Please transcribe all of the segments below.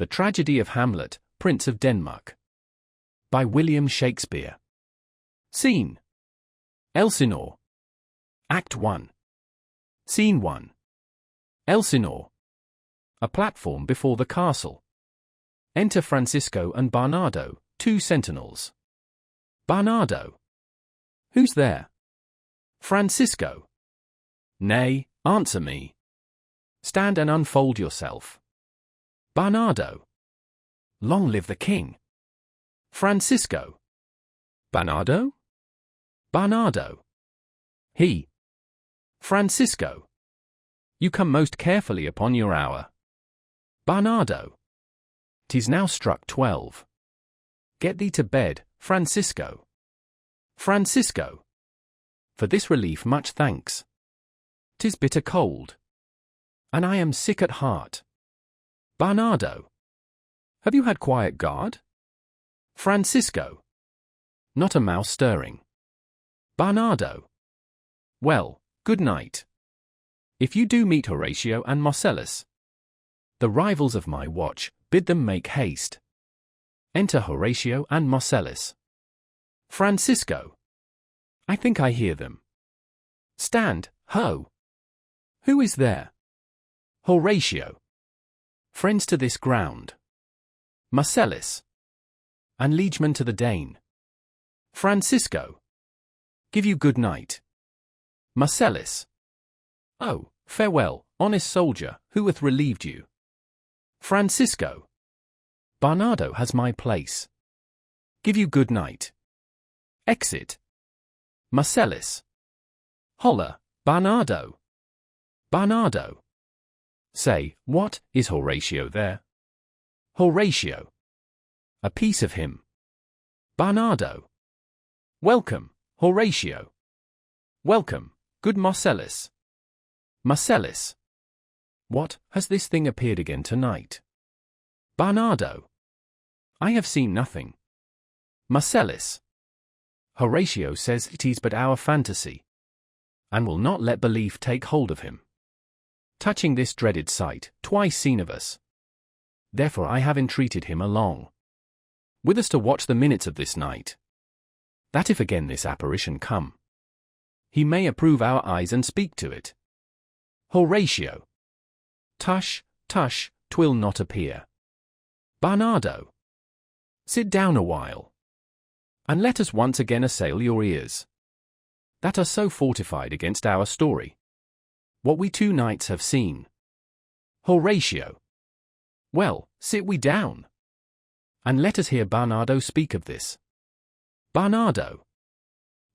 The Tragedy of Hamlet, Prince of Denmark. By William Shakespeare. Scene: Elsinore. Act 1. Scene 1. Elsinore. A platform before the castle. Enter Francisco and Bernardo, two sentinels. Bernardo. Who's there? Francisco. Nay, answer me. Stand and unfold yourself. Bernardo. Long live the king. Francisco. Bernardo? Bernardo. He. Francisco. You come most carefully upon your hour. Bernardo. 'Tis now struck 12. Get thee to bed, Francisco. Francisco. For this relief much thanks. 'Tis bitter cold. And I am sick at heart. Bernardo. Have you had quiet guard? Francisco. Not a mouse stirring. Bernardo. Well, good night. If you do meet Horatio and Marcellus, the rivals of my watch, bid them make haste. Enter Horatio and Marcellus. Francisco. I think I hear them. Stand, ho! Who is there? Horatio. Friends to this ground. Marcellus. And liegeman to the Dane. Francisco. Give you good night. Marcellus. Oh, farewell, honest soldier, who hath relieved you? Francisco. Bernardo has my place. Give you good night. Exit. Marcellus. Holla, Bernardo. Bernardo. Say, what, is Horatio there? Horatio. A piece of him. Bernardo. Welcome, Horatio. Welcome, good Marcellus. Marcellus. What, has this thing appeared again tonight? Bernardo. I have seen nothing. Marcellus. Horatio says it is but our fantasy, and will not let belief take hold of him. Touching this dreaded sight, twice seen of us. Therefore I have entreated him along with us to watch the minutes of this night, that if again this apparition come, he may approve our eyes and speak to it. Horatio. Tush, tush, 'twill not appear. Bernardo. Sit down a while, and let us once again assail your ears, that are so fortified against our story, what we two nights have seen. Horatio. Well, sit we down, and let us hear Bernardo speak of this. Bernardo.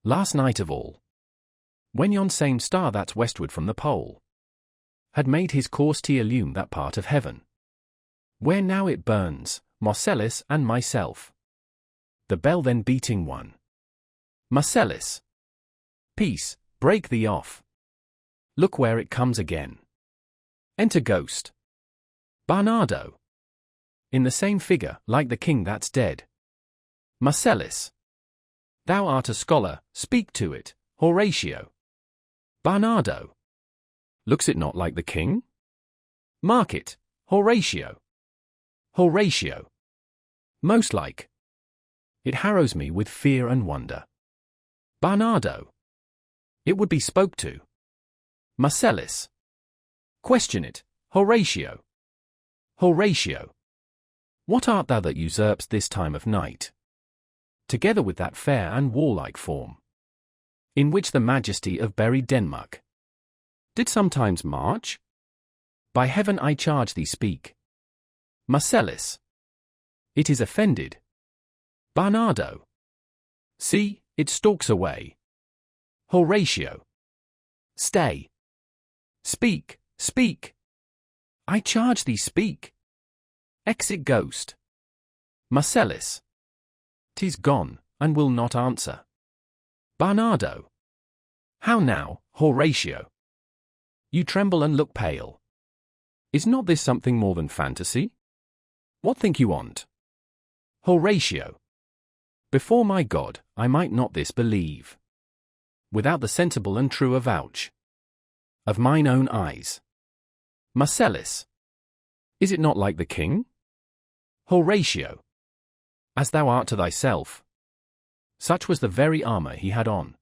Last night of all, when yon same star that's westward from the pole had made his course to illume that part of heaven where now it burns, Marcellus and myself, the bell then beating one. Marcellus. Peace, break thee off. Look where it comes again. Enter ghost. Bernardo. In the same figure, like the king that's dead. Marcellus. Thou art a scholar, speak to it, Horatio. Bernardo. Looks it not like the king? Mark it, Horatio. Horatio. Most like. It harrows me with fear and wonder. Bernardo. It would be spoke to. Marcellus. Question it, Horatio. Horatio. What art thou that usurps this time of night, together with that fair and warlike form, in which the majesty of buried Denmark did sometimes march? By heaven I charge thee speak. Marcellus. It is offended. Bernardo. See, it stalks away. Horatio. Stay. Speak, speak. I charge thee speak. Exit ghost. Marcellus. 'Tis gone, and will not answer. Bernardo. How now, Horatio? You tremble and look pale. Is not this something more than fantasy? What think you on't? Horatio. Before my God, I might not this believe, without the sensible and true avouch of mine own eyes. Marcellus. Is it not like the king? Horatio, as thou art to thyself. Such was the very armour he had on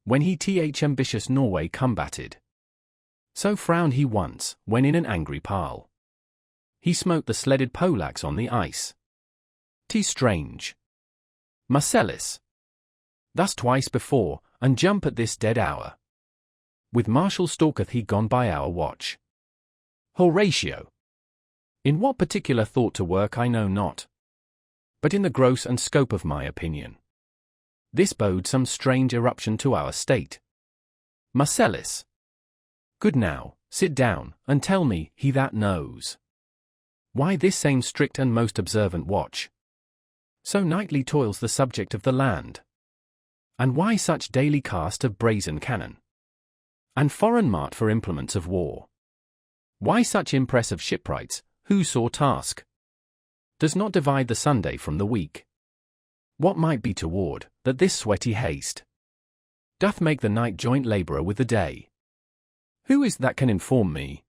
when he ambitious Norway combated. So frowned he once, when in an angry parle he smote the sledded Polacks on the ice. 'Tis strange, Marcellus, thus twice before, and jump at this dead hour. With martial stalketh he gone by our watch. Horatio, in what particular thought to work I know not, but in the gross and scope of my opinion, this bode some strange eruption to our state. Marcellus, good now, sit down, and tell me, he that knows, why this same strict and most observant watch so nightly toils the subject of the land, and why such daily cast of brazen cannon, and foreign mart for implements of war? Why such impress of shipwrights, whose sore task does not divide the Sunday from the week? What might be toward, that this sweaty haste doth make the night joint labourer with the day? Who is that can inform me?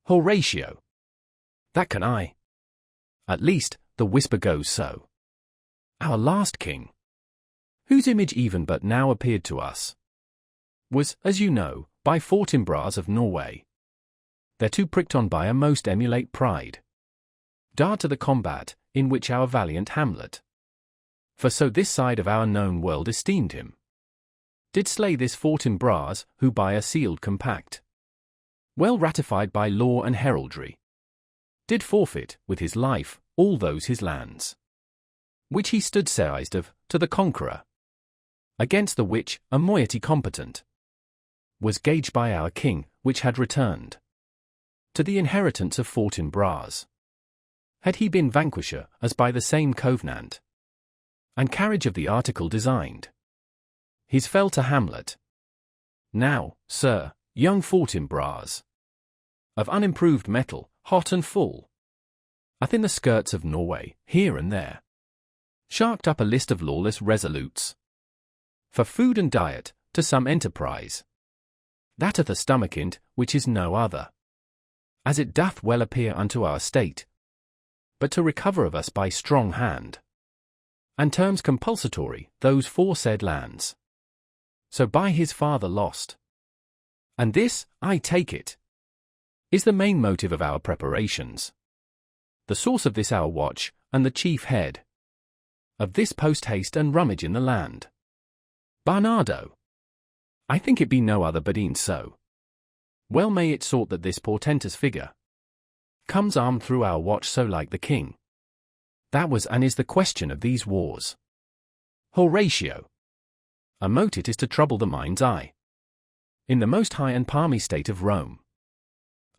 Horatio, that can I. At least, the whisper goes so. Our last king, whose image even but now appeared to us, was, as you know, by Fortinbras of Norway, thereto pricked on by a most emulate pride, dart to the combat, in which our valiant Hamlet, for so this side of our known world esteemed him, did slay this Fortinbras, who by a sealed compact, well ratified by law and heraldry, did forfeit, with his life, all those his lands, which he stood seized of, to the conqueror, against the which, a moiety competent, was gauged by our king, which had returned to the inheritance of Fortinbras. Had he been vanquisher, as by the same covenant and carriage of the article designed, his fell to Hamlet. Now, sir, young Fortinbras, of unimproved metal, hot and full, hath in the skirts of Norway, here and there, sharked up a list of lawless resolutes, for food and diet, to some enterprise, that of the stomachint, which is no other, as it doth well appear unto our state, but to recover of us by strong hand, and terms compulsatory, those foresaid lands, so by his father lost. And this, I take it, is the main motive of our preparations, the source of this our watch, and the chief head of this post-haste and rummage in the land. Barnardo, I think it be no other but e'en so. Well may it sort that this portentous figure comes armed through our watch so like the king. That was and is the question of these wars. Horatio, a mote it is to trouble the mind's eye. In the most high and palmy state of Rome,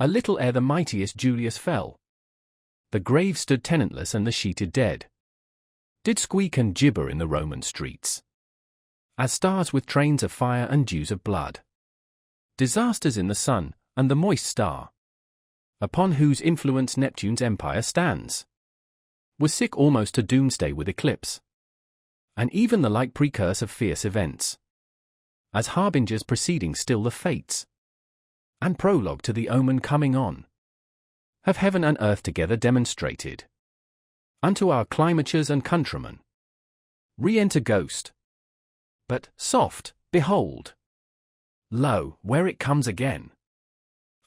a little ere the mightiest Julius fell, the grave stood tenantless and the sheeted dead did squeak and gibber in the Roman streets, as stars with trains of fire and dews of blood. Disasters in the sun, and the moist star, upon whose influence Neptune's empire stands, was sick almost to doomsday with eclipse, and even the like precurse of fierce events, as harbingers preceding still the fates, and prologue to the omen coming on, have heaven and earth together demonstrated unto our climatures and countrymen. Re-enter ghost. But, soft, behold! Lo, where it comes again!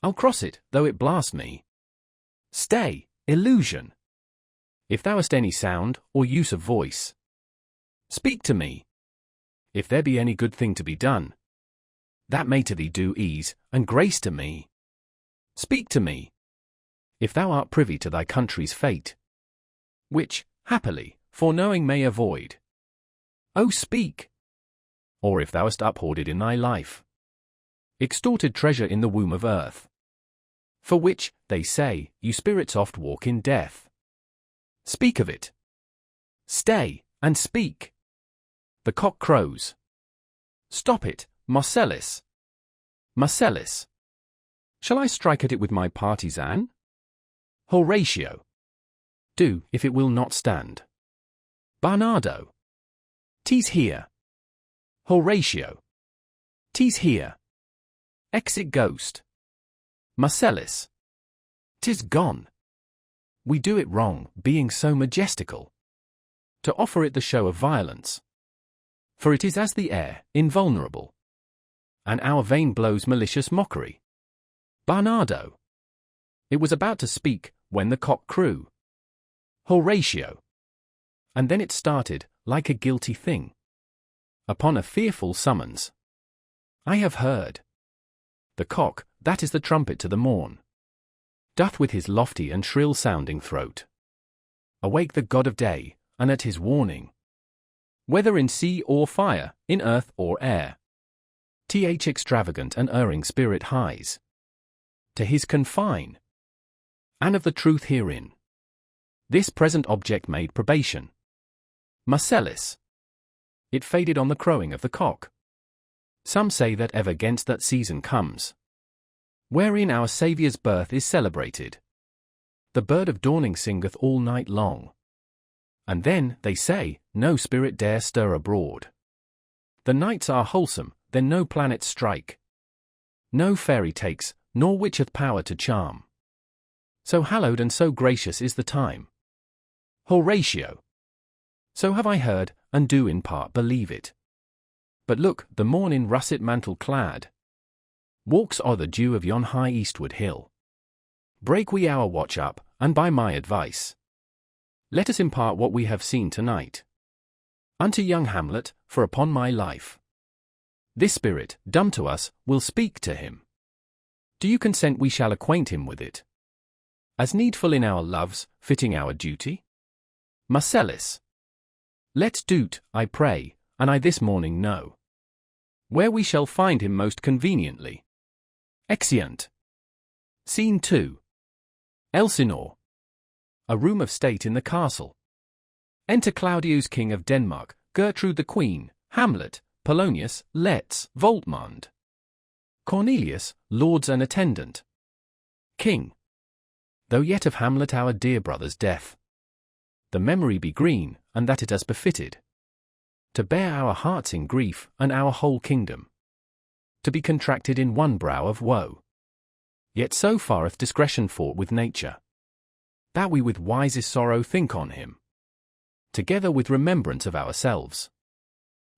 I'll cross it, though it blast me. Stay, illusion! If thou hast any sound, or use of voice, speak to me. If there be any good thing to be done, that may to thee do ease, and grace to me. Speak to me. If thou art privy to thy country's fate, which, happily, foreknowing may avoid, O speak! Or if thou hast uphoarded in thy life extorted treasure in the womb of earth, for which, they say, you spirits oft walk in death, speak of it. Stay, and speak. The cock crows. Stop it, Marcellus. Marcellus. Shall I strike at it with my partisan? Horatio. Do, if it will not stand. Barnardo. 'Tis here. Horatio. 'Tis here. Exit ghost. Marcellus. 'Tis gone. we do it wrong, being so majestical, to offer it the show of violence. For it is as the air, invulnerable, and our vein blows malicious mockery. Barnardo. It was about to speak, when the cock crew. Horatio. And then it started, like a guilty thing, upon a fearful summons. I have heard. The cock, that is the trumpet to the morn, doth with his lofty and shrill-sounding throat awake the god of day, and at his warning, whether in sea or fire, in earth or air, extravagant and erring spirit hies to his confine, and of the truth herein, this present object made probation. Marcellus. It faded on the crowing of the cock. Some say that ever 'gainst that season comes, wherein our Saviour's birth is celebrated. The bird of dawning singeth all night long, and then, they say, no spirit dare stir abroad. The nights are wholesome, then no planets strike, no fairy takes, nor witch hath power to charm. So hallowed and so gracious is the time. Horatio. So have I heard, and do in part believe it. But look, the morn in russet mantle clad walks o'er the dew of yon high eastward hill. Break we our watch up, and by my advice, let us impart what we have seen tonight unto young Hamlet, for upon my life, this spirit, dumb to us, will speak to him. Do you consent we shall acquaint him with it, as needful in our loves, fitting our duty? Marcellus. Let's do't, I pray, and I this morning know where we shall find him most conveniently. Exeunt. Scene 2. Elsinore. A room of state in the castle. Enter Claudius, king of Denmark, Gertrude the queen, Hamlet, Polonius, Letts, Voltmond, Cornelius, lords and attendant. King. Though yet of Hamlet our dear brother's death, the memory be green, and that it us befitted to bear our hearts in grief, and our whole kingdom to be contracted in one brow of woe. Yet so fareth discretion fought with nature, that we with wisest sorrow think on him, together with remembrance of ourselves.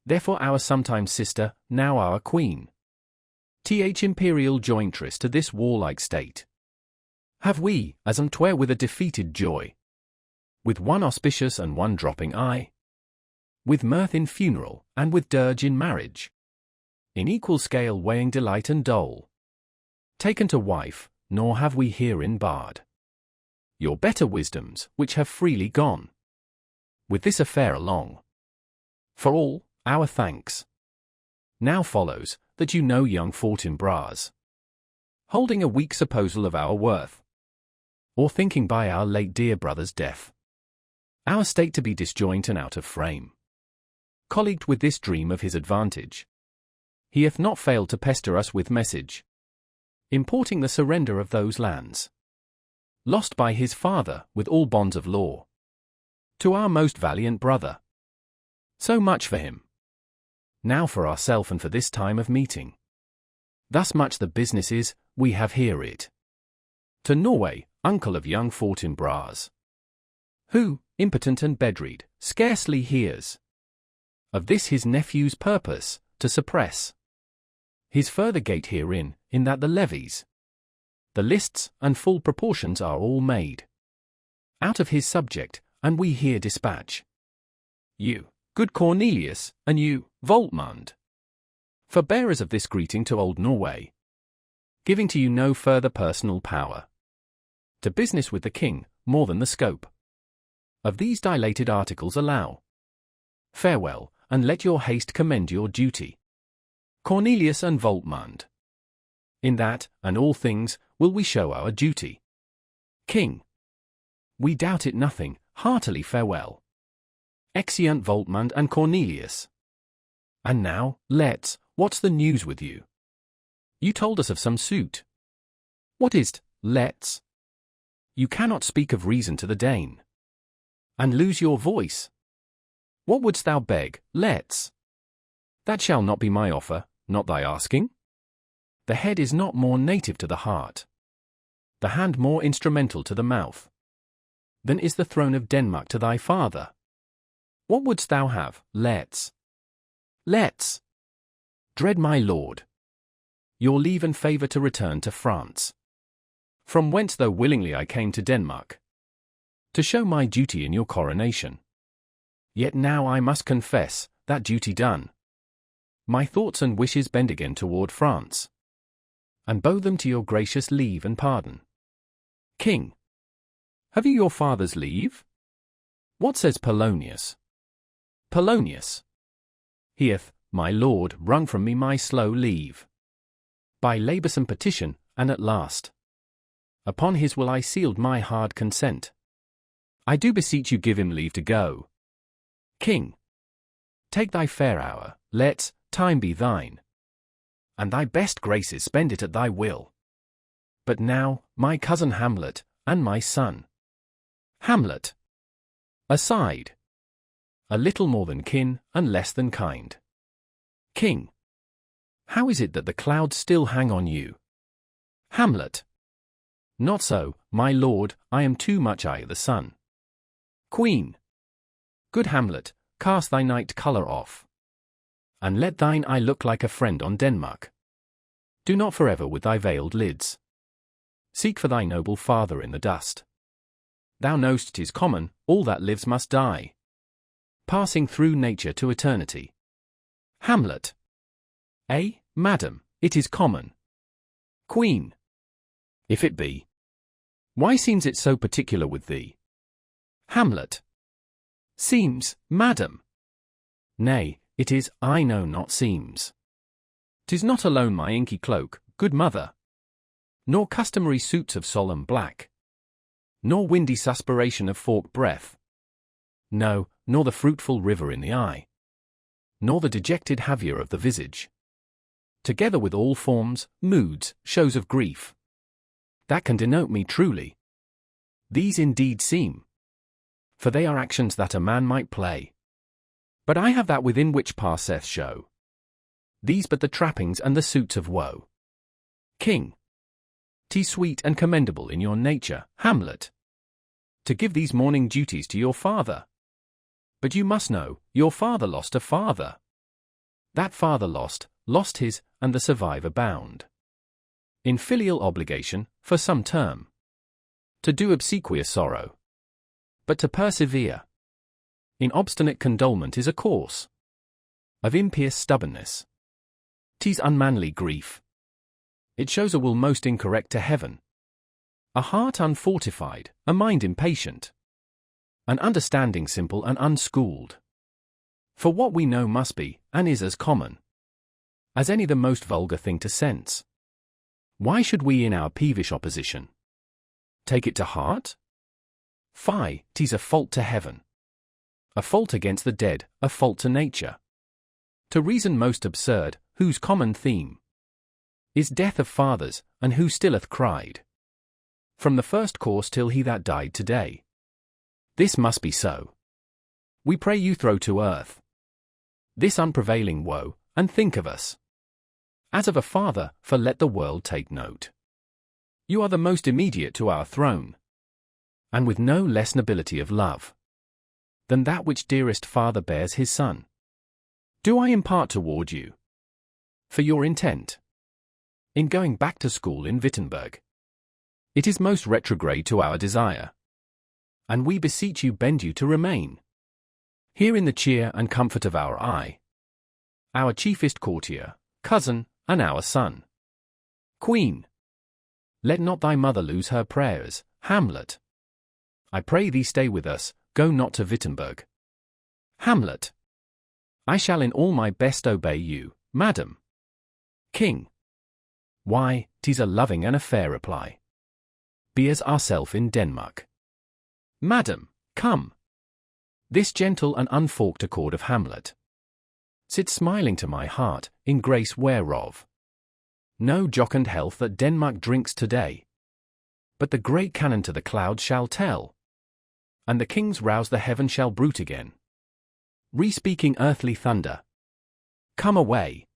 Therefore our sometime sister, now our queen, imperial jointress to this warlike state, have we, as 'twere with a defeated joy, with one auspicious and one dropping eye, with mirth in funeral, and with dirge in marriage, in equal scale weighing delight and dole, taken to wife, nor have we herein barred your better wisdoms, which have freely gone with this affair along. For all, our thanks. Now follows, that you know young Fortinbras, holding a weak supposal of our worth, or thinking by our late dear brother's death, our state to be disjoint and out of frame, colleagued with this dream of his advantage, he hath not failed to pester us with message, importing the surrender of those lands, lost by his father, with all bonds of law, to our most valiant brother. So much for him. Now for ourself and for this time of meeting. Thus much the business is, we have here it. To Norway, uncle of young Fortinbras, who, impotent and bedread, scarcely hears of this his nephew's purpose, to suppress his further gate herein, in that the levies, the lists, and full proportions are all made out of his subject, and we here dispatch you, good Cornelius, and you, Voltmund, for bearers of this greeting to old Norway, giving to you no further personal power to business with the king, more than the scope of these dilated articles allow. Farewell, and let your haste commend your duty, Cornelius and Voltmund. In that, and all things, will we show our duty. King. We doubt it nothing, heartily farewell. Exeunt Voltmund and Cornelius. And now, what's the news with you? You told us of some suit. What is't, let's? You cannot speak of reason to the Dane, and lose your voice. What wouldst thou beg, let's? That shall not be my offer, not thy asking. The head is not more native to the heart, the hand more instrumental to the mouth. Then is the throne of Denmark to thy father. What wouldst thou have? Let's. Dread my lord, your leave and favour to return to France, from whence though willingly I came to Denmark, to show my duty in your coronation. Yet now I must confess, that duty done, my thoughts and wishes bend again toward France, and bow them to your gracious leave and pardon. King, have you your father's leave? What says Polonius? Polonius, he hath, my lord, wrung from me my slow leave, by laboursome petition, and at last, upon his will I sealed my hard consent. I do beseech you give him leave to go. King, take thy fair hour, let time be thine, and thy best graces spend it at thy will. But now, my cousin Hamlet, and my son. Hamlet, aside, a little more than kin, and less than kind. King, how is it that the clouds still hang on you? Hamlet, not so, my lord, I am too much I the sun. Queen, good Hamlet, cast thy night colour off, and let thine eye look like a friend on Denmark. Do not forever with thy veiled lids seek for thy noble father in the dust. Thou know'st 'tis common, all that lives must die, passing through nature to eternity. Hamlet, madam, it is common. Queen, if it be, why seems it so particular with thee? Hamlet, seems, madam. Nay, it is, I know not seems. 'Tis not alone my inky cloak, good mother, nor customary suits of solemn black, nor windy suspiration of forked breath. No, nor the fruitful river in the eye, nor the dejected haviour of the visage, together with all forms, moods, shows of grief, that can denote me truly. These indeed seem, for they are actions that a man might play. But I have that within which passeth show. These but the trappings and the suits of woe. King, 'tis sweet and commendable in your nature, Hamlet, to give these morning duties to your father. But you must know, your father lost a father. That father lost his, and the survivor bound, in filial obligation, for some term, to do obsequious sorrow, but to persevere in obstinate condolement is a course of impious stubbornness. 'Tis unmanly grief. It shows a will most incorrect to heaven, a heart unfortified, a mind impatient, an understanding simple and unschooled. For what we know must be, and is as common as any the most vulgar thing to sense. Why should we in our peevish opposition take it to heart? Fie, 'tis a fault to heaven, a fault against the dead, a fault to nature, to reason most absurd, whose common theme is death of fathers, and who still hath cried from the first course till he that died today. This must be so. We pray you throw to earth this unprevailing woe, and think of us as of a father, for let the world take note. You are the most immediate to our throne, and with no less nobility of love than that which dearest father bears his son. Do I impart toward you, for your intent in going back to school in Wittenberg? It is most retrograde to our desire, and we beseech you bend you to remain here in the cheer and comfort of our eye, our chiefest courtier, cousin, and our son. Queen, let not thy mother lose her prayers, Hamlet. I pray thee stay with us, go not to Wittenberg. Hamlet, I shall in all my best obey you, madam. King, why, 'tis a loving and a fair reply. Be as ourself in Denmark. Madam, come. This gentle and unforked accord of Hamlet sits smiling to my heart, in grace whereof no jocund health that Denmark drinks today, but the great cannon to the clouds shall tell, and the kings rouse the heaven shall bruit again, re-speaking earthly thunder. Come away.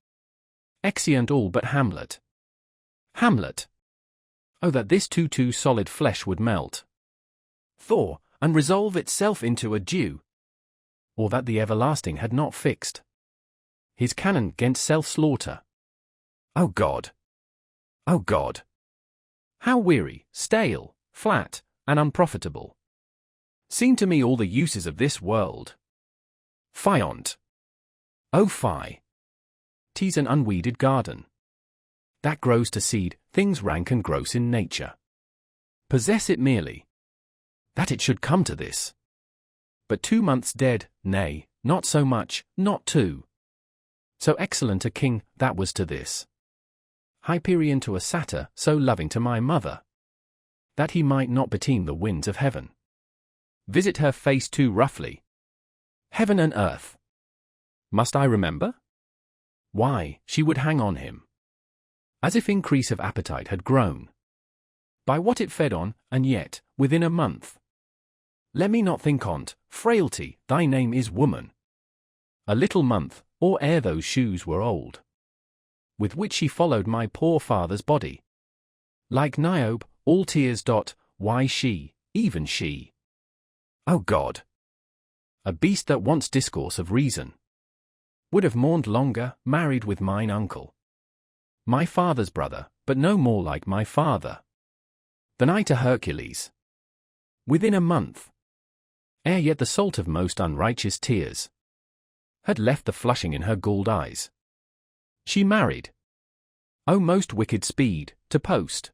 Exeunt all but Hamlet. Hamlet, oh that this too solid flesh would melt. Thor, and resolve itself into a Jew, or that the everlasting had not fixed his canon 'gainst self-slaughter. O God! O God! How weary, stale, flat, and unprofitable seem to me all the uses of this world. Fie on't! O fie! 'Tis an unweeded garden that grows to seed things rank and gross in nature. Possess it merely, that it should come to this. But 2 months dead, nay, not so much, not 2. So excellent a king, that was to this. Hyperion to a satyr, so loving to my mother, that he might not beteem the winds of heaven. Visit her face too roughly. Heaven and earth! Must I remember? Why, she would hang on him, as if increase of appetite had grown by what it fed on, and yet, within a month. Let me not think on't, frailty, thy name is woman. A little month, or ere those shoes were old, with which she followed my poor father's body. Like Niobe, all tears. Why she, even she? O God! A beast that wants discourse of reason would have mourned longer, married with mine uncle, my father's brother, but no more like my father than I to Hercules. Within a month, ere yet the salt of most unrighteous tears had left the flushing in her galled eyes, she married. O most wicked speed, to post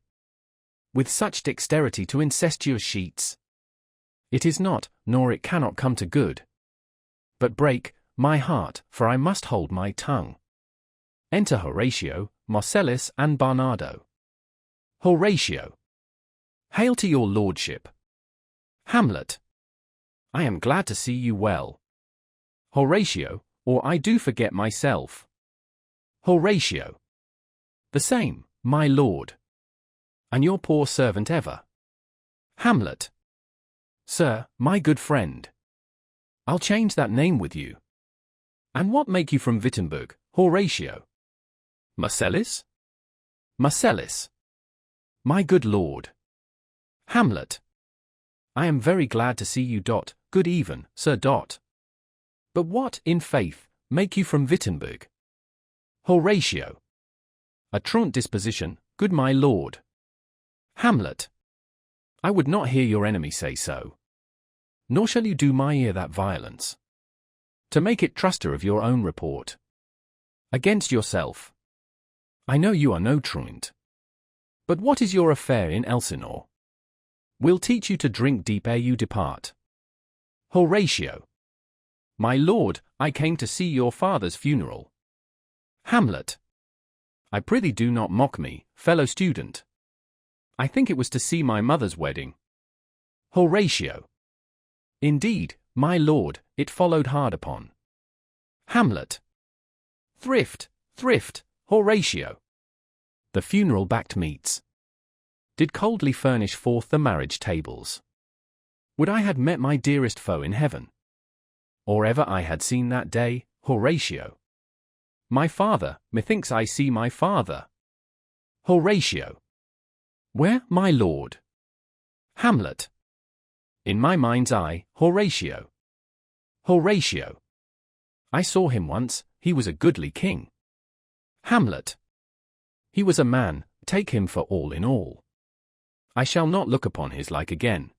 with such dexterity to incestuous sheets! It is not, nor it cannot come to good, but break my heart, for I must hold my tongue. Enter Horatio, Marcellus, and Barnardo. Horatio. Hail to your lordship. Hamlet. I am glad to see you well. Horatio, or I do forget myself. Horatio. The same, my lord. And your poor servant ever. Hamlet. Sir, my good friend. I'll change that name with you. And what make you from Wittenberg, Horatio? Marcellus? Marcellus. My good lord. Hamlet. I am very glad to see you. Good even, sir. But what, in faith, make you from Wittenberg? Horatio. A truant disposition, good my lord. Hamlet. I would not hear your enemy say so. Nor shall you do my ear that violence, to make it truster of your own report against yourself. I know you are no truant. But what is your affair in Elsinore? We'll teach you to drink deep ere you depart. Horatio. My lord, I came to see your father's funeral. Hamlet. I prithee do not mock me, fellow student. I think it was to see my mother's wedding. Horatio. Indeed, my lord, it followed hard upon. Hamlet. Thrift, Horatio. The funeral backed meats did coldly furnish forth the marriage tables. Would I had met my dearest foe in heaven, or ever I had seen that day, Horatio. My father, methinks I see my father. Horatio. Where, my lord? Hamlet. In my mind's eye, Horatio. Horatio. I saw him once, he was a goodly king. Hamlet. He was a man, take him for all in all. I shall not look upon his like again.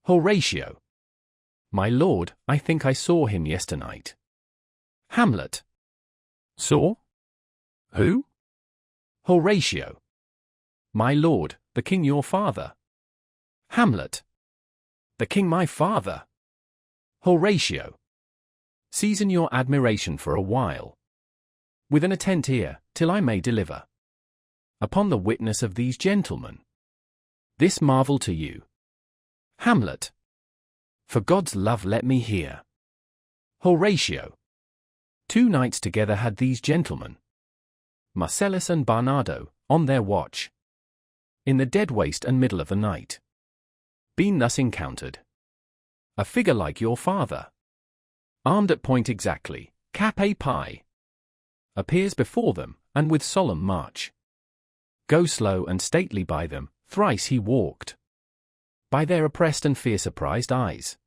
Horatio. My lord, I think I saw him yesternight. Hamlet. Saw? Who? Horatio. My lord, the king your father. Hamlet. The king my father. Horatio. Season your admiration for a while with an attent ear, till I may deliver upon the witness of these gentlemen this marvel to you. Hamlet. For God's love let me hear. Horatio. 2 nights together had these gentlemen, Marcellus and Barnardo, on their watch, in the dead waste and middle of the night, been thus encountered. A figure like your father, armed at point exactly, cap a pie, appears before them, and with solemn march, go slow and stately by them, thrice he walked. by their oppressed and fear-surprised eyes.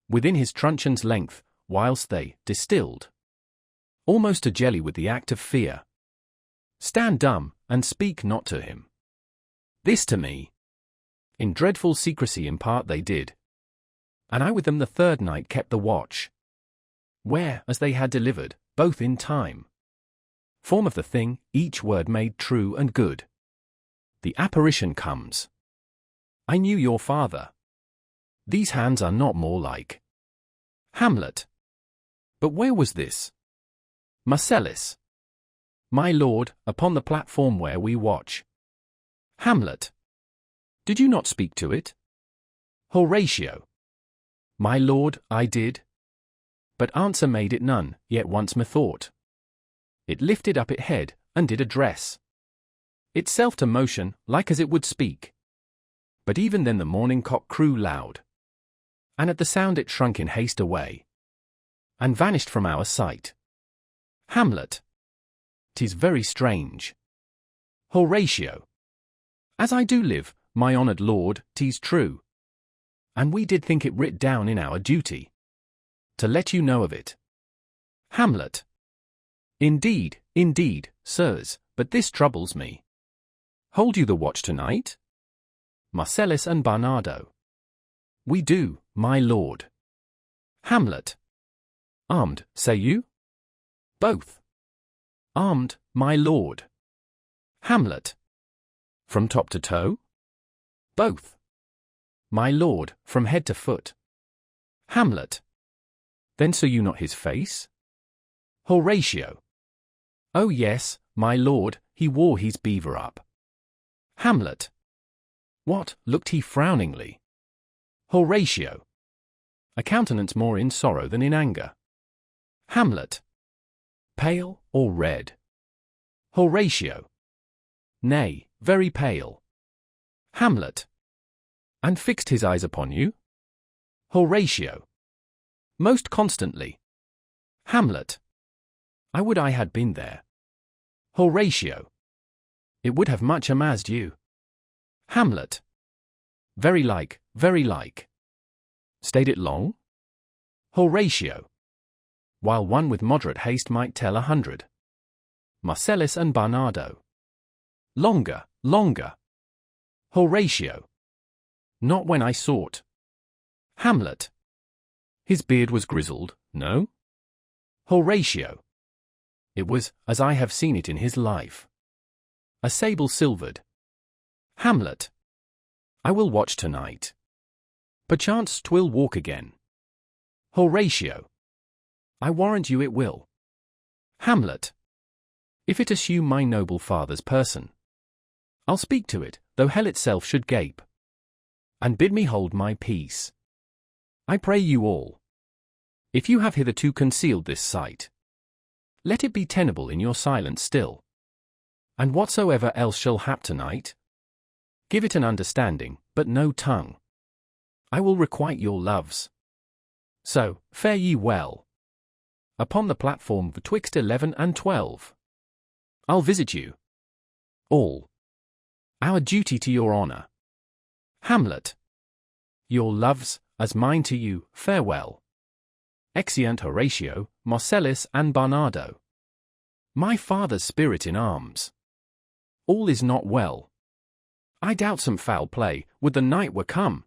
Within his truncheon's length, whilst they distilled almost a jelly with the act of fear. Stand dumb, and speak not to him. This to me. In dreadful secrecy impart they did. And I with them the third night kept the watch. Where, as they had delivered, both in time, form of the thing, each word made true and good, the apparition comes. I knew your father. These hands are not more like Hamlet. But where was this? Marcellus. My lord, upon the platform where we watch. Hamlet. Did you not speak to it? Horatio. My lord, I did. But answer made it none, yet once methought. It lifted up it head, and did address itself to motion, like as it would speak. But even then the morning cock crew loud, and at the sound it shrunk in haste away, and vanished from our sight. Hamlet. 'Tis very strange. Horatio. As I do live, my honoured lord, 'tis true. And we did think it writ down in our duty to let you know of it. Hamlet. Indeed, sirs, but this troubles me. Hold you the watch tonight? Marcellus and Barnardo. We do, my lord. Hamlet. Armed, say you? Both. Armed, my lord. Hamlet. From top to toe? Both. My lord, from head to foot. Hamlet. Then saw you not his face? Horatio. Oh yes, my lord, he wore his beaver up. Hamlet. What, looked he frowningly? Horatio. A countenance more in sorrow than in anger. Hamlet. Pale or red? Horatio. Nay, very pale. Hamlet. And fixed his eyes upon you? Horatio. Most constantly. Hamlet. I would I had been there. Horatio. It would have much amazed you. Hamlet. Very like, very like. Stayed it long? Horatio. While one with moderate haste might tell 100. Marcellus and Barnardo. Longer, longer. Horatio. Not when I sought. Hamlet. His beard was grizzled, no? Horatio. It was, as I have seen it in his life. A sable silvered. Hamlet. I will watch tonight. Perchance 'twill walk again. Horatio. I warrant you it will. Hamlet. If it assume my noble father's person, I'll speak to it, though hell itself should gape, and bid me hold my peace. I pray you all, if you have hitherto concealed this sight, let it be tenable in your silence still. And whatsoever else shall hap tonight, give it an understanding, but no tongue. I will requite your loves. So, fare ye well. Upon the platform betwixt 11 and 12. I'll visit you. All. Our duty to your honour. Hamlet. Your loves, as mine to you, farewell. Exeunt Horatio, Marcellus and Barnardo. My father's spirit in arms. All is not well. I doubt some foul play, would the night were come.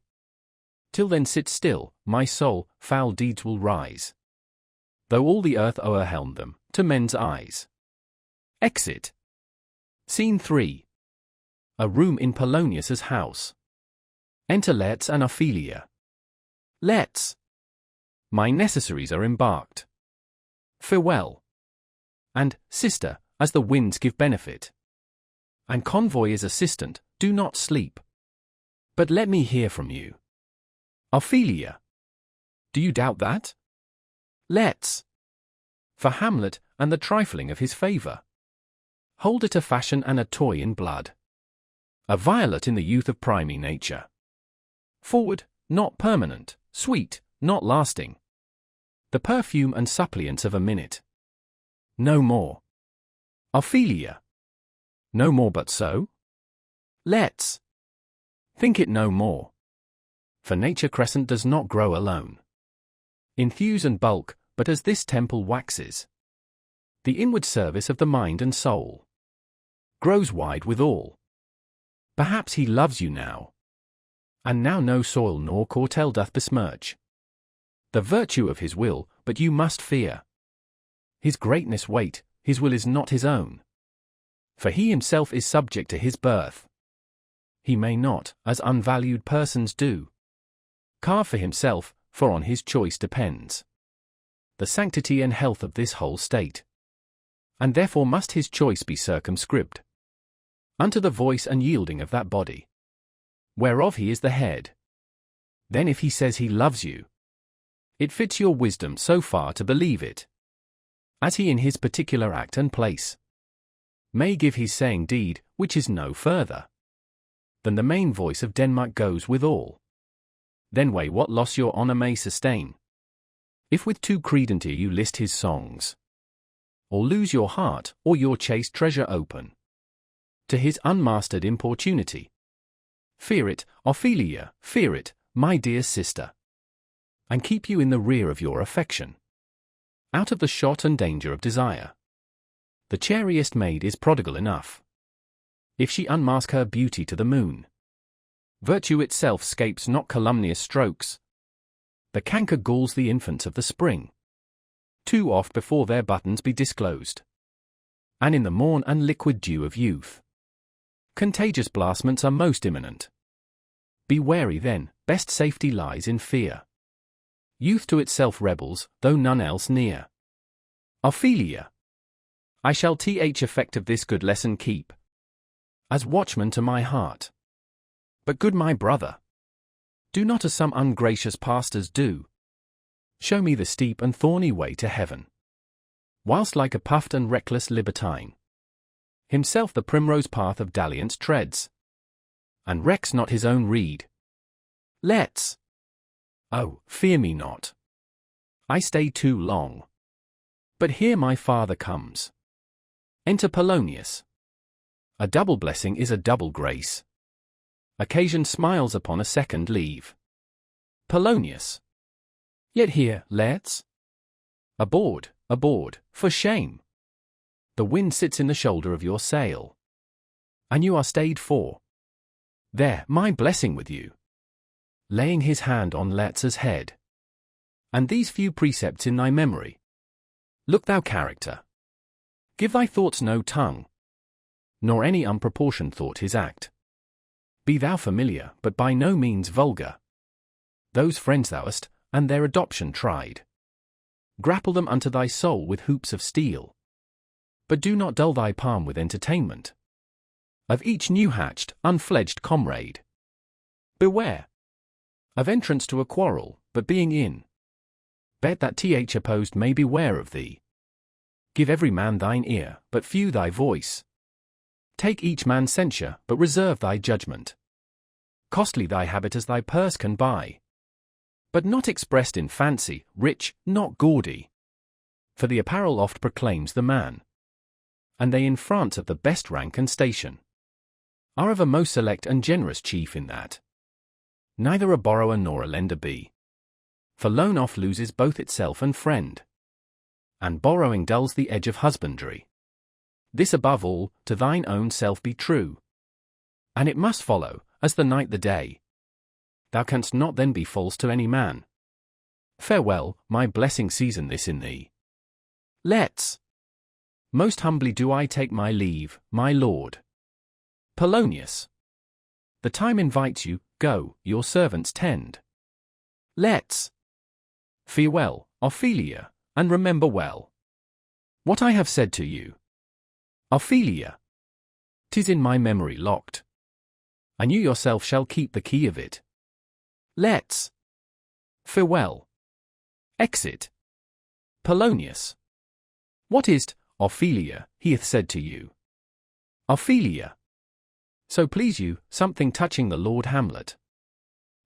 Till then sit still, my soul, foul deeds will rise, though all the earth o'erwhelm them, to men's eyes. Exit. Scene 3. A room in Polonius's house. Enter Letts and Ophelia. Letts. My necessaries are embarked. Farewell. And, sister, as the winds give benefit, and convoy is assistant, do not sleep. But let me hear from you. Ophelia. Do you doubt that? Letts. For Hamlet and the trifling of his favour. Hold it a fashion and a toy in blood. A violet in the youth of primy nature. Forward, not permanent, sweet, not lasting. The perfume and suppliance of a minute. No more. Ophelia. No more but so? Letts. Think it no more. For nature crescent does not grow alone in thews and bulk, but as this temple waxes, the inward service of the mind and soul grows wide withal. Perhaps he loves you now, and now no soil nor cortel doth besmirch the virtue of his will, but you must fear his greatness wait, his will is not his own, for he himself is subject to his birth. He may not, as unvalued persons do, carve for himself, for on his choice depends the sanctity and health of this whole state, and therefore must his choice be circumscribed unto the voice and yielding of that body, whereof he is the head. Then if he says he loves you, it fits your wisdom so far to believe it, as he in his particular act and place may give his saying deed, which is no further than the main voice of Denmark goes withal. Then weigh what loss your honour may sustain, if with too credently you list his songs, or lose your heart, or your chaste treasure open to his unmastered importunity. Fear it, Ophelia, fear it, my dear sister, and keep you in the rear of your affection, out of the shot and danger of desire. The chariest maid is prodigal enough, if she unmask her beauty to the moon. Virtue itself scapes not calumnious strokes. The canker galls the infants of the spring too oft before their buttons be disclosed, and in the morn and liquid dew of youth contagious blastments are most imminent. Be wary then, best safety lies in fear. Youth to itself rebels, though none else near. Ophelia, I shall effect of this good lesson keep, as watchman to my heart. But good my brother, do not as some ungracious pastors do, show me the steep and thorny way to heaven, whilst like a puffed and reckless libertine, himself the primrose path of dalliance treads, and recks not his own reed. Let's, oh, fear me not, I stay too long. But here my father comes. Enter Polonius. A double blessing is a double grace. Occasion smiles upon a second leave. Polonius. Yet here, let's. Aboard, for shame. The wind sits in the shoulder of your sail, and you are stayed for. There, my blessing with you. Laying his hand on Let's head. And these few precepts in thy memory. Look thou character. Give thy thoughts no tongue, nor any unproportioned thought his act. Be thou familiar, but by no means vulgar. Those friends thou hast, and their adoption tried. Grapple them unto thy soul with hoops of steel. But do not dull thy palm with entertainment of each new-hatched, unfledged comrade. Beware of entrance to a quarrel, but being in, bet that opposed may beware of thee. Give every man thine ear, but few thy voice. Take each man censure, but reserve thy judgment. Costly thy habit as thy purse can buy, but not expressed in fancy, rich, not gaudy. For the apparel oft proclaims the man, and they in France of the best rank and station are of a most select and generous chief in that neither a borrower nor a lender be. For loan oft loses both itself and friend, and borrowing dulls the edge of husbandry. This above all, to thine own self be true, and it must follow, as the night the day. Thou canst not then be false to any man. Farewell, my blessing season this in thee. Let's. Most humbly do I take my leave, my lord. Polonius. The time invites you, go, your servants tend. Let's. Farewell, Ophelia, and remember well what I have said to you. Ophelia. 'Tis in my memory locked, and you yourself shall keep the key of it. Let's. Farewell. Exit. Polonius. What is't, Ophelia, he hath said to you? Ophelia. So please you, something touching the Lord Hamlet.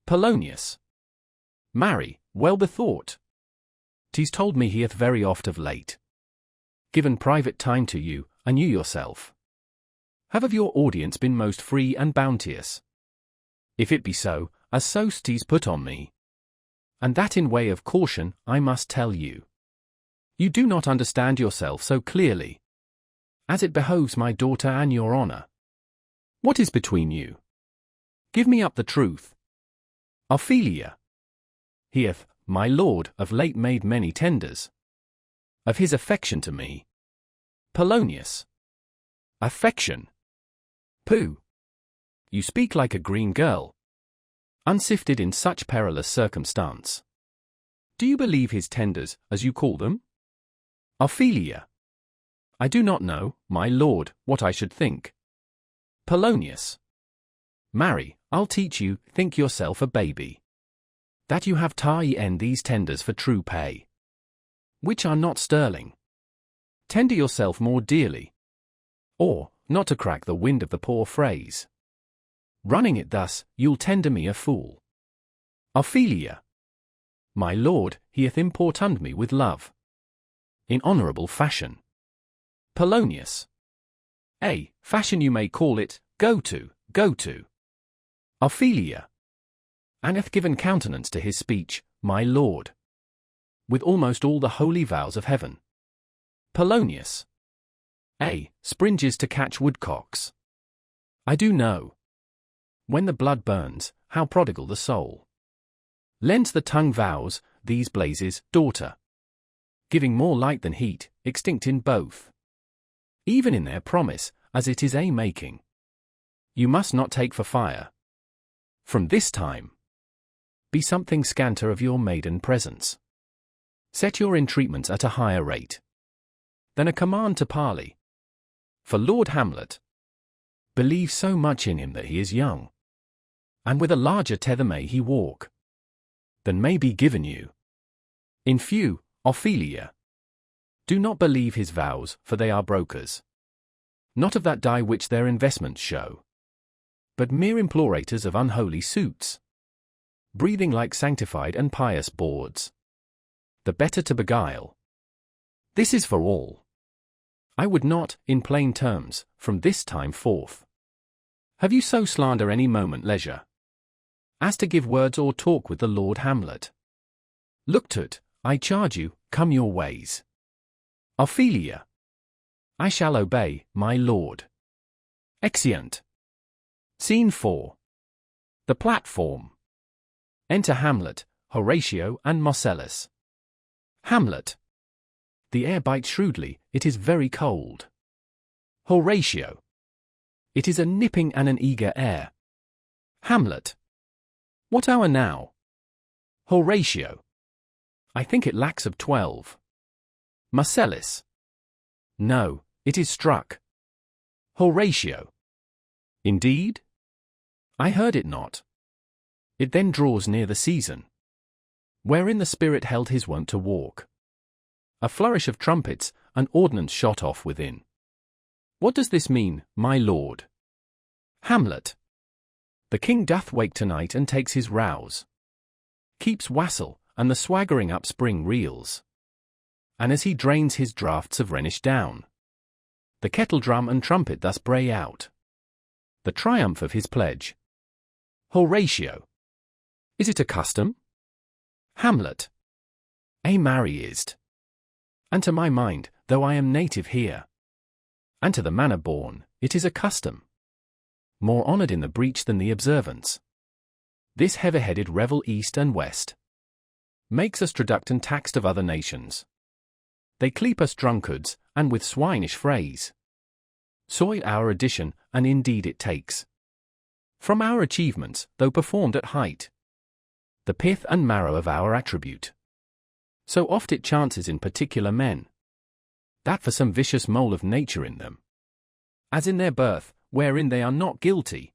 Polonius. Marry, well bethought. 'Tis told me he hath very oft of late given private time to you, and you yourself have of your audience been most free and bounteous. If it be so, as Sostes put on me. And that in way of caution I must tell you. You do not understand yourself so clearly, as it behoves my daughter and your honour. What is between you? Give me up the truth. Ophelia. He hath, my lord, of late made many tenders of his affection to me. Polonius. Affection? Pooh! You speak like a green girl, unsifted in such perilous circumstance. Do you believe his tenders, as you call them? Ophelia. I do not know, my lord, what I should think. Polonius. Marry, I'll teach you, think yourself a baby, that you have ta'en these tenders for true pay, which are not sterling. Tender yourself more dearly, or, not to crack the wind of the poor phrase, running it thus, you'll tender me a fool. Ophelia. My lord, he hath importuned me with love, in honourable fashion. Polonius. Fashion you may call it, go to. Ophelia. And hath given countenance to his speech, my lord, with almost all the holy vows of heaven. Polonius. Springes to catch woodcocks. I do know. When the blood burns, how prodigal the soul lends the tongue vows, these blazes, daughter, giving more light than heat, extinct in both, even in their promise, as it is making. You must not take for fire. From this time, be something scanter of your maiden presence. Set your entreatments at a higher rate than a command to parley. For Lord Hamlet, believe so much in him that he is young, and with a larger tether may he walk than may be given you. In few, Ophelia. Do not believe his vows, for they are brokers, not of that dye which their investments show, but mere implorators of unholy suits, breathing like sanctified and pious bawds, the better to beguile. This is for all. I would not, in plain terms, from this time forth, have you so slander any moment leisure, as to give words or talk with the Lord Hamlet. Look to't, I charge you, come your ways. Ophelia. I shall obey, my lord. Exeunt. Scene 4. The platform. Enter Hamlet, Horatio and Marcellus. Hamlet. The air bites shrewdly, it is very cold. Horatio. It is a nipping and an eager air. Hamlet. What hour now? Horatio. I think it lacks of 12. Marcellus. No, it is struck. Horatio. Indeed? I heard it not. It then draws near the season, wherein the spirit held his wont to walk. A flourish of trumpets, and ordnance shot off within. What does this mean, my lord? Hamlet. The king doth wake tonight and takes his rouse, keeps wassail, and the swaggering up spring reels, and as he drains his draughts of Rhenish down, the kettle drum and trumpet thus bray out the triumph of his pledge. Horatio. Is it a custom? Hamlet. Marry is't. And to my mind, though I am native here, and to the manner born, it is a custom, more honoured in the breach than the observance. This heavy-headed revel east and west makes us traduct and taxed of other nations. They cleap us drunkards, and with swinish phrase soil our addition, and indeed it takes from our achievements, though performed at height, the pith and marrow of our attribute. So oft it chances in particular men, that for some vicious mole of nature in them, as in their birth, wherein they are not guilty,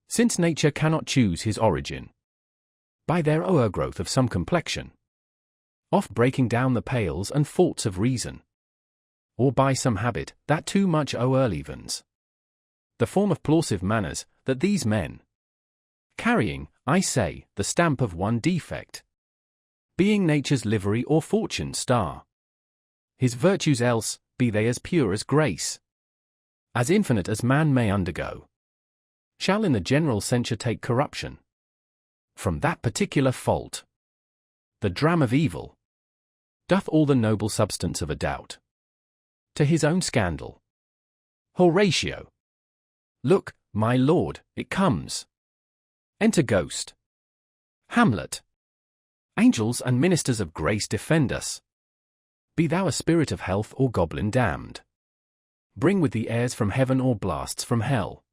since nature cannot choose his origin, by their o'ergrowth of some complexion, oft breaking down the pales and faults of reason, or by some habit that too much o'erleavens the form of plausive manners, that these men, carrying, I say, the stamp of one defect, being nature's livery or fortune's star, his virtues else, be they as pure as grace, as infinite as man may undergo, shall in the general censure take corruption, From that particular fault, the dram of evil, doth all the noble substance of a doubt, to his own scandal. Horatio. Look, my lord, it comes. Enter Ghost. Hamlet. Angels and ministers of grace defend us. Be thou a spirit of health or goblin damned. Bring with the airs from heaven or blasts from hell.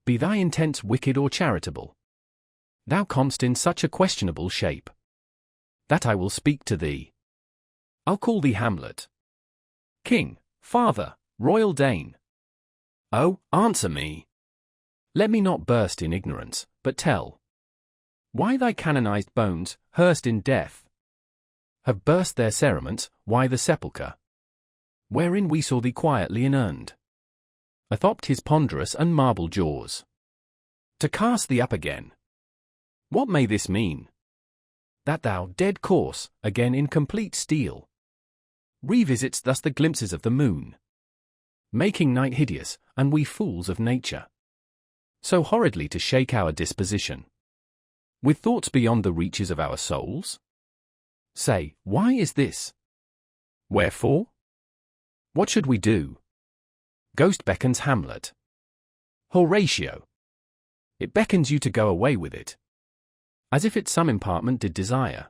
Be thy intents wicked or charitable. Thou com'st in such a questionable shape, that I will speak to thee. I'll call thee Hamlet. King, father, royal Dane. Oh, answer me. Let me not burst in ignorance, but tell. Why thy canonized bones, hearsed in death, have burst their cerements, why the sepulchre, wherein we saw thee quietly inurned, athopt his ponderous and marble jaws, to cast thee up again. What may this mean? That thou, dead corse, again in complete steel, revisits thus the glimpses of the moon, making night hideous, and we fools of nature, so horridly to shake our disposition, with thoughts beyond the reaches of our souls? Say, why is this? Wherefore? What should we do? Ghost beckons Hamlet. Horatio. It beckons you to go away with it, as if it some impartment did desire.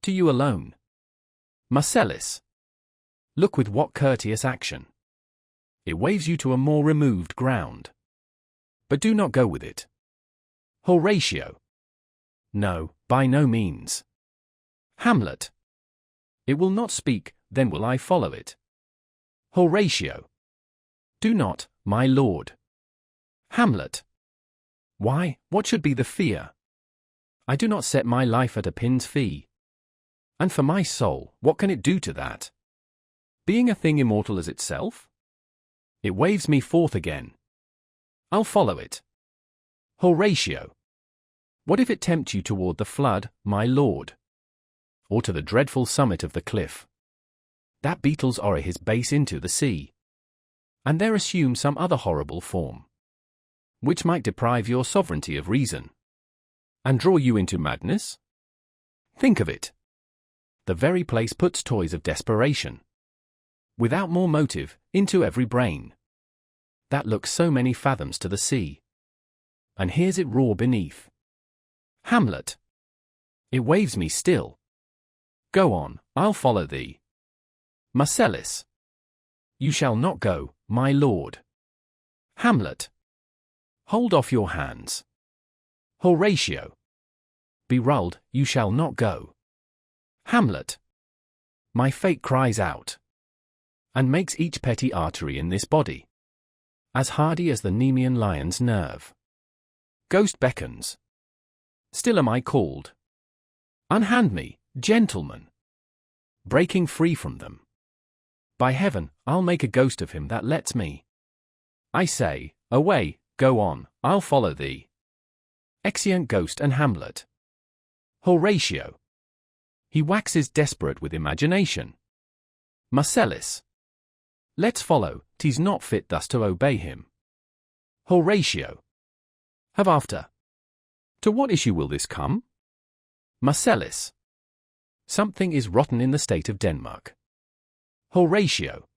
To you alone. Marcellus. Look with what courteous action. It waves you to a more removed ground. But do not go with it. Horatio. No, by no means. Hamlet. It will not speak, then will I follow it. Horatio. Do not, my lord. Hamlet. Why, what should be the fear? I do not set my life at a pin's fee. And for my soul, what can it do to that? Being a thing immortal as itself? It waves me forth again. I'll follow it. Horatio. What if it tempt you toward the flood, my lord? Or to the dreadful summit of the cliff, that beetles o'er his base into the sea, and there assume some other horrible form, which might deprive your sovereignty of reason, and draw you into madness? Think of it. The very place puts toys of desperation, without more motive, into every brain, that looks so many fathoms to the sea, and hears it roar beneath. Hamlet. It waves me still. Go on, I'll follow thee. Marcellus. You shall not go, my lord. Hamlet. Hold off your hands. Horatio. Be rulled, you shall not go. Hamlet. My fate cries out, and makes each petty artery in this body as hardy as the Nemean lion's nerve. Ghost beckons. Still am I called. Unhand me, gentlemen. Breaking free from them. By heaven, I'll make a ghost of him that lets me. I say, away, go on, I'll follow thee. Exeunt Ghost and Hamlet. Horatio. He waxes desperate with imagination. Marcellus. Let's follow, 'tis not fit thus to obey him. Horatio. Have after. To what issue will this come? Marcellus. Something is rotten in the state of Denmark. Horatio.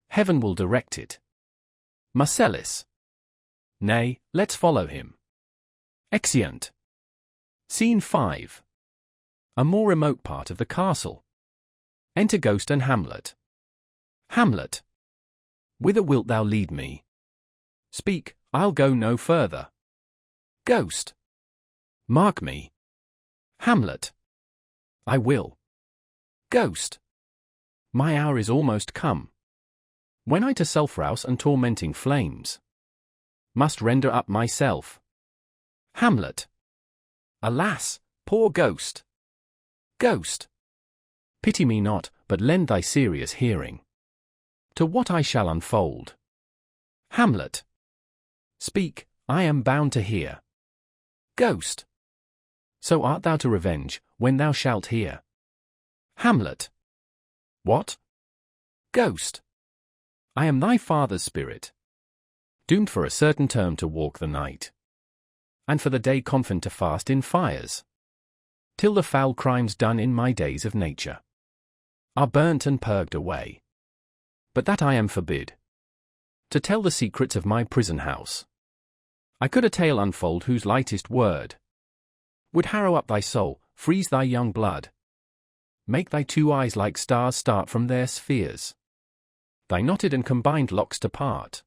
Heaven will direct it. Marcellus. Nay, let's follow him. Exeunt. Scene 5. A more remote part of the castle. Enter Ghost and Hamlet. Hamlet. Whither wilt thou lead me? Speak, I'll go no further. Ghost. Mark me. Hamlet. I will. Ghost. My hour is almost come, when I to self-rouse and tormenting flames must render up myself. Hamlet. Alas, poor Ghost. Ghost. Pity me not, but lend thy serious hearing to what I shall unfold. Hamlet. Speak, I am bound to hear. Ghost. So art thou to revenge, when thou shalt hear. Hamlet. What? Ghost. I am thy father's spirit, doomed for a certain term to walk the night, and for the day confined to fast in fires, till the foul crimes done in my days of nature are burnt and purged away. But that I am forbid to tell the secrets of my prison house. I could a tale unfold whose lightest word would harrow up thy soul, freeze thy young blood, make thy two eyes like stars start from their spheres, thy knotted and combined locks to part,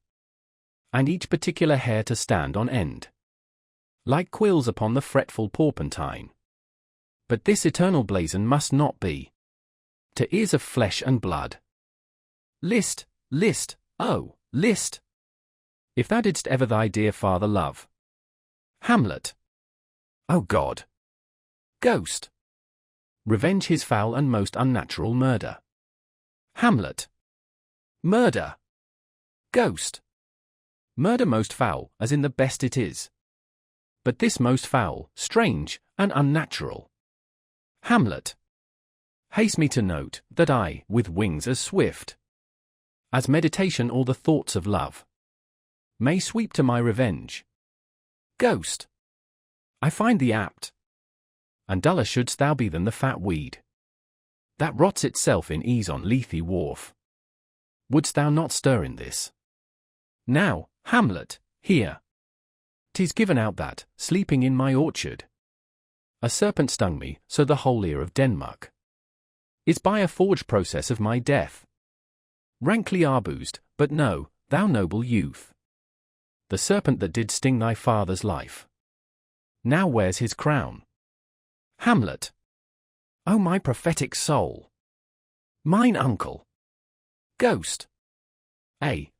and each particular hair to stand on end, like quills upon the fretful porpentine. But this eternal blazon must not be to ears of flesh and blood. List, list, oh, list! If thou didst ever thy dear father love. Hamlet. O God! Ghost! Revenge his foul and most unnatural murder. Hamlet. Murder! Ghost! Murder most foul, as in the best it is. But this most foul, strange, and unnatural. Hamlet. Haste me to note, that I, with wings as swift as meditation or the thoughts of love, may sweep to my revenge. Ghost. I find thee apt, and duller shouldst thou be than the fat weed that rots itself in ease on Lethe wharf. Wouldst thou not stir in this? Now, Hamlet, hear. 'Tis given out that, sleeping in my orchard, a serpent stung me, so the whole ear of Denmark is by a forged process of my death rankly arbused. But know, thou noble youth, the serpent that did sting thy father's life now wears his crown. Hamlet. O my prophetic soul! Mine uncle! Ghost!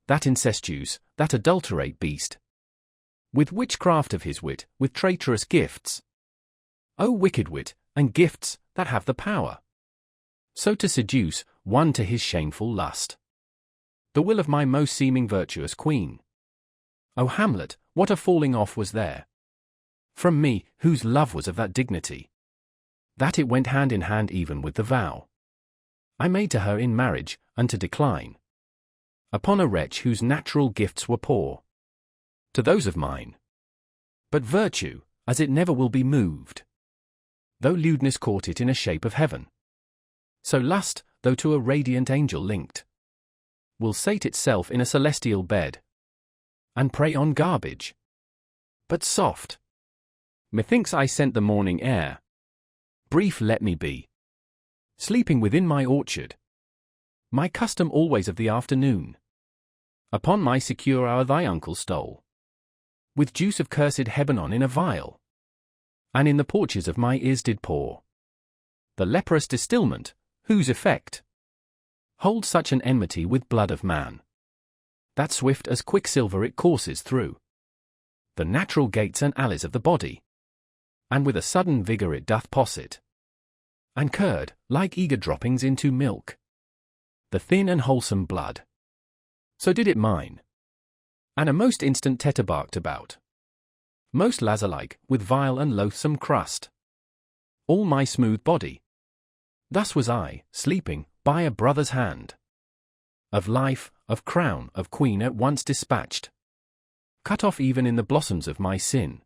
That incestuous, that adulterate beast, with witchcraft of his wit, with traitorous gifts. O wicked wit, and gifts, that have the power so to seduce one to his shameful lust, the will of my most seeming virtuous queen. O Hamlet, what a falling off was there from me, whose love was of that dignity that it went hand in hand even with the vow I made to her in marriage, and to decline upon a wretch whose natural gifts were poor to those of mine. But virtue, as it never will be moved, though lewdness caught it in a shape of heaven, so lust, though to a radiant angel linked, will sate itself in a celestial bed, and prey on garbage. But soft, methinks I scent the morning air. Brief let me be, sleeping within my orchard, my custom always of the afternoon. Upon my secure hour thy uncle stole, with juice of cursed Hebanon in a vial, and in the porches of my ears did pour the leprous distilment, whose effect holds such an enmity with blood of man, that swift as quicksilver it courses through the natural gates and alleys of the body, and with a sudden vigour it doth posset, and curd, like eager droppings into milk, the thin and wholesome blood. So did it mine, and a most instant tetrabarked about, most lazar-like, with vile and loathsome crust, all my smooth body. Thus was I, sleeping, by a brother's hand, of life, of crown, of queen at once dispatched, cut off even in the blossoms of my sin,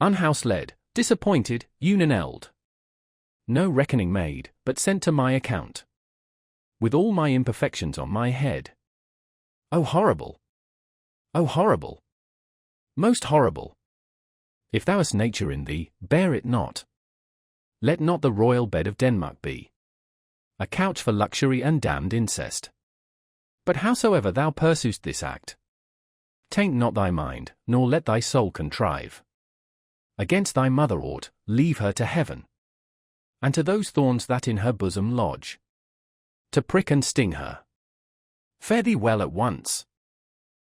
unhouse-led, disappointed, unanelled, no reckoning made, but sent to my account, with all my imperfections on my head. O horrible! O horrible! Most horrible! If thou hast nature in thee, bear it not. Let not the royal bed of Denmark be a couch for luxury and damned incest. But howsoever thou pursuest this act, taint not thy mind, nor let thy soul contrive against thy mother aught, leave her to heaven, and to those thorns that in her bosom lodge, to prick and sting her. Fare thee well at once.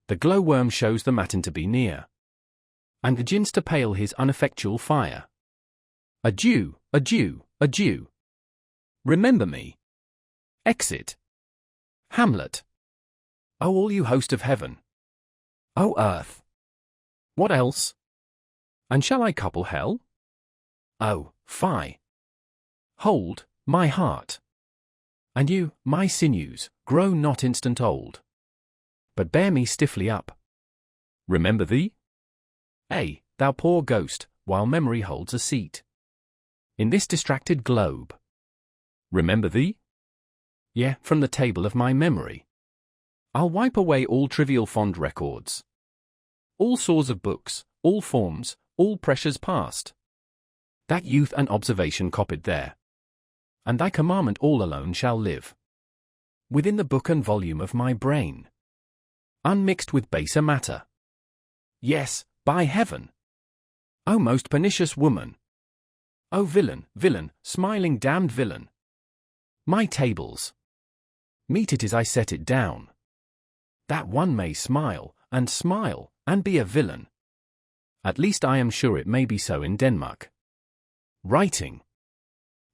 The glowworm shows the matin to be near, and begins to pale his uneffectual fire. Adieu, adieu, adieu. Remember me. Exit. Hamlet. O all you host of heaven. O earth. What else? And shall I couple hell? Oh, fie. Hold, my heart. And you, my sinews, grow not instant old, but bear me stiffly up. Remember thee? thou poor ghost, while memory holds a seat in this distracted globe. Remember thee? Yeah, from the table of my memory I'll wipe away all trivial fond records, all sores of books, all forms, all pressures past, that youth and observation copied there, and thy commandment all alone shall live within the book and volume of my brain, unmixed with baser matter. Yes, by heaven! O most pernicious woman! O villain, villain, smiling damned villain! My tables, meet it is I set it down, that one may smile, and be a villain. At least I am sure it may be so in Denmark. Writing.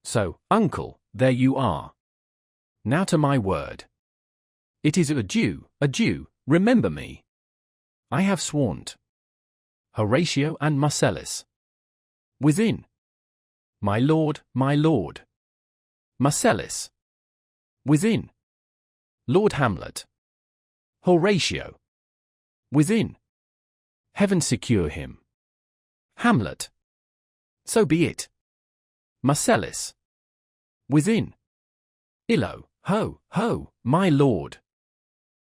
So, uncle, there you are. Now to my word. It is adieu, adieu, remember me. I have sworn't. Horatio and Marcellus. Within. My lord, my lord. Marcellus. Within. Lord Hamlet. Horatio. Within. Heaven secure him. Hamlet. So be it. Marcellus. Within. Illo, ho, ho, my lord.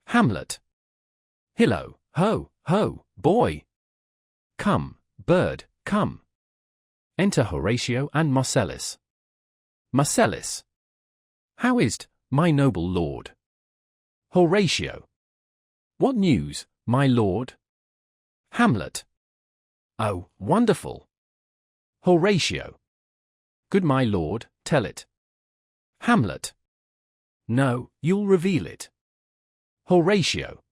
Hamlet. Hillo, ho, ho, boy. Come, bird, come. Enter Horatio and Marcellus. Marcellus. How is't, my noble lord? Horatio. What news, my lord? Hamlet. Oh, wonderful. Horatio. Good my lord, tell it. Hamlet. No, you'll reveal it. Horatio.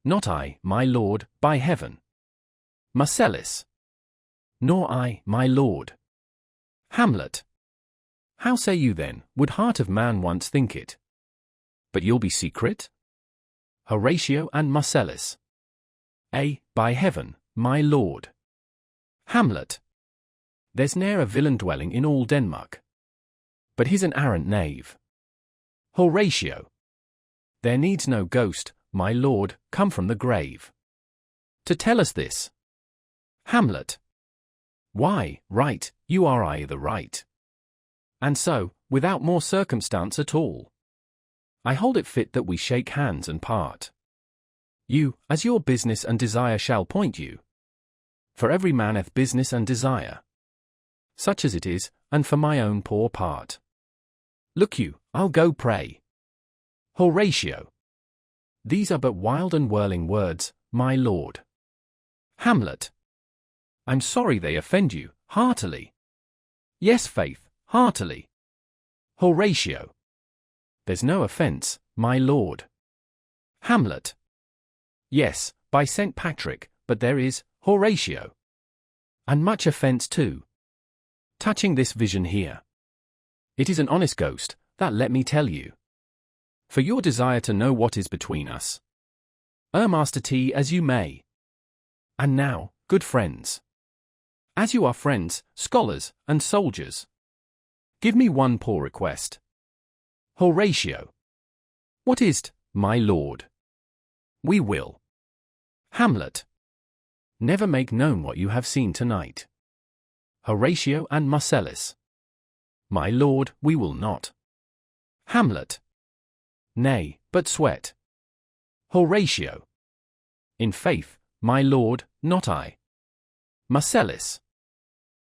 Not I, my lord, by heaven. Marcellus. Nor I, my lord. Hamlet. How say you then, would heart of man once think it? But you'll be secret? Horatio and Marcellus. By heaven, my lord. Hamlet. There's ne'er a villain dwelling in all Denmark, but he's an arrant knave. Horatio. There needs no ghost, my lord, come from the grave to tell us this. Hamlet. Why, right, you are I the right. And so, without more circumstance at all, I hold it fit that we shake hands and part. You, as your business and desire shall point you. For every man hath business and desire, such as it is, and for my own poor part. Look you, I'll go pray. Horatio. These are but wild and whirling words, my lord. Hamlet. I'm sorry they offend you, heartily. Yes, faith, heartily. Horatio. There's no offence, my lord. Hamlet. Yes, by St. Patrick, but there is, Horatio. And much offence too. Touching this vision here. It is an honest ghost, that let me tell you. For your desire to know what is between us. Master T as you may. And now, good friends. As you are friends, scholars, and soldiers, give me one poor request. Horatio. What is't, my lord? We will. Hamlet. Never make known what you have seen tonight. Horatio and Marcellus. My lord, we will not. Hamlet. Nay, but sweat. Horatio. In faith, my lord, not I. Marcellus.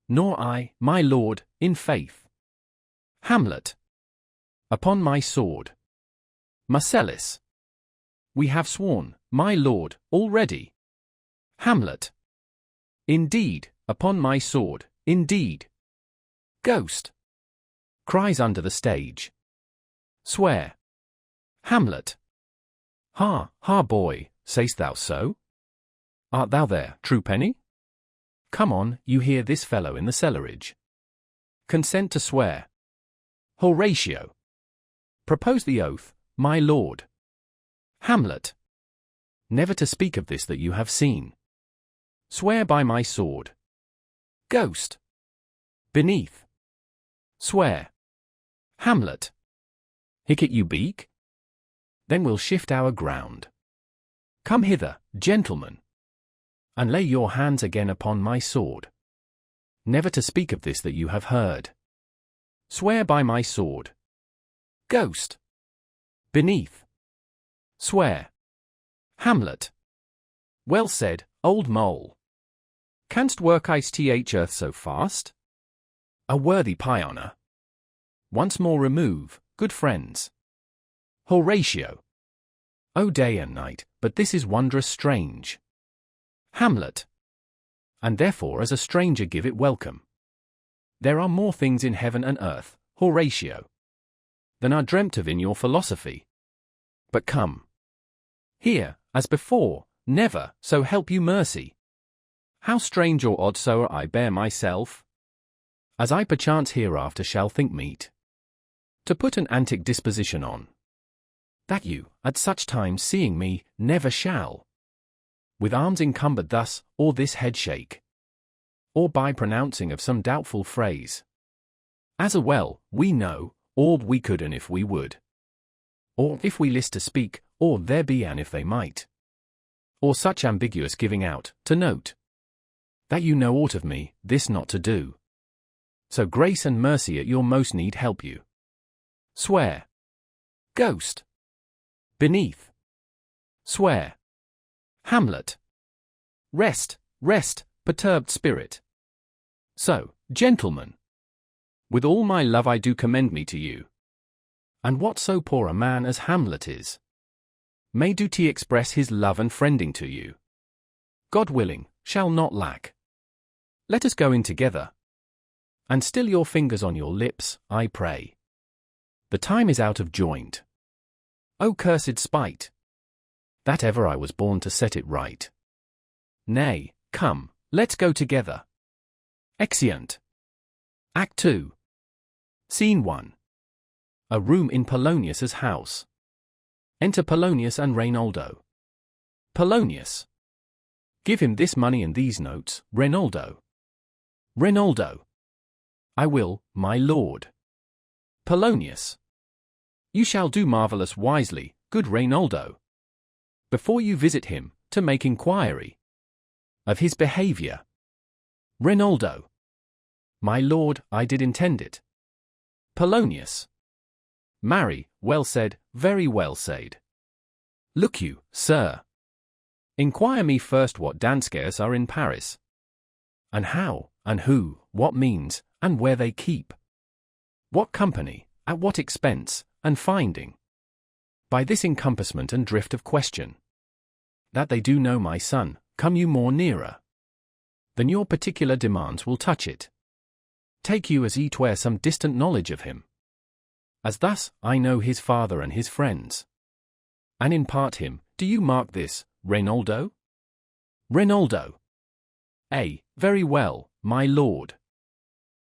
Nor I, my lord, in faith. Hamlet. Upon my sword. Marcellus. We have sworn, my lord, already. Hamlet. Indeed, upon my sword, indeed. Ghost. Cries under the stage. Swear. Hamlet. Ha, ha, boy, say'st thou so? Art thou there, Truepenny? Come on, you hear this fellow in the cellarage. Consent to swear. Horatio. Propose the oath, my lord. Hamlet. Never to speak of this that you have seen. Swear by my sword. Ghost. Beneath. Swear. Hamlet. Hicket you beak? Then we'll shift our ground. Come hither, gentlemen. and lay your hands again upon my sword. Never to speak of this that you have heard. Swear by my sword. Ghost. Beneath. Swear. Hamlet. Well said, old mole. Canst work ith earth so fast? A worthy pioneer. Once more remove, good friends. Horatio. O day and night, but this is wondrous strange. Hamlet. And therefore as a stranger give it welcome. There are more things in heaven and earth, Horatio, than are dreamt of in your philosophy. But come. Here, as before, never, so help you mercy. How strange or odd soe'er I bear myself, as I perchance hereafter shall think meet, to put an antic disposition on, that you, at such times seeing me, never shall, with arms encumbered thus, or this head shake, or by pronouncing of some doubtful phrase, as a well, we know, or we could and if we would, or if we list to speak, or there be and if they might, or such ambiguous giving out, to note, that you know aught of me, this not to do. So grace and mercy at your most need help you. Swear. Ghost. Beneath. Swear. Hamlet. Rest, rest, perturbed spirit. So, gentlemen, with all my love I do commend me to you. And what so poor a man as Hamlet is, may do to express his love and friending to you. God willing, shall not lack. Let us go in together. And still your fingers on your lips, I pray. The time is out of joint. O cursed spite, that ever I was born to set it right. Nay, come, let's go together. Exeunt. Act 2. Scene 1. A room in Polonius's house. Enter Polonius and Reynaldo. Polonius. Give him this money and these notes, Reynaldo. Reynaldo. I will, my lord. Polonius. You shall do marvellous wisely, good Reynaldo, before you visit him, to make inquiry of his behaviour. Reynaldo. My lord, I did intend it. Polonius. Marry, well said, very well said. Look you, sir. Inquire me first what danskers are in Paris, and how, and who, what means, and where they keep, what company, at what expense, and finding, by this encompassment and drift of question, that they do know my son, come you more nearer than your particular demands will touch it. Take you as it were some distant knowledge of him, as thus I know his father and his friends, and impart him. Do you mark this, Reynaldo? Reynaldo. Very well, my lord.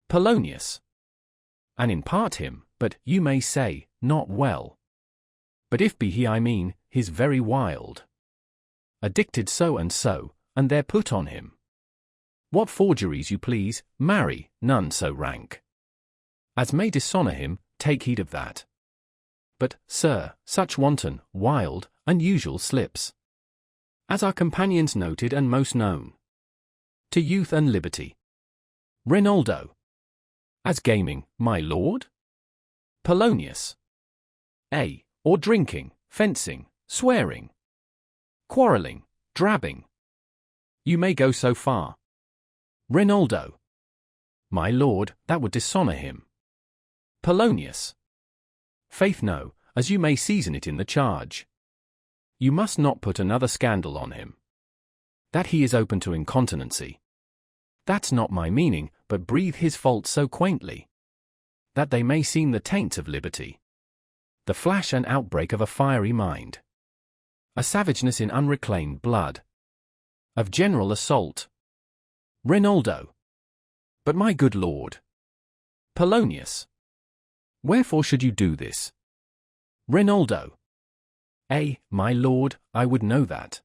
Polonius. And impart him, but, you may say, not well. But if be he I mean, he's very wild. Addicted so, and there put on him what forgeries you please, marry, none so rank as may dishonour him, take heed of that. But, sir, such wanton, wild, unusual slips, as our companions noted and most known to youth and liberty. Reynaldo. As gaming, my lord? Polonius. Or drinking, fencing, swearing, quarrelling, drabbing. You may go so far. Reynaldo. My lord, that would dishonour him. Polonius. Faith no, as you may season it in the charge. You must not put another scandal on him, that he is open to incontinency. That's not my meaning, but breathe his faults so quaintly, that they may seem the taints of liberty, the flash and outbreak of a fiery mind, a savageness in unreclaimed blood, of general assault. Reynaldo. But my good lord. Polonius. Wherefore should you do this? Reynaldo. My lord, I would know that.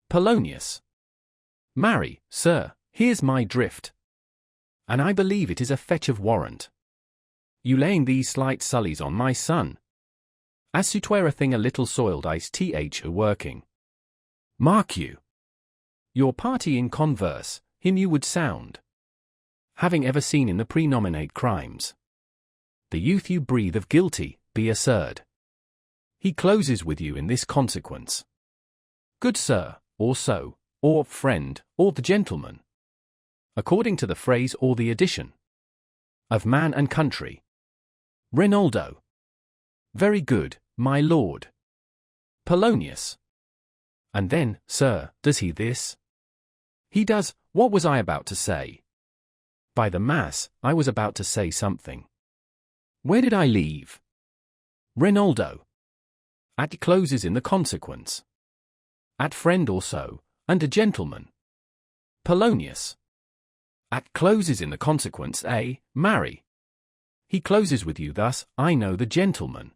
Polonius. Marry, sir, here's my drift, and I believe it is a fetch of warrant. You laying these slight sullies on my son, as suitwere a thing a little soiled ith a working. Mark you. your party in converse, him you would sound. Having ever seen in the prenominate crimes, the youth you breathe of guilty, be assured. He closes with you in this consequence. Good sir, or so, or friend, or the gentleman, according to the phrase or the addition, of man and country. Rinaldo. Very good, my lord. Polonius. And then, sir, does he this? He does. What was I about to say? By the mass, I was about to say something. Where did I leave? Rinaldo. At closes in the consequence. At friend or so, and a gentleman. Polonius. At closes in the consequence, marry. He closes with you thus, I know the gentleman.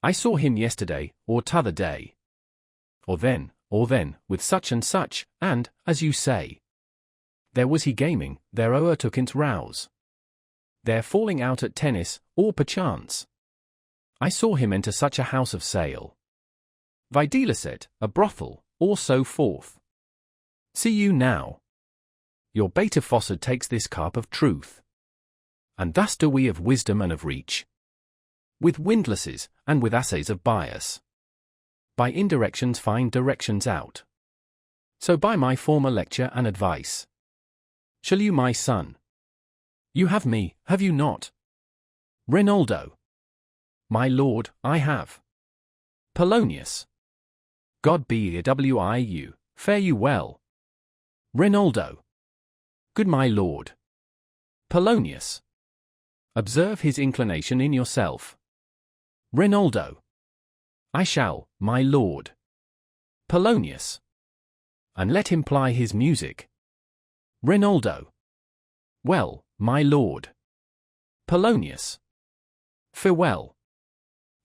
I saw him yesterday, or t'other day. Or then, with such and such, and, as you say. There was he gaming, there o'ertook in't rouse. There falling out at tennis, or perchance. I saw him enter such a house of sale. Videlicet, a brothel, or so forth. See you now. Your beta fossard takes this carp of truth. And thus do we of wisdom and of reach. With windlasses, and with assays of bias. By indirections find directions out. So by my former lecture and advice. Shall you, my son? You have me, have you not? Rinaldo. My lord, I have. Polonius. God be you, fare you well. Rinaldo. Good my lord. Polonius. Observe his inclination in yourself. Rinaldo. I shall, my lord. Polonius. And let him ply his music. Rinaldo. Well, my lord. Polonius. Farewell.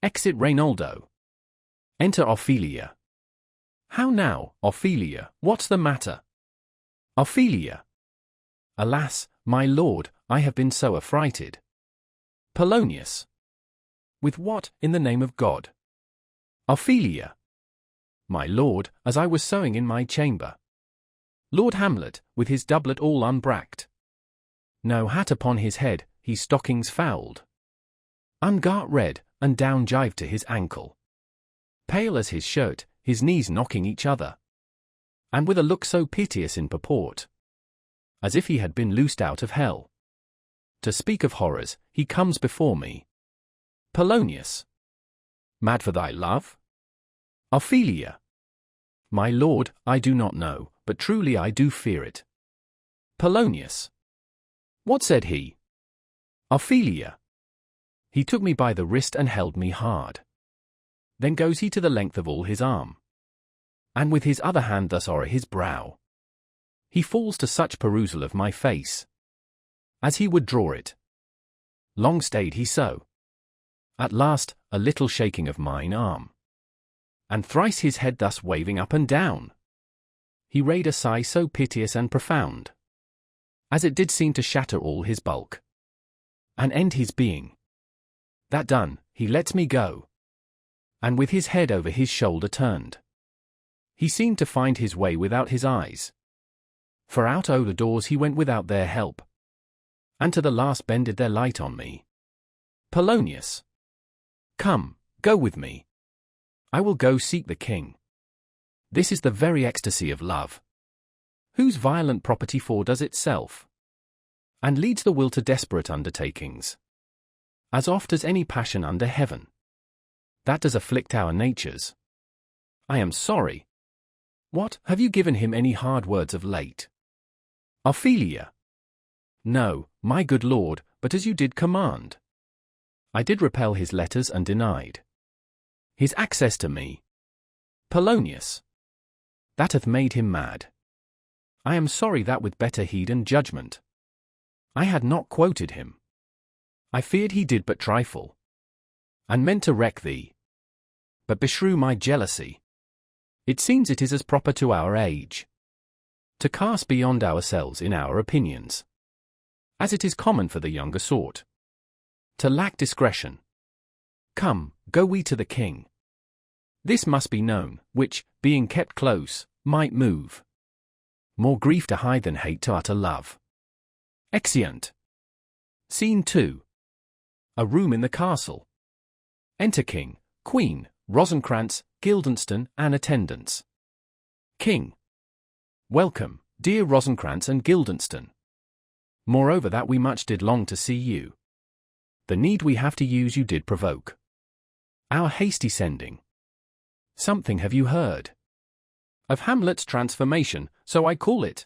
Exit Rinaldo. Enter Ophelia. How now, Ophelia, what's the matter? Ophelia. Alas, my lord, I have been so affrighted. Polonius. With what, in the name of God? Ophelia. My lord, as I was sewing in my chamber. Lord Hamlet, with his doublet all unbracked. No hat upon his head, his stockings fouled. Ungirt red, and down jived to his ankle. Pale as his shirt, his knees knocking each other. And with a look so piteous in purport, as if he had been loosed out of hell. To speak of horrors, he comes before me. Polonius. Mad for thy love? Ophelia. My lord, I do not know, but truly I do fear it. Polonius. What said he? Ophelia. He took me by the wrist and held me hard. Then goes he to the length of all his arm. And with his other hand thus o'er his brow. He falls to such perusal of my face, as he would draw it. Long stayed he so. At last, a little shaking of mine arm. And thrice his head thus waving up and down. He raised a sigh so piteous and profound, as it did seem to shatter all his bulk, and end his being. That done, he lets me go. And with his head over his shoulder turned, he seemed to find his way without his eyes. For out o' the doors he went without their help, and to the last bended their light on me. Polonius. Come, go with me. I will go seek the king. This is the very ecstasy of love, whose violent property foredoes itself, and leads the will to desperate undertakings, as oft as any passion under heaven. That does afflict our natures. I am sorry. What, have you given him any hard words of late? Ophelia. No, my good lord, but as you did command. I did repel his letters and denied his access to me. Polonius. That hath made him mad. I am sorry that with better heed and judgment I had not quoted him. I feared he did but trifle, and meant to wreck thee. But beshrew my jealousy. It seems it is as proper to our age to cast beyond ourselves in our opinions, as it is common for the younger sort to lack discretion. Come, go we to the king. This must be known, which, being kept close, might move More grief to hide than hate to utter love. Exeunt. Scene 2. A room in the castle. Enter King, Queen, Rosencrantz, Guildenstern, and attendants. King. Welcome, dear Rosencrantz and Guildenstern. Moreover that we much did long to see you. The need we have to use you did provoke our hasty sending. Something have you heard of Hamlet's transformation, so I call it,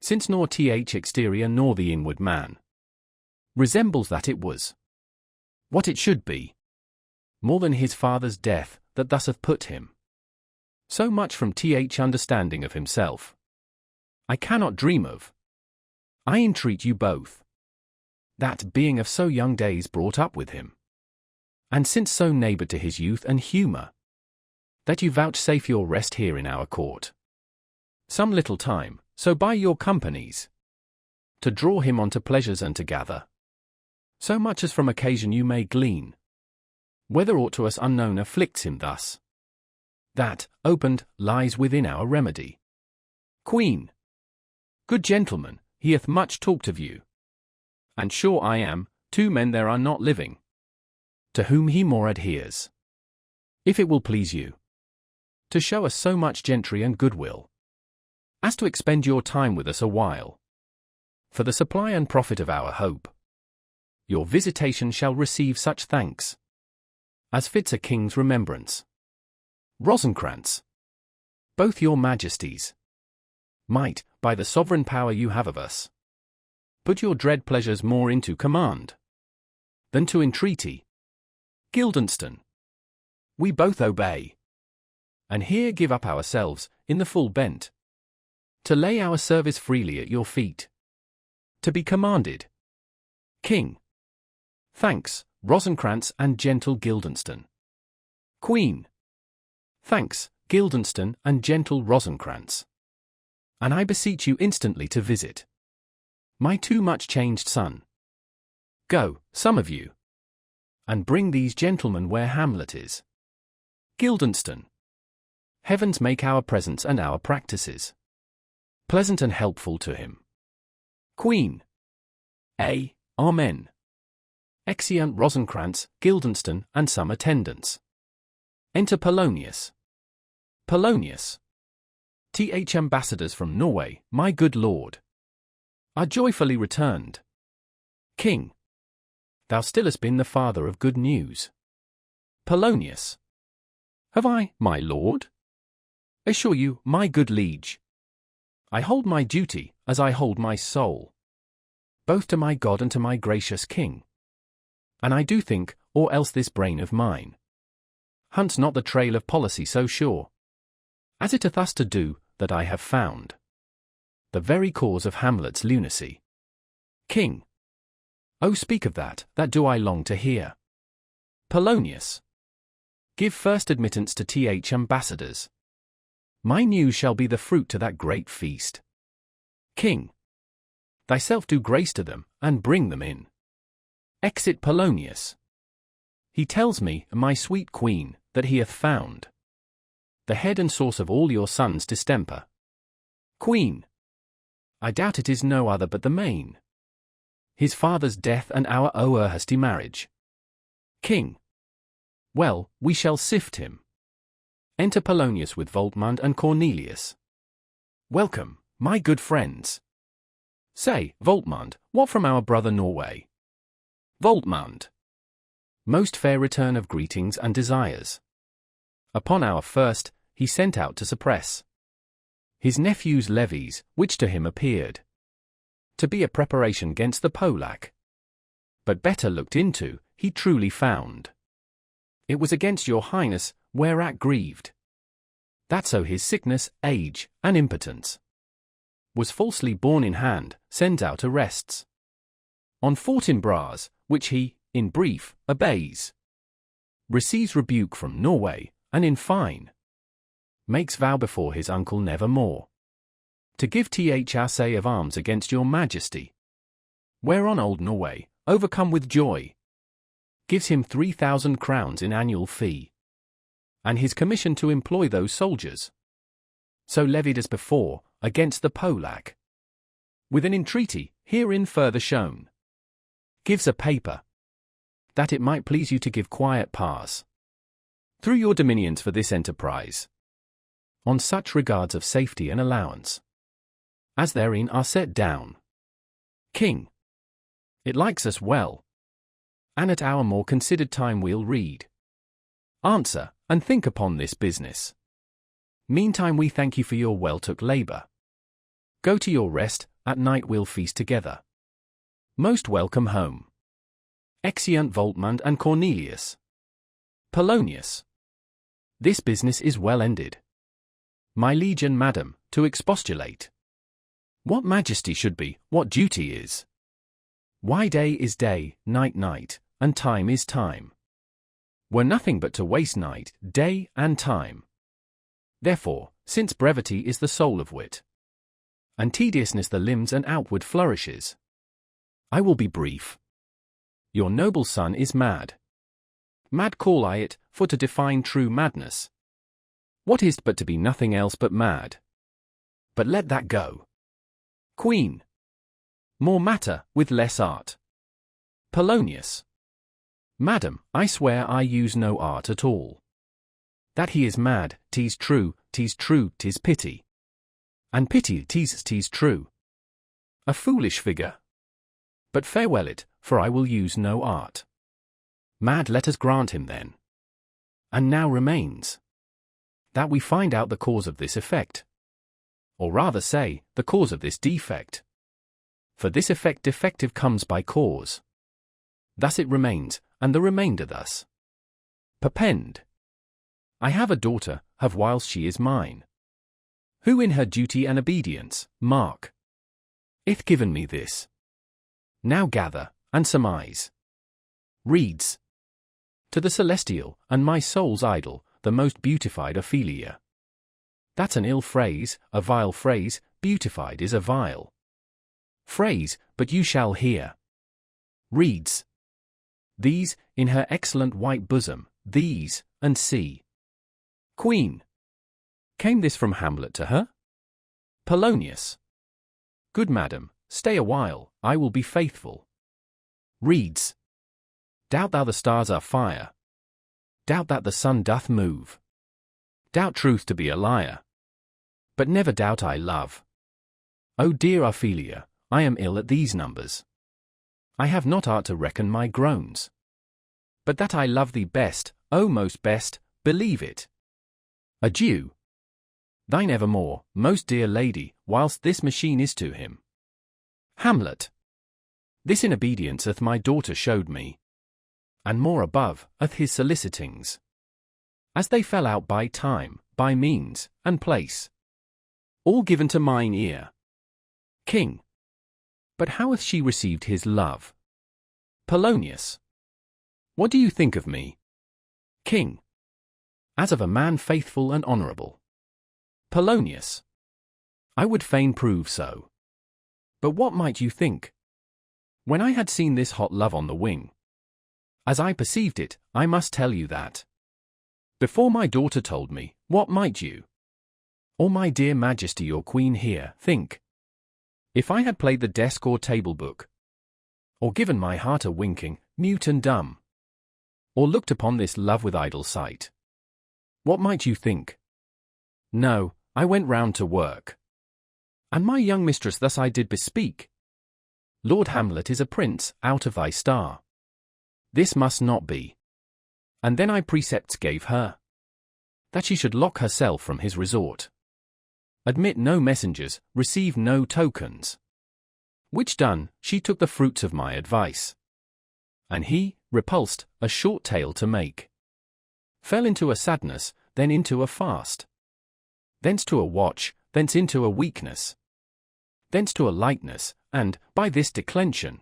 since nor th exterior nor the inward man resembles that it was what it should be, more than his father's death that thus hath put him so much from th understanding of himself, I cannot dream of. I entreat you both, that being of so young days brought up with him, and since so neighbour to his youth and humour, that you vouchsafe your rest here in our court some little time, so by your companies to draw him on to pleasures and to gather so much as from occasion you may glean, whether aught to us unknown afflicts him thus, that, opened, lies within our remedy. Queen. Good gentlemen, he hath much talked of you, and sure I am, 2 men there are not living, to whom he more adheres. If it will please you, to show us so much gentry and goodwill, as to expend your time with us a while, for the supply and profit of our hope, your visitation shall receive such thanks, as fits a king's remembrance. Rosencrantz. Both your majesties might, by the sovereign power you have of us, put your dread pleasures more into command than to entreaty. Guildenstern. We both obey, and here give up ourselves, in the full bent, to lay our service freely at your feet, to be commanded. King. Thanks, Rosencrantz and gentle Guildenstern. Queen. Thanks, Guildenstern and gentle Rosencrantz. And I beseech you instantly to visit my too much changed son. Go, some of you, and bring these gentlemen where Hamlet is. Guildenstern. Heavens make our presence and our practices pleasant and helpful to him. Queen. Amen. Exeunt Rosencrantz, Guildenstern, and some attendants. Enter Polonius. Polonius. Th ambassadors from Norway, my good lord, are joyfully returned. King. Thou still hast been the father of good news. Polonius. Have I, my lord? Assure you, my good liege, I hold my duty, as I hold my soul, both to my God and to my gracious king. And I do think, or else this brain of mine hunts not the trail of policy so sure, as it hath thus to do, that I have found the very cause of Hamlet's lunacy. King. Oh, speak of that do I long to hear. Polonius. Give first admittance to th ambassadors. My news shall be the fruit to that great feast. King. Thyself do grace to them, and bring them in. Exit Polonius. He tells me, my sweet queen, that he hath found the head and source of all your son's distemper. Queen. I doubt it is no other but the main, his father's death and our hasty marriage. King. Well, we shall sift him. Enter Polonius with Voltmund and Cornelius. Welcome, my good friends. Say, Voltmund, what from our brother Norway? Voltmund. Most fair return of greetings and desires. Upon our first, he sent out to suppress his nephew's levies, which to him appeared to be a preparation gainst the Polack. But better looked into, he truly found it was against your highness, whereat grieved, that so his sickness, age, and impotence was falsely borne in hand, sent out arrests on Fortinbras, which he, in brief, obeys, receives rebuke from Norway, and in fine makes vow before his uncle never more to give th assay of arms against your majesty. Whereon old Norway, overcome with joy, gives him 3,000 crowns in annual fee, and his commission to employ those soldiers, so levied as before, against the Polack. With an entreaty, herein further shown. Gives a paper, that it might please you to give quiet pass through your dominions for this enterprise, on such regards of safety and allowance, as therein are set down. King. It likes us well, and at our more considered time we'll read, answer, and think upon this business. Meantime we thank you for your well-took labour. Go to your rest, at night we'll feast together. Most welcome home. Exeunt Voltmund and Cornelius. Polonius. This business is well ended. My liege and madam, to expostulate. What majesty should be, what duty is. Why day is day, night night, and time is time. Were nothing but to waste night, day, and time. Therefore, since brevity is the soul of wit, and tediousness the limbs and outward flourishes, I will be brief. Your noble son is mad. Mad call I it, for to define true madness. What is't but to be nothing else but mad? But let that go. Queen. More matter, with less art. Polonius. Madam, I swear I use no art at all. That he is mad, 'tis true, 'tis pity. And pity 'tis true. A foolish figure. But farewell it, for I will use no art. Mad let us grant him then. And now remains that we find out the cause of this effect. Or rather say, the cause of this defect. For this effect defective comes by cause. Thus it remains, and the remainder thus. Perpend. I have a daughter, have whilst she is mine, who in her duty and obedience, mark, ith given me this. Now gather, and surmise. Reads. To the celestial, and my soul's idol, the most beautified Ophelia. That's an ill phrase, a vile phrase, beautified is a vile phrase, but you shall hear. Reads. These, in her excellent white bosom, these, and see. Queen. Came this from Hamlet to her? Polonius. Good madam, stay a while, I will be faithful. Reads. Doubt thou the stars are fire? Doubt that the sun doth move? Doubt truth to be a liar? But never doubt I love. O dear Ophelia, I am ill at these numbers. I have not art to reckon my groans. But that I love thee best, O most best, believe it. Adieu. Thine evermore, most dear lady, whilst this machine is to him. Hamlet. This in obedience hath my daughter showed me, and more above, hath his solicitings, as they fell out by time, by means, and place, all given to mine ear. King. But how hath she received his love? Polonius. What do you think of me? King. As of a man faithful and honourable. Polonius. I would fain prove so. But what might you think? When I had seen this hot love on the wing, as I perceived it, I must tell you that, before my daughter told me, what might you, or my dear majesty your queen here, think, if I had played the desk or table book, or given my heart a winking, mute and dumb, or looked upon this love with idle sight? What might you think? No, I went round to work, and my young mistress thus I did bespeak. Lord Hamlet is a prince, out of thy star. This must not be. And then I precepts gave her, that she should lock herself from his resort, admit no messengers, receive no tokens. Which done, she took the fruits of my advice. And he, repulsed, a short tale to make, fell into a sadness, then into a fast, thence to a watch, thence into a weakness, thence to a lightness, and, by this declension,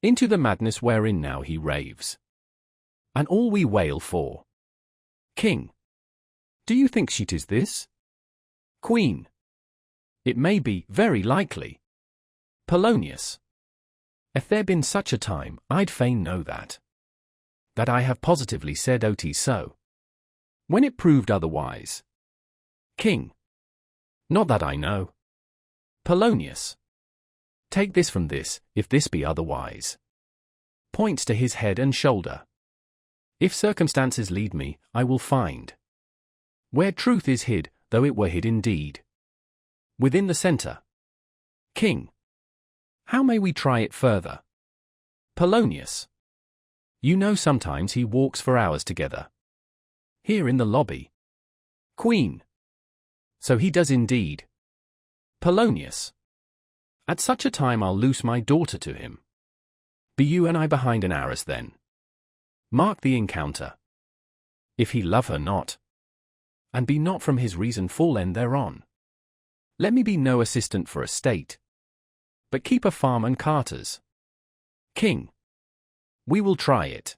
into the madness wherein now he raves. And all we wail for. King. Do you think she 'tis this? Queen. It may be, very likely. Polonius. If there been such a time, I'd fain know that I have positively said "'tis so." When it proved otherwise. King. Not that I know. Polonius. Take this from this, if this be otherwise. Points to his head and shoulder. If circumstances lead me, I will find. Where truth is hid, though it were hid indeed. Within the center. King. How may we try it further? Polonius. You know sometimes he walks for hours together. Here in the lobby. Queen. So he does indeed. Polonius. At such a time I'll loose my daughter to him. Be you and I behind an arras then. Mark the encounter. If he love her not, and be not from his reason fallen thereon, let me be no assistant for a state, but keep a farm and carters. King. We will try it.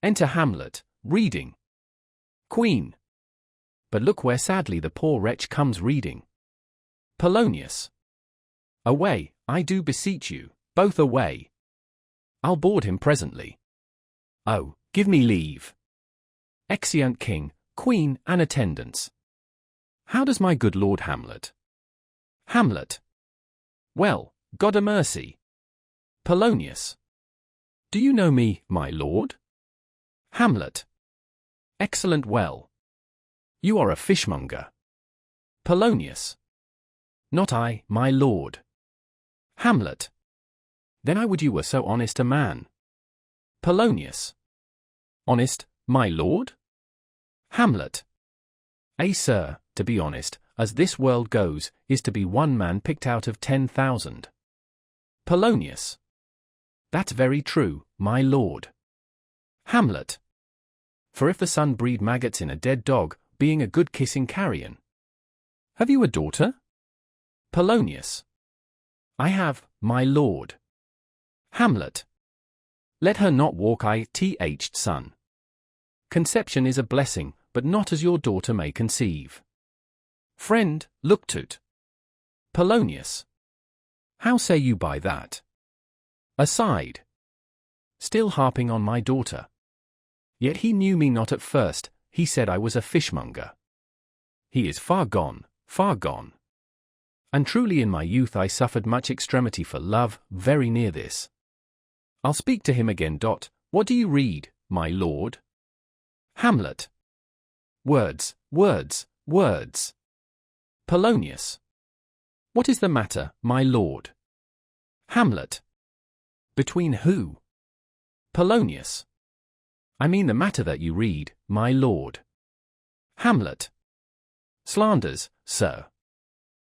Enter Hamlet, reading. Queen. But look where sadly the poor wretch comes reading. Polonius. Away, I do beseech you, both away. I'll board him presently. Oh, give me leave. Exeunt King, Queen, and attendants. How does my good Lord Hamlet? Hamlet. Well, God a mercy. Polonius. Do you know me, my lord? Hamlet. Excellent well. You are a fishmonger. Polonius. Not I, my lord. Hamlet. Then I would you were so honest a man. Polonius. Honest, my lord? Hamlet. Sir, to be honest, as this world goes, is to be one man picked out of 10,000. Polonius. That's very true, my lord. Hamlet. For if the sun breed maggots in a dead dog, being a good kissing carrion. Have you a daughter? Polonius. I have, my lord. Hamlet. Let her not walk ith son. Conception is a blessing, but not as your daughter may conceive. Friend, look to't. Polonius. How say you by that? Aside. Still harping on my daughter. Yet he knew me not at first, he said I was a fishmonger. He is far gone, far gone. And truly in my youth I suffered much extremity for love, very near this. I'll speak to him again. What do you read, my lord? Hamlet. Words, words, words. Polonius. What is the matter, my lord? Hamlet. Between who? Polonius. I mean the matter that you read, my lord. Hamlet. Slanders, sir.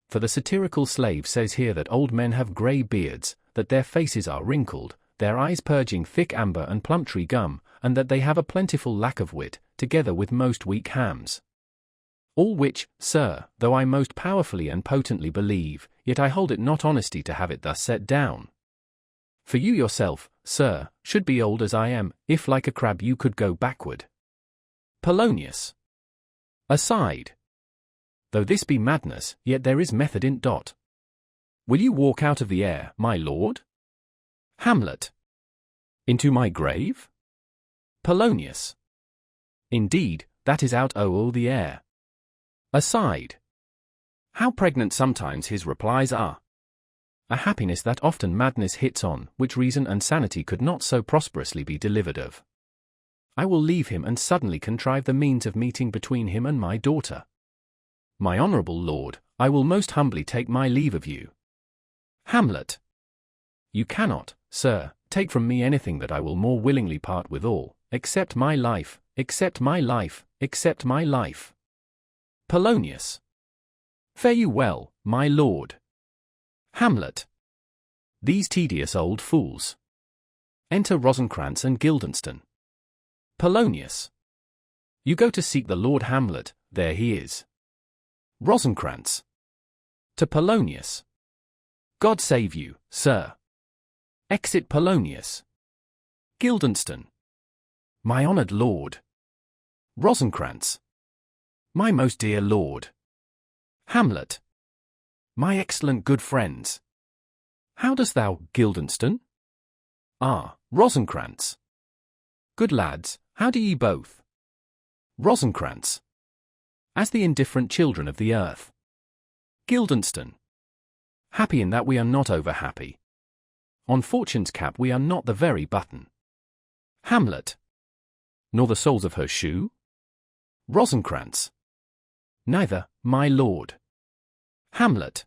For the satirical slave says here that old men have grey beards, that their faces are wrinkled, their eyes purging thick amber and plumtree gum, and that they have a plentiful lack of wit, together with most weak hams. All which, sir, though I most powerfully and potently believe, yet I hold it not honesty to have it thus set down. For you yourself, sir, should be old as I am, if like a crab you could go backward. Polonius. Aside. Though this be madness, yet there is method in't. Will you walk out of the air, my lord? Hamlet. Into my grave? Polonius. Indeed, that is out o' the air. Aside. How pregnant sometimes his replies are. A happiness that often madness hits on, which reason and sanity could not so prosperously be delivered of. I will leave him and suddenly contrive the means of meeting between him and my daughter. My honourable lord, I will most humbly take my leave of you. Hamlet. You cannot, sir, take from me anything that I will more willingly part withal, except my life, except my life, except my life. Polonius. Fare you well, my lord. Hamlet. These tedious old fools. Enter Rosencrantz and Guildenstern. Polonius. You go to seek the Lord Hamlet, there he is. Rosencrantz. To Polonius. God save you, sir. Exit Polonius. Guildenstern. My honoured lord. Rosencrantz. My most dear lord. Hamlet. My excellent good friends. How dost thou, Guildenstern? Ah, Rosencrantz. Good lads, how do ye both? Rosencrantz. As the indifferent children of the earth. Guildenstern. happy in that we are not over-happy. On fortune's cap we are not the very button. Hamlet. Nor the soles of her shoe? Rosencrantz. Neither, my lord. Hamlet.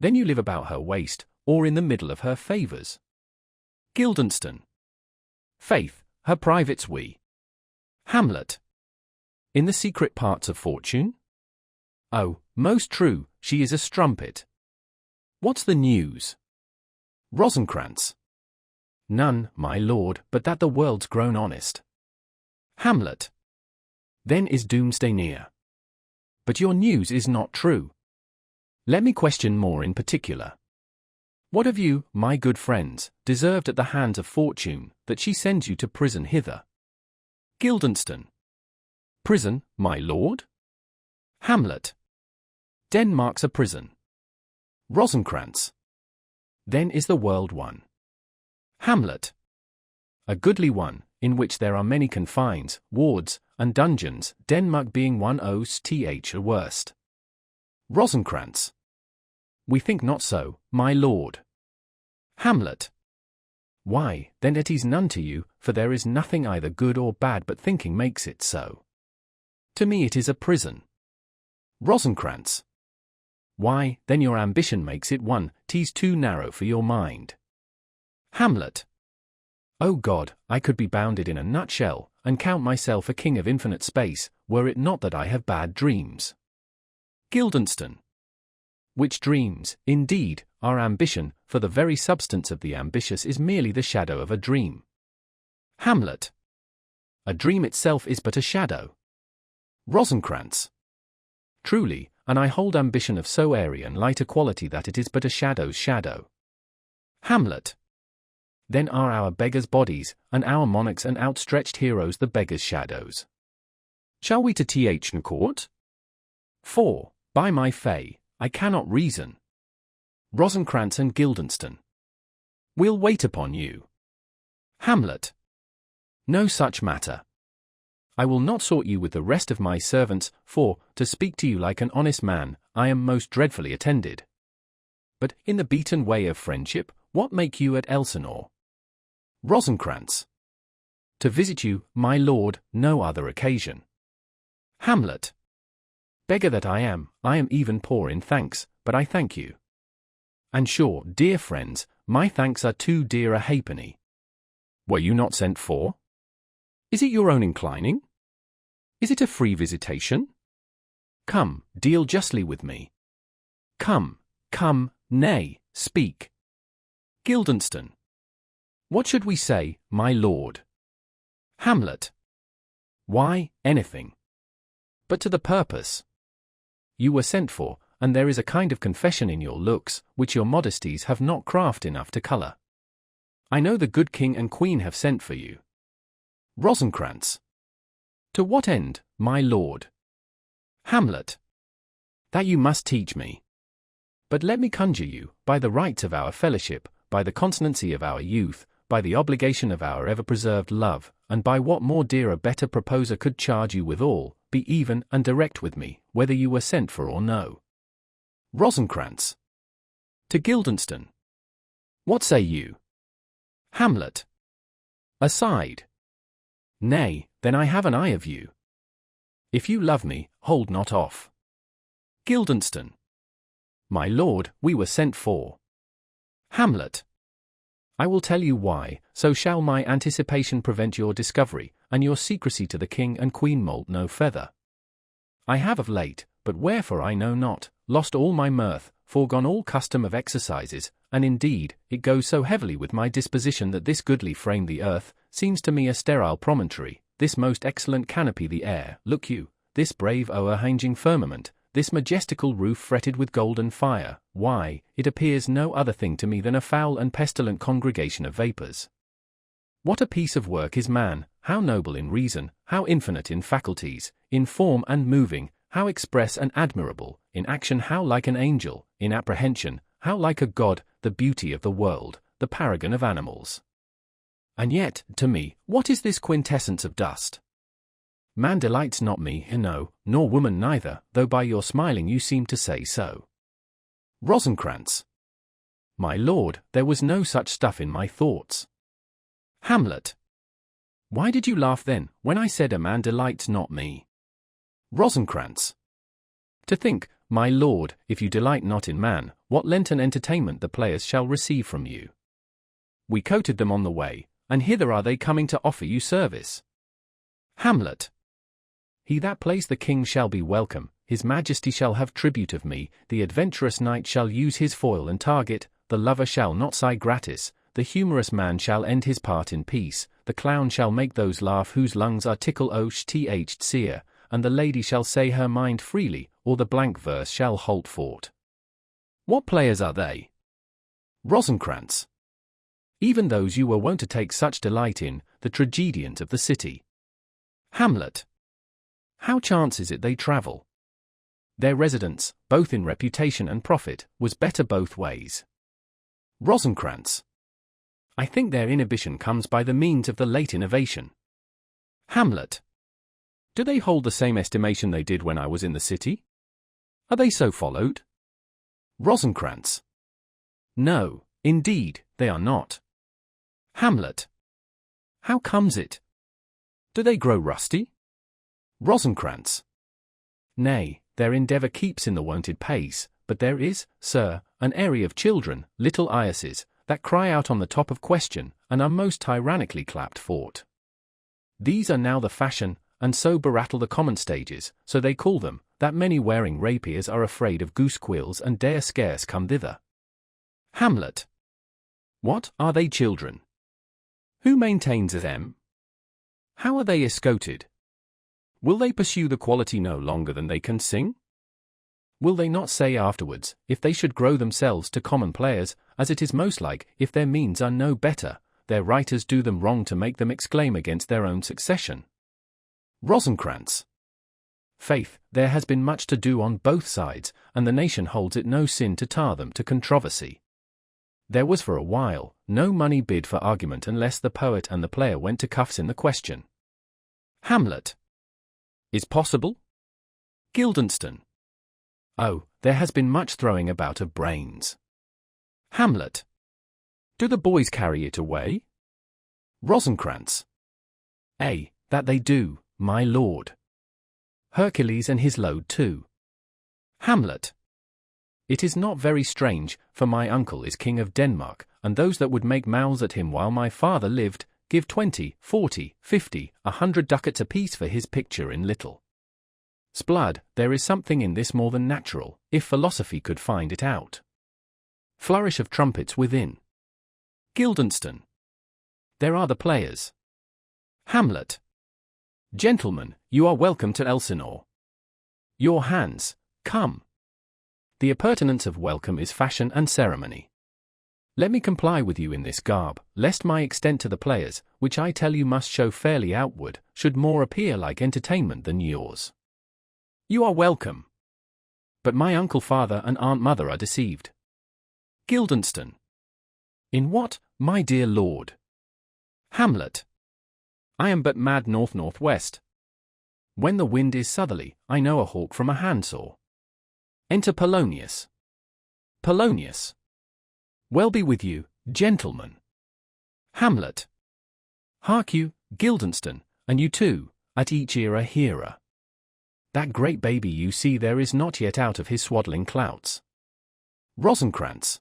Then you live about her waist, or in the middle of her favours. Guildenstern. Faith, her privates we. Hamlet. In the secret parts of fortune? Oh, most true, she is a strumpet. What's the news? Rosencrantz. None, my lord, but that the world's grown honest. Hamlet. Then is doomsday near. But your news is not true. Let me question more in particular. What have you, my good friends, deserved at the hands of fortune, that she sends you to prison hither? Guildenstern. Prison, my lord? Hamlet. Denmark's a prison. Rosencrantz. Then is the world one. Hamlet. A goodly one, in which there are many confines, wards, and dungeons, Denmark being one the worst. Rosencrantz. We think not so, my lord. Hamlet. Why, then it is none to you, for there is nothing either good or bad but thinking makes it so. To me it is a prison. Rosencrantz. Why, then your ambition makes it one, 'tis too narrow for your mind. Hamlet. O God, I could be bounded in a nutshell, and count myself a king of infinite space, were it not that I have bad dreams. Guildenstern. Which dreams, indeed, are ambition, for the very substance of the ambitious is merely the shadow of a dream. Hamlet. A dream itself is but a shadow. Rosencrantz. Truly, and I hold ambition of so airy and light a quality that it is but a shadow's shadow. Hamlet. Then are our beggars' bodies, and our monarchs and outstretched heroes the beggars' shadows. Shall we to Court? For, by my fay, I cannot reason. Rosencrantz and Guildenstern. We'll wait upon you. Hamlet. No such matter. I will not sort you with the rest of my servants, for, to speak to you like an honest man, I am most dreadfully attended. But, in the beaten way of friendship, what make you at Elsinore? Rosencrantz. To visit you, my lord, no other occasion. Hamlet. Beggar that I am even poor in thanks, but I thank you. And sure, dear friends, my thanks are too dear a halfpenny. Were you not sent for? Is it your own inclining? Is it a free visitation? Come, deal justly with me. Come, nay, speak. Guildenstern. What should we say, my lord? Hamlet. Why, anything. But to the purpose. You were sent for, and there is a kind of confession in your looks, which your modesties have not craft enough to colour. I know the good king and queen have sent for you. Rosencrantz. To what end, my lord? Hamlet. That you must teach me. But let me conjure you, by the rights of our fellowship, by the constancy of our youth, by the obligation of our ever-preserved love, and by what more dear a better proposer could charge you withal, be even and direct with me, whether you were sent for or no. Rosencrantz. To Guildenstern. What say you? Hamlet. Aside. Nay, then I have an eye of you. If you love me, hold not off. Guildenstern. My lord, we were sent for. Hamlet. I will tell you why, so shall my anticipation prevent your discovery, and your secrecy to the king and queen moult no feather. I have of late, but wherefore I know not, lost all my mirth, foregone all custom of exercises, and indeed, it goes so heavily with my disposition that this goodly frame the earth, seems to me a sterile promontory, this most excellent canopy the air, look you, this brave o'erhanging firmament, this majestical roof fretted with golden fire, why, it appears no other thing to me than a foul and pestilent congregation of vapours. What a piece of work is man, how noble in reason, how infinite in faculties, in form and moving, how express and admirable, in action how like an angel, in apprehension, how like a god, the beauty of the world, the paragon of animals. And yet, to me, what is this quintessence of dust? Man delights not me, no, nor woman neither, though by your smiling you seem to say so. Rosencrantz. My lord, there was no such stuff in my thoughts. Hamlet. Why did you laugh then, when I said a man delights not me? Rosencrantz. To think, my lord, if you delight not in man, what Lenten entertainment the players shall receive from you. We coated them on the way, and hither are they coming to offer you service. Hamlet. He that plays the king shall be welcome, his majesty shall have tribute of me, the adventurous knight shall use his foil and target, the lover shall not sigh gratis, the humorous man shall end his part in peace, the clown shall make those laugh whose lungs are tickle th seer, and the lady shall say her mind freely, or the blank verse shall halt fort. What players are they? Rosencrantz. Even those you were wont to take such delight in, the tragedians of the city. Hamlet. How chances it they travel? Their residence, both in reputation and profit, was better both ways. Rosencrantz. I think their inhibition comes by the means of the late innovation. Hamlet. Do they hold the same estimation they did when I was in the city? Are they so followed? Rosencrantz. No, indeed, they are not. Hamlet. How comes it? Do they grow rusty? Rosencrantz. Nay, their endeavour keeps in the wonted pace, but there is, sir, an area of children, little Iases, that cry out on the top of question, and are most tyrannically clapped for't. These are now the fashion, and so berattle the common stages, so they call them, that many wearing rapiers are afraid of goose quills and dare scarce come thither. Hamlet. What, are they children? Who maintains them? How are they escoted? Will they pursue the quality no longer than they can sing? Will they not say afterwards, if they should grow themselves to common players, as it is most like, if their means are no better, their writers do them wrong to make them exclaim against their own succession? Rosencrantz. Faith, there has been much to do on both sides, and the nation holds it no sin to tar them to controversy. There was for a while no money bid for argument unless the poet and the player went to cuffs in the question. Hamlet. Is possible? Guildenstern. Oh, there has been much throwing about of brains. Hamlet. Do the boys carry it away? Rosencrantz. That they do, my lord. Hercules and his load too. Hamlet. It is not very strange, for my uncle is king of Denmark, and those that would make mouths at him while my father lived, give 20, 40, 50, 100 ducats apiece for his picture in little. Sblood, there is something in this more than natural, if philosophy could find it out. Flourish of trumpets within. Guildenstern. There are the players. Hamlet. Gentlemen, you are welcome to Elsinore. Your hands, come. The appurtenance of welcome is fashion and ceremony. Let me comply with you in this garb, lest my extent to the players, which I tell you must show fairly outward, should more appear like entertainment than yours. You are welcome. But my uncle father and aunt mother are deceived. Guildenstern. In what, my dear lord? Hamlet. I am but mad north-northwest. When the wind is southerly, I know a hawk from a handsaw. Enter Polonius. Polonius. Well be with you, gentlemen. Hamlet. Hark you, Guildenstern, and you too, at each ear a hearer. That great baby you see there is not yet out of his swaddling clouts. Rosencrantz.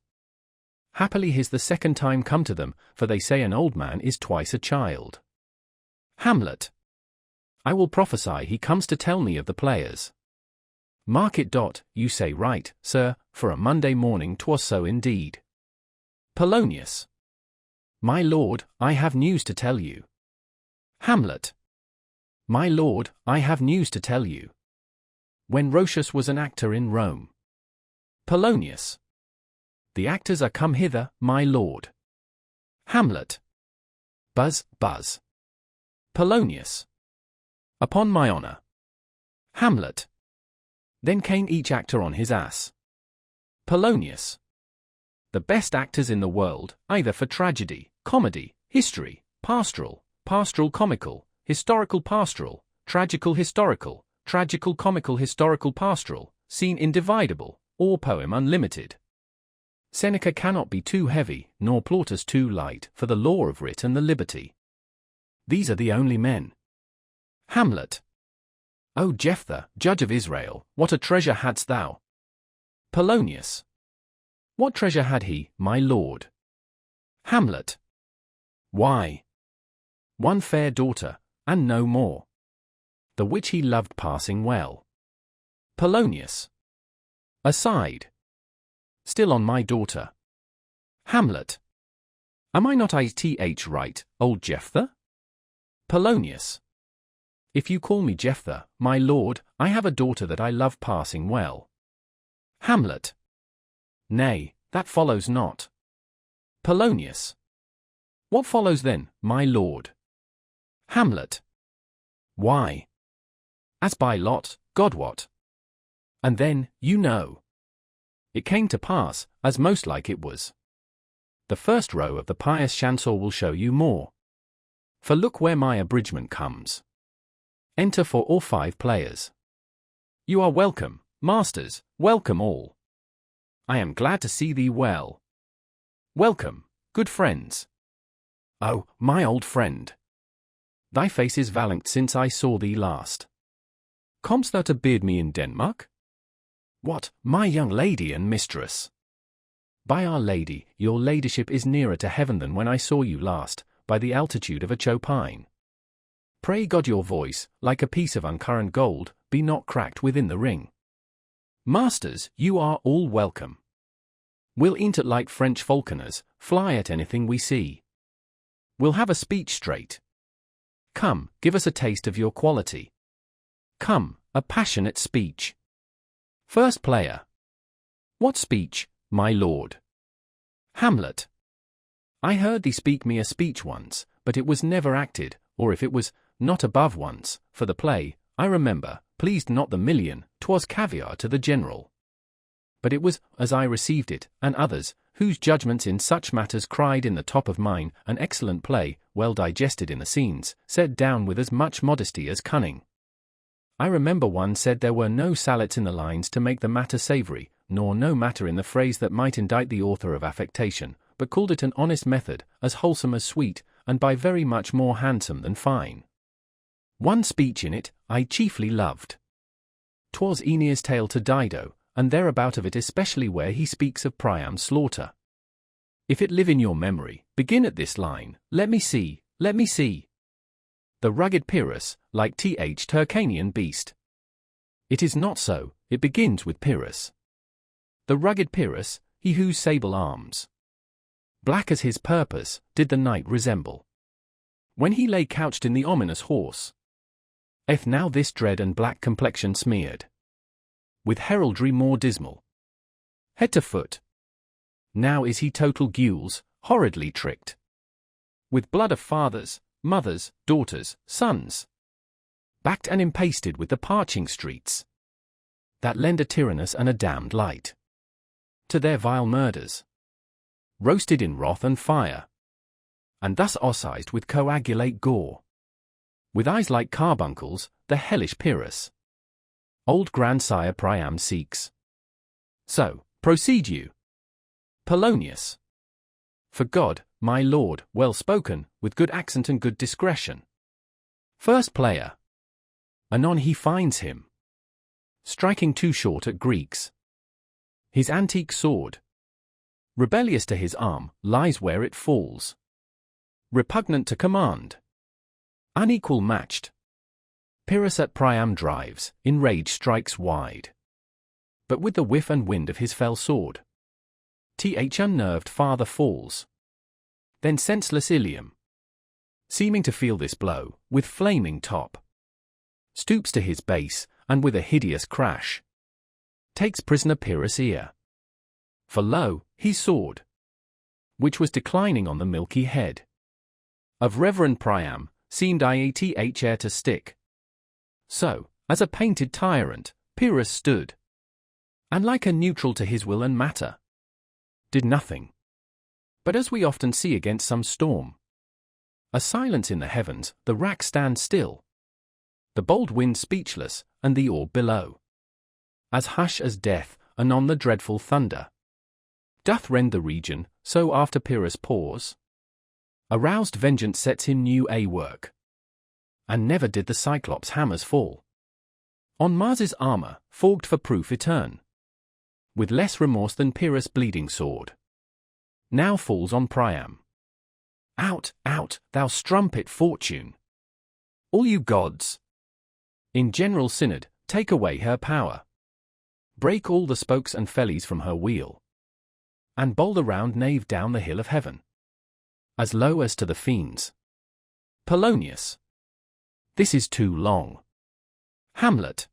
Happily his the second time come to them, for they say an old man is twice a child. Hamlet. I will prophesy he comes to tell me of the players. Mark it. You say right, sir, for a Monday morning 'twas so indeed. Polonius. My lord, I have news to tell you. Hamlet. My lord, I have news to tell you. When Roscius was an actor in Rome. Polonius. The actors are come hither, my lord. Hamlet. Buzz, buzz. Polonius. Upon my honour. Hamlet. Then came each actor on his ass. Polonius. The best actors in the world, either for tragedy, comedy, history, pastoral, pastoral comical, historical pastoral, tragical historical, tragical comical historical pastoral, scene individable, or poem unlimited. Seneca cannot be too heavy, nor Plautus too light, for the law of writ and the liberty. These are the only men. Hamlet. O Jephthah, judge of Israel, what a treasure hadst thou! Polonius. What treasure had he, my lord? Hamlet. Why? One fair daughter, and no more, the which he loved passing well. Polonius. Aside. Still on my daughter. Hamlet. Am I not ith right, old Jephthah? Polonius. If you call me Jephthah, my lord, I have a daughter that I love passing well. Hamlet. Nay, that follows not. Polonius. What follows then, my lord? Hamlet. Why? As by lot, God wot. And then, you know. It came to pass, as most like it was. The first row of the pious chancel will show you more. For look where my abridgment comes. Enter 4 or 5 players. You are welcome, masters, welcome all. I am glad to see thee well. Welcome, good friends. Oh, my old friend. Thy face is valiant since I saw thee last. Com'st thou to beard me in Denmark? What, my young lady and mistress? By Our Lady, your ladyship is nearer to heaven than when I saw you last, by the altitude of a chopine. Pray God your voice, like a piece of uncurrent gold, be not cracked within the ring. Masters, you are all welcome. We'll e'en like French falconers, fly at anything we see. We'll have a speech straight. Come, give us a taste of your quality. Come, a passionate speech. First player. What speech, my lord? Hamlet. I heard thee speak me a speech once, but it was never acted, or if it was, not above once, for the play, I remember, pleased not the million, 'twas caviar to the general. But it was, as I received it, and others, whose judgments in such matters cried in the top of mine, an excellent play, well digested in the scenes, set down with as much modesty as cunning. I remember one said there were no sallets in the lines to make the matter savoury, nor no matter in the phrase that might indict the author of affectation, but called it an honest method, as wholesome as sweet, and by very much more handsome than fine. One speech in it I chiefly loved. 'Twas Aeneas' tale to Dido, and thereabout of it especially where he speaks of Priam's slaughter. If it live in your memory, begin at this line, let me see, let me see. The rugged Pyrrhus, like Hyrcanian beast. It is not so, it begins with Pyrrhus. The rugged Pyrrhus, he whose sable arms, black as his purpose, did the knight resemble, when he lay couched in the ominous horse. Eth now this dread and black complexion smeared with heraldry more dismal, head to foot. Now is he total gules, horridly tricked with blood of fathers, mothers, daughters, sons, backed and impasted with the parching streets, that lend a tyrannous and a damned light to their vile murders, roasted in wrath and fire, and thus ossized with coagulate gore, with eyes like carbuncles, the hellish Pyrrhus old grandsire Priam seeks. So, proceed you. Polonius. For God, my lord, well spoken, with good accent and good discretion. First player. Anon he finds him striking too short at Greeks. His antique sword, rebellious to his arm, lies where it falls, repugnant to command, unequal matched. Pyrrhus at Priam drives, in rage strikes wide, but with the whiff and wind of his fell sword, unnerved farther falls. Then senseless Ilium, seeming to feel this blow, with flaming top, stoops to his base, and with a hideous crash, takes prisoner Pyrrhus' ear. For lo, his sword, which was declining on the milky head of reverend Priam, seemed ere to stick. So, as a painted tyrant, Pyrrhus stood, and like a neutral to his will and matter, did nothing. But as we often see against some storm, a silence in the heavens, the rack stands still, the bold wind speechless, and the orb below, as hush as death, anon the dreadful thunder, doth rend the region, so after Pyrrhus pours. Aroused vengeance sets him new a work. And never did the Cyclops' hammers fall on Mars's armor, forged for proof etern, with less remorse than Pyrrhus' bleeding sword. Now falls on Priam. Out, out, thou strumpet fortune! All you gods! In general synod, take away her power. Break all the spokes and fellies from her wheel. And bowl the round nave down the hill of heaven, as low as to the fiends. Polonius. This is too long. Hamlet.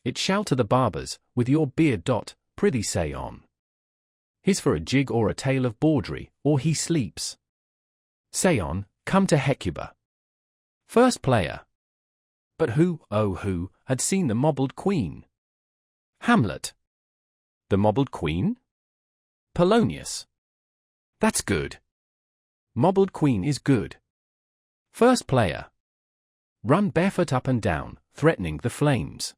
It shall to the barbers, with your beard prithee say on. His for a jig or a tale of bawdry, or he sleeps. Say on, come to Hecuba. First player. But who, oh who, had seen the mobbled queen? Hamlet. The mobbled queen? Polonius. That's good. Mobbled queen is good. First player. Run barefoot up and down, threatening the flames.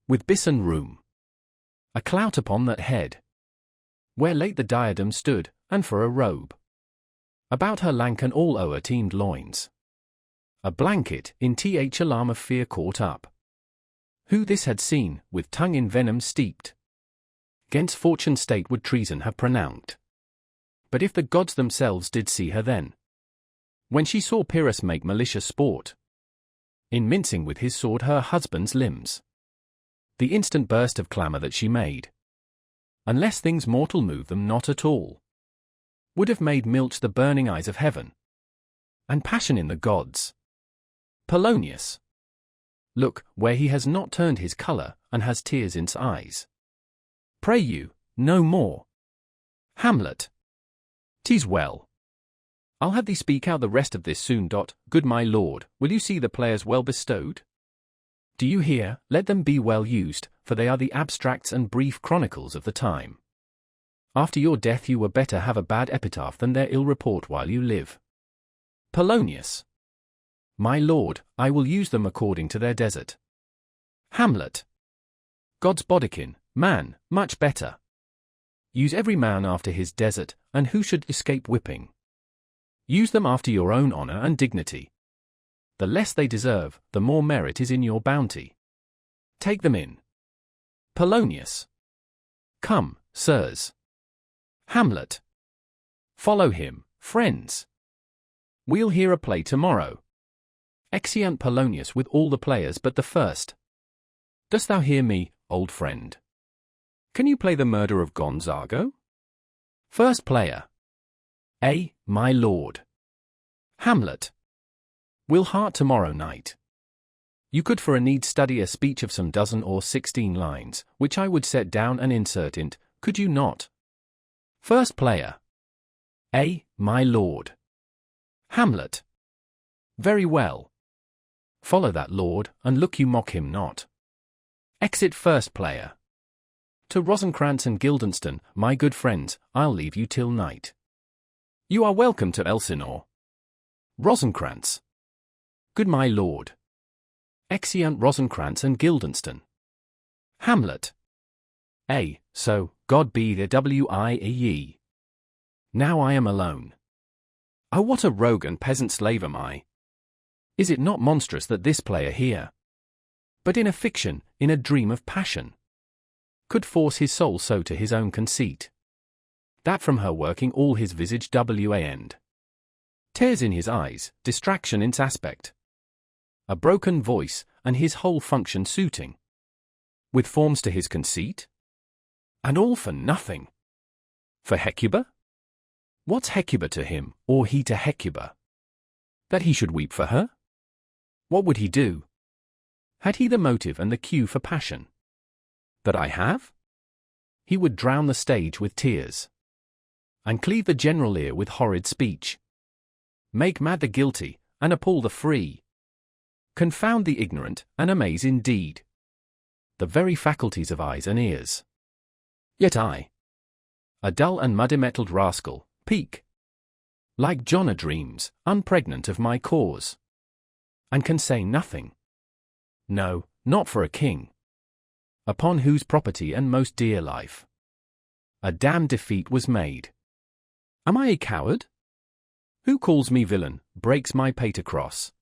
With bison room. A clout upon that head, where late the diadem stood, and for a robe. About her lank and all o'er teemed loins. A blanket, in th alarm of fear caught up. Who this had seen, with tongue in venom steeped, 'gainst fortune's state would treason have pronounced. But if the gods themselves did see her then, when she saw Pyrrhus make malicious sport, in mincing with his sword her husband's limbs, the instant burst of clamour that she made, unless things mortal move them not at all, would have made milch the burning eyes of heaven, and passion in the gods. Polonius. Look, where he has not turned his colour, and has tears in's eyes. Pray you, no more. Hamlet. 'Tis well. I'll have thee speak out the rest of this soon. Good my lord, will you see the players well bestowed? Do you hear? Let them be well used, for they are the abstracts and brief chronicles of the time. After your death you were better have a bad epitaph than their ill report while you live. Polonius. My lord, I will use them according to their desert. Hamlet. God's bodkin, man, much better. Use every man after his desert, and who should escape whipping? Use them after your own honour and dignity. The less they deserve, the more merit is in your bounty. Take them in. Polonius. Come, sirs. Hamlet. Follow him, friends. We'll hear a play tomorrow. Exeunt Polonius with all the players but the first. Dost thou hear me, old friend? Can you play the murder of Gonzago? First player. My lord. Hamlet. We'll heart tomorrow night. You could for a need study a speech of some 12 or 16 lines, which I would set down and insert in't, could you not? First player. My lord. Hamlet. Very well. Follow that lord, and look you mock him not. Exit first player. To Rosencrantz and Guildenstern, my good friends, I'll leave you till night. You are welcome to Elsinore. Rosencrantz. Good my lord. Exeunt Rosencrantz and Guildenstern. Hamlet. So, God be the W-I-E. Now I am alone. Oh, what a rogue and peasant slave am I! Is it not monstrous that this player here, but in a fiction, in a dream of passion, could force his soul so to his own conceit, that from her working all his visage end, tears in his eyes, distraction in's aspect, a broken voice, and his whole function suiting, with forms to his conceit? And all for nothing. For Hecuba? What's Hecuba to him, or he to Hecuba? That he should weep for her? What would he do? Had he the motive and the cue for passion that I have? He would drown the stage with tears, and cleave the general ear with horrid speech, make mad the guilty, and appall the free, confound the ignorant, and amaze indeed the very faculties of eyes and ears. Yet I, a dull and muddy-mettled rascal, peak, like John a dreams, unpregnant of my cause, and can say nothing. No, not for a king, upon whose property and most dear life a damned defeat was made. Am I a coward? Who calls me villain, breaks my pater cross,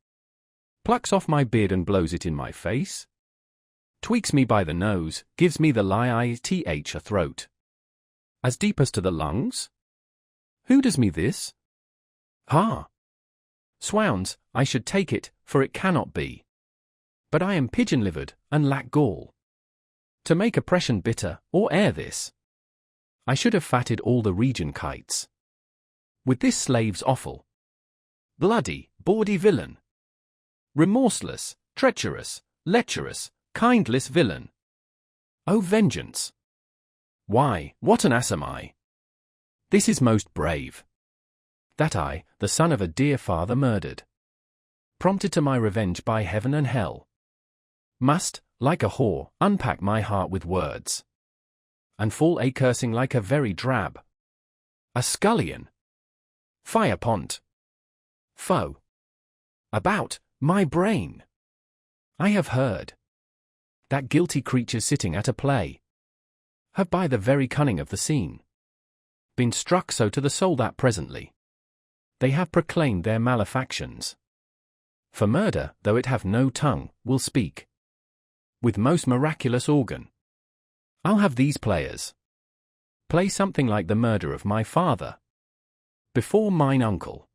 plucks off my beard and blows it in my face, tweaks me by the nose, gives me the lie a throat, as deep as to the lungs? Who does me this? Ha! Swounds, I should take it, for it cannot be. But I am pigeon-livered, and lack gall to make oppression bitter, or ere this I should have fatted all the region kites with this slave's offal. Bloody, bawdy villain, remorseless, treacherous, lecherous, kindless villain. O vengeance! Why, what an ass am I! This is most brave, that I, the son of a dear father murdered, prompted to my revenge by heaven and hell, must, like a whore, unpack my heart with words, and fall a-cursing like a very drab, a scullion. Fie upon't, foe, about, my brain. I have heard that guilty creatures sitting at a play have by the very cunning of the scene been struck so to the soul that presently they have proclaimed their malefactions. For murder, though it have no tongue, will speak with most miraculous organ. I'll have these players play something like the murder of my father before mine uncle.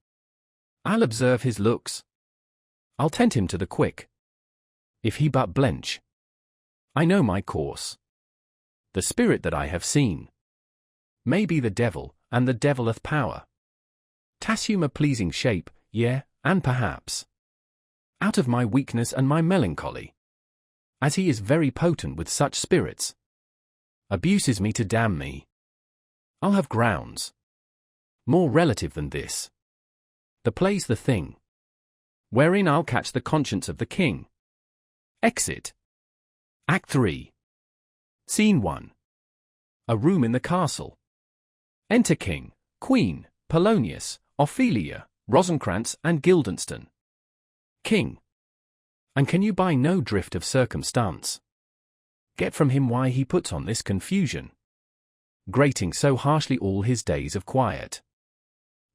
I'll observe his looks, I'll tempt him to the quick. If he but blench, I know my course. The spirit that I have seen may be the devil, and the devil hath power t'assume a pleasing shape, yea, and perhaps out of my weakness and my melancholy, as he is very potent with such spirits, abuses me to damn me. I'll have grounds more relative than this. The play's the thing wherein I'll catch the conscience of the king. Exit. Act 3. Scene 1. A room in the castle. Enter King, Queen, Polonius, Ophelia, Rosencrantz and Guildenstern. King. And can you by no drift of circumstance get from him why he puts on this confusion, grating so harshly all his days of quiet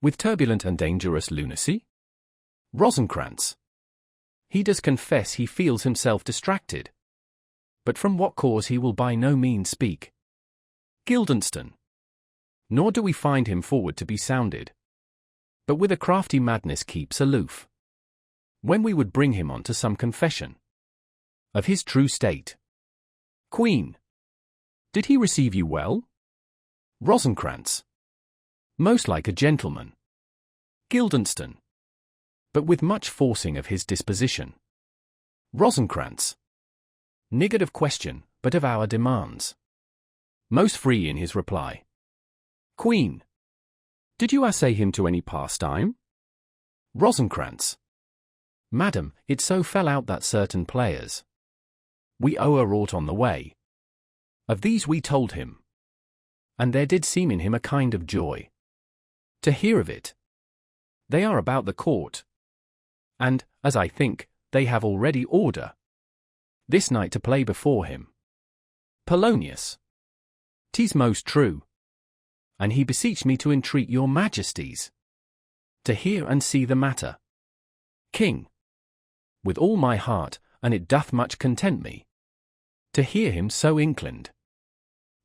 with turbulent and dangerous lunacy? Rosencrantz. He does confess he feels himself distracted, but from what cause he will by no means speak. Guildenstern. Nor do we find him forward to be sounded, but with a crafty madness keeps aloof, when we would bring him on to some confession of his true state. Queen. Did he receive you well? Rosencrantz. Most like a gentleman. Guildenstern. But with much forcing of his disposition. Rosencrantz. Niggard of question, but of our demands. Most free in his reply. Queen. Did you assay him to any pastime? Rosencrantz. Madam, it so fell out that certain players we owe a wrought on the way. Of these we told him, and there did seem in him a kind of joy to hear of it. They are about the court, and, as I think, they have already order this night to play before him. Polonius. 'Tis most true, and he beseeched me to entreat your majesties to hear and see the matter. King. With all my heart, and it doth much content me to hear him so inclined.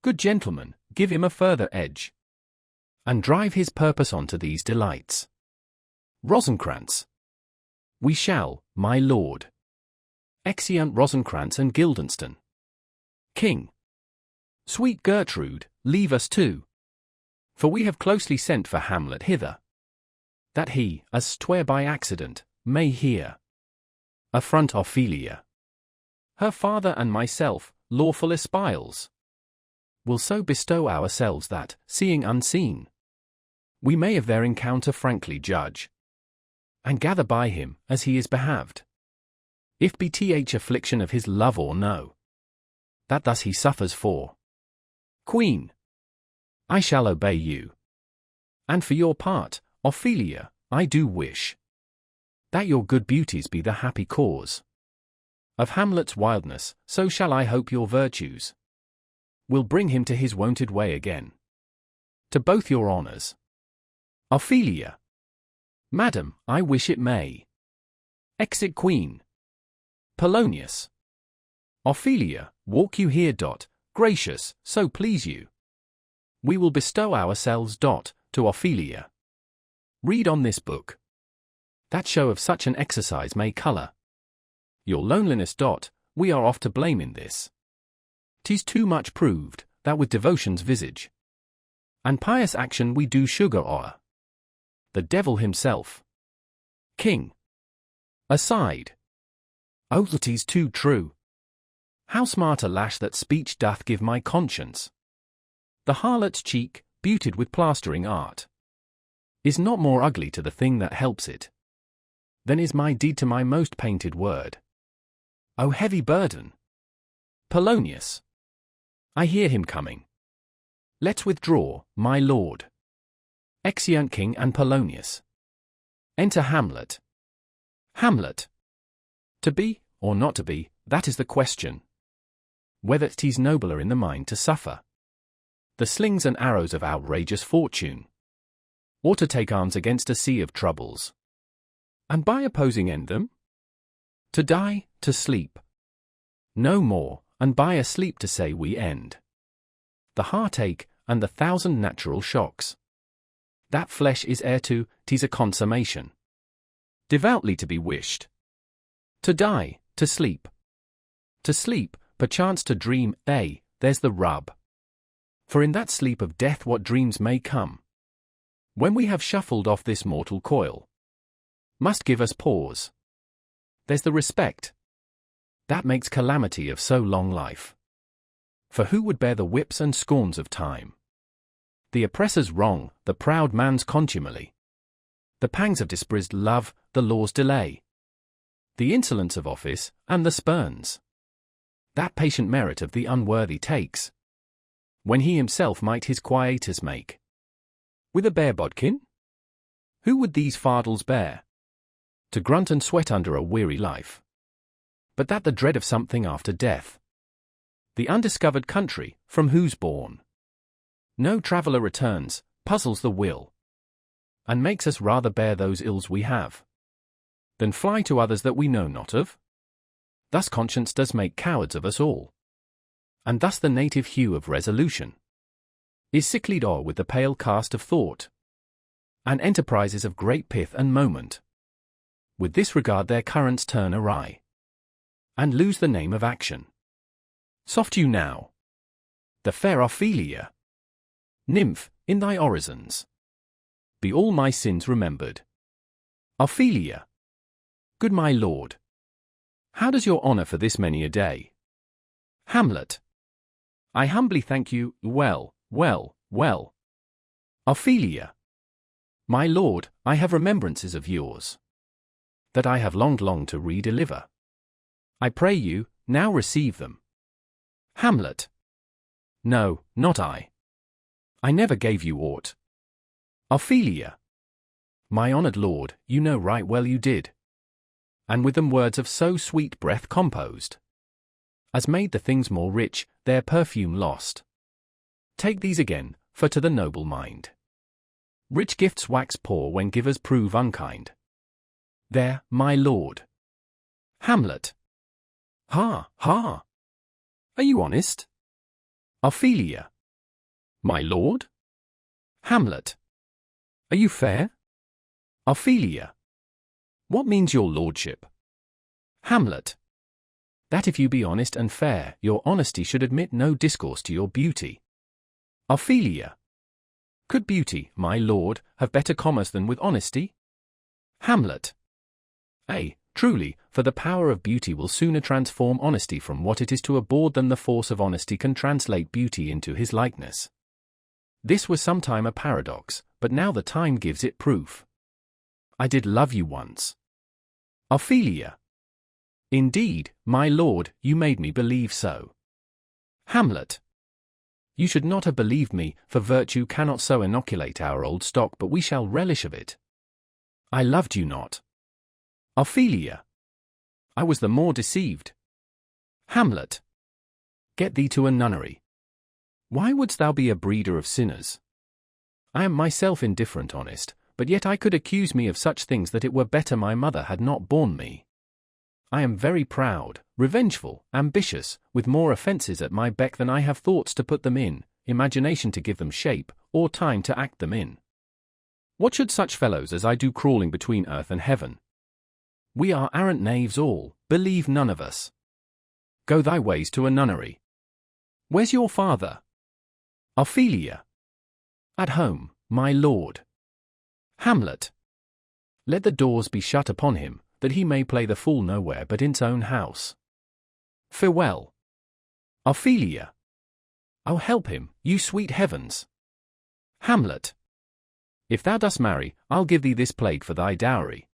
Good gentlemen, give him a further edge, and drive his purpose on to these delights. Rosencrantz. We shall, my lord. Exeunt Rosencrantz and Guildenstern. King. Sweet Gertrude, leave us too, for we have closely sent for Hamlet hither, that he, as 'twere by accident, may hear affront Ophelia. Her father and myself, lawful espials, will so bestow ourselves that, seeing unseen, we may of their encounter frankly judge, and gather by him, as he is behaved, if be th affliction of his love or no, that thus he suffers for. Queen. I shall obey you. And for your part, Ophelia, I do wish that your good beauties be the happy cause of Hamlet's wildness, so shall I hope your virtues will bring him to his wonted way again. To both your honours. Ophelia. Madam, I wish it may. Exit Queen. Polonius. Ophelia, walk you here. Gracious, so please you. We will bestow ourselves. To Ophelia. Read on this book. That show of such an exercise may colour your loneliness. We are oft to blame in this. 'Tis too much proved, that with devotion's visage and pious action we do sugar o'er the devil himself. King. Aside. Oh, that is too true. How smart a lash that speech doth give my conscience. The harlot's cheek, beautied with plastering art, is not more ugly to the thing that helps it than is my deed to my most painted word. O heavy burden! Polonius. I hear him coming. Let's withdraw, my lord. Exeunt King and Polonius. Enter Hamlet. Hamlet. To be, or not to be, that is the question. Whether 'tis nobler in the mind to suffer the slings and arrows of outrageous fortune, or to take arms against a sea of troubles, and by opposing end them? To die, to sleep no more, and by a sleep to say we end the heartache and the thousand natural shocks that flesh is heir to. 'Tis a consummation devoutly to be wished. To die, to sleep, perchance to dream, there's the rub. For in that sleep of death what dreams may come, when we have shuffled off this mortal coil, must give us pause. There's the respect that makes calamity of so long life. For who would bear the whips and scorns of time, the oppressor's wrong, the proud man's contumely, the pangs of disprised love, the law's delay, the insolence of office, and the spurns that patient merit of the unworthy takes, when he himself might his quietus make with a bare bodkin? Who would these fardels bear, to grunt and sweat under a weary life, but that the dread of something after death, the undiscovered country, from whose bourne no traveller returns, puzzles the will, and makes us rather bear those ills we have, than fly to others that we know not of? Thus conscience does make cowards of us all, and thus the native hue of resolution is sicklied o'er with the pale cast of thought, and enterprises of great pith and moment with this regard their currents turn awry, and lose the name of action. Soft you now, the fair Ophelia, nymph, in thy orisons be all my sins remembered. Ophelia. Good my lord, how does your honour for this many a day? Hamlet. I humbly thank you, well. Ophelia. My lord, I have remembrances of yours that I have longed to redeliver. I pray you, now receive them. Hamlet. No, not I. I never gave you aught. Ophelia. My honoured lord, you know right well you did, and with them words of so sweet breath composed, as made the things more rich, their perfume lost. Take these again, for to the noble mind rich gifts wax poor when givers prove unkind. There, my lord. Hamlet. Ha! Are you honest? Ophelia. My lord? Hamlet. Are you fair? Ophelia. What means your lordship? Hamlet. That if you be honest and fair, your honesty should admit no discourse to your beauty. Ophelia. Could beauty, my lord, have better commerce than with honesty? Hamlet. Ay, truly, for the power of beauty will sooner transform honesty from what it is to a bawd than the force of honesty can translate beauty into his likeness. This was sometime a paradox, but now the time gives it proof. I did love you once. Ophelia. Indeed, my lord, you made me believe so. Hamlet. You should not have believed me, for virtue cannot so inoculate our old stock but we shall relish of it. I loved you not. Ophelia. I was the more deceived. Hamlet. Get thee to a nunnery. Why wouldst thou be a breeder of sinners? I am myself indifferent honest, but yet I could accuse me of such things that it were better my mother had not borne me. I am very proud, revengeful, ambitious, with more offences at my beck than I have thoughts to put them in, imagination to give them shape, or time to act them in. What should such fellows as I do crawling between earth and heaven? We are arrant knaves all, believe none of us. Go thy ways to a nunnery. Where's your father? Ophelia. At home, my lord. Hamlet. Let the doors be shut upon him, that he may play the fool nowhere but in's own house. Farewell. Ophelia. Oh, help him, you sweet heavens. Hamlet. If thou dost marry, I'll give thee this plague for thy dowry.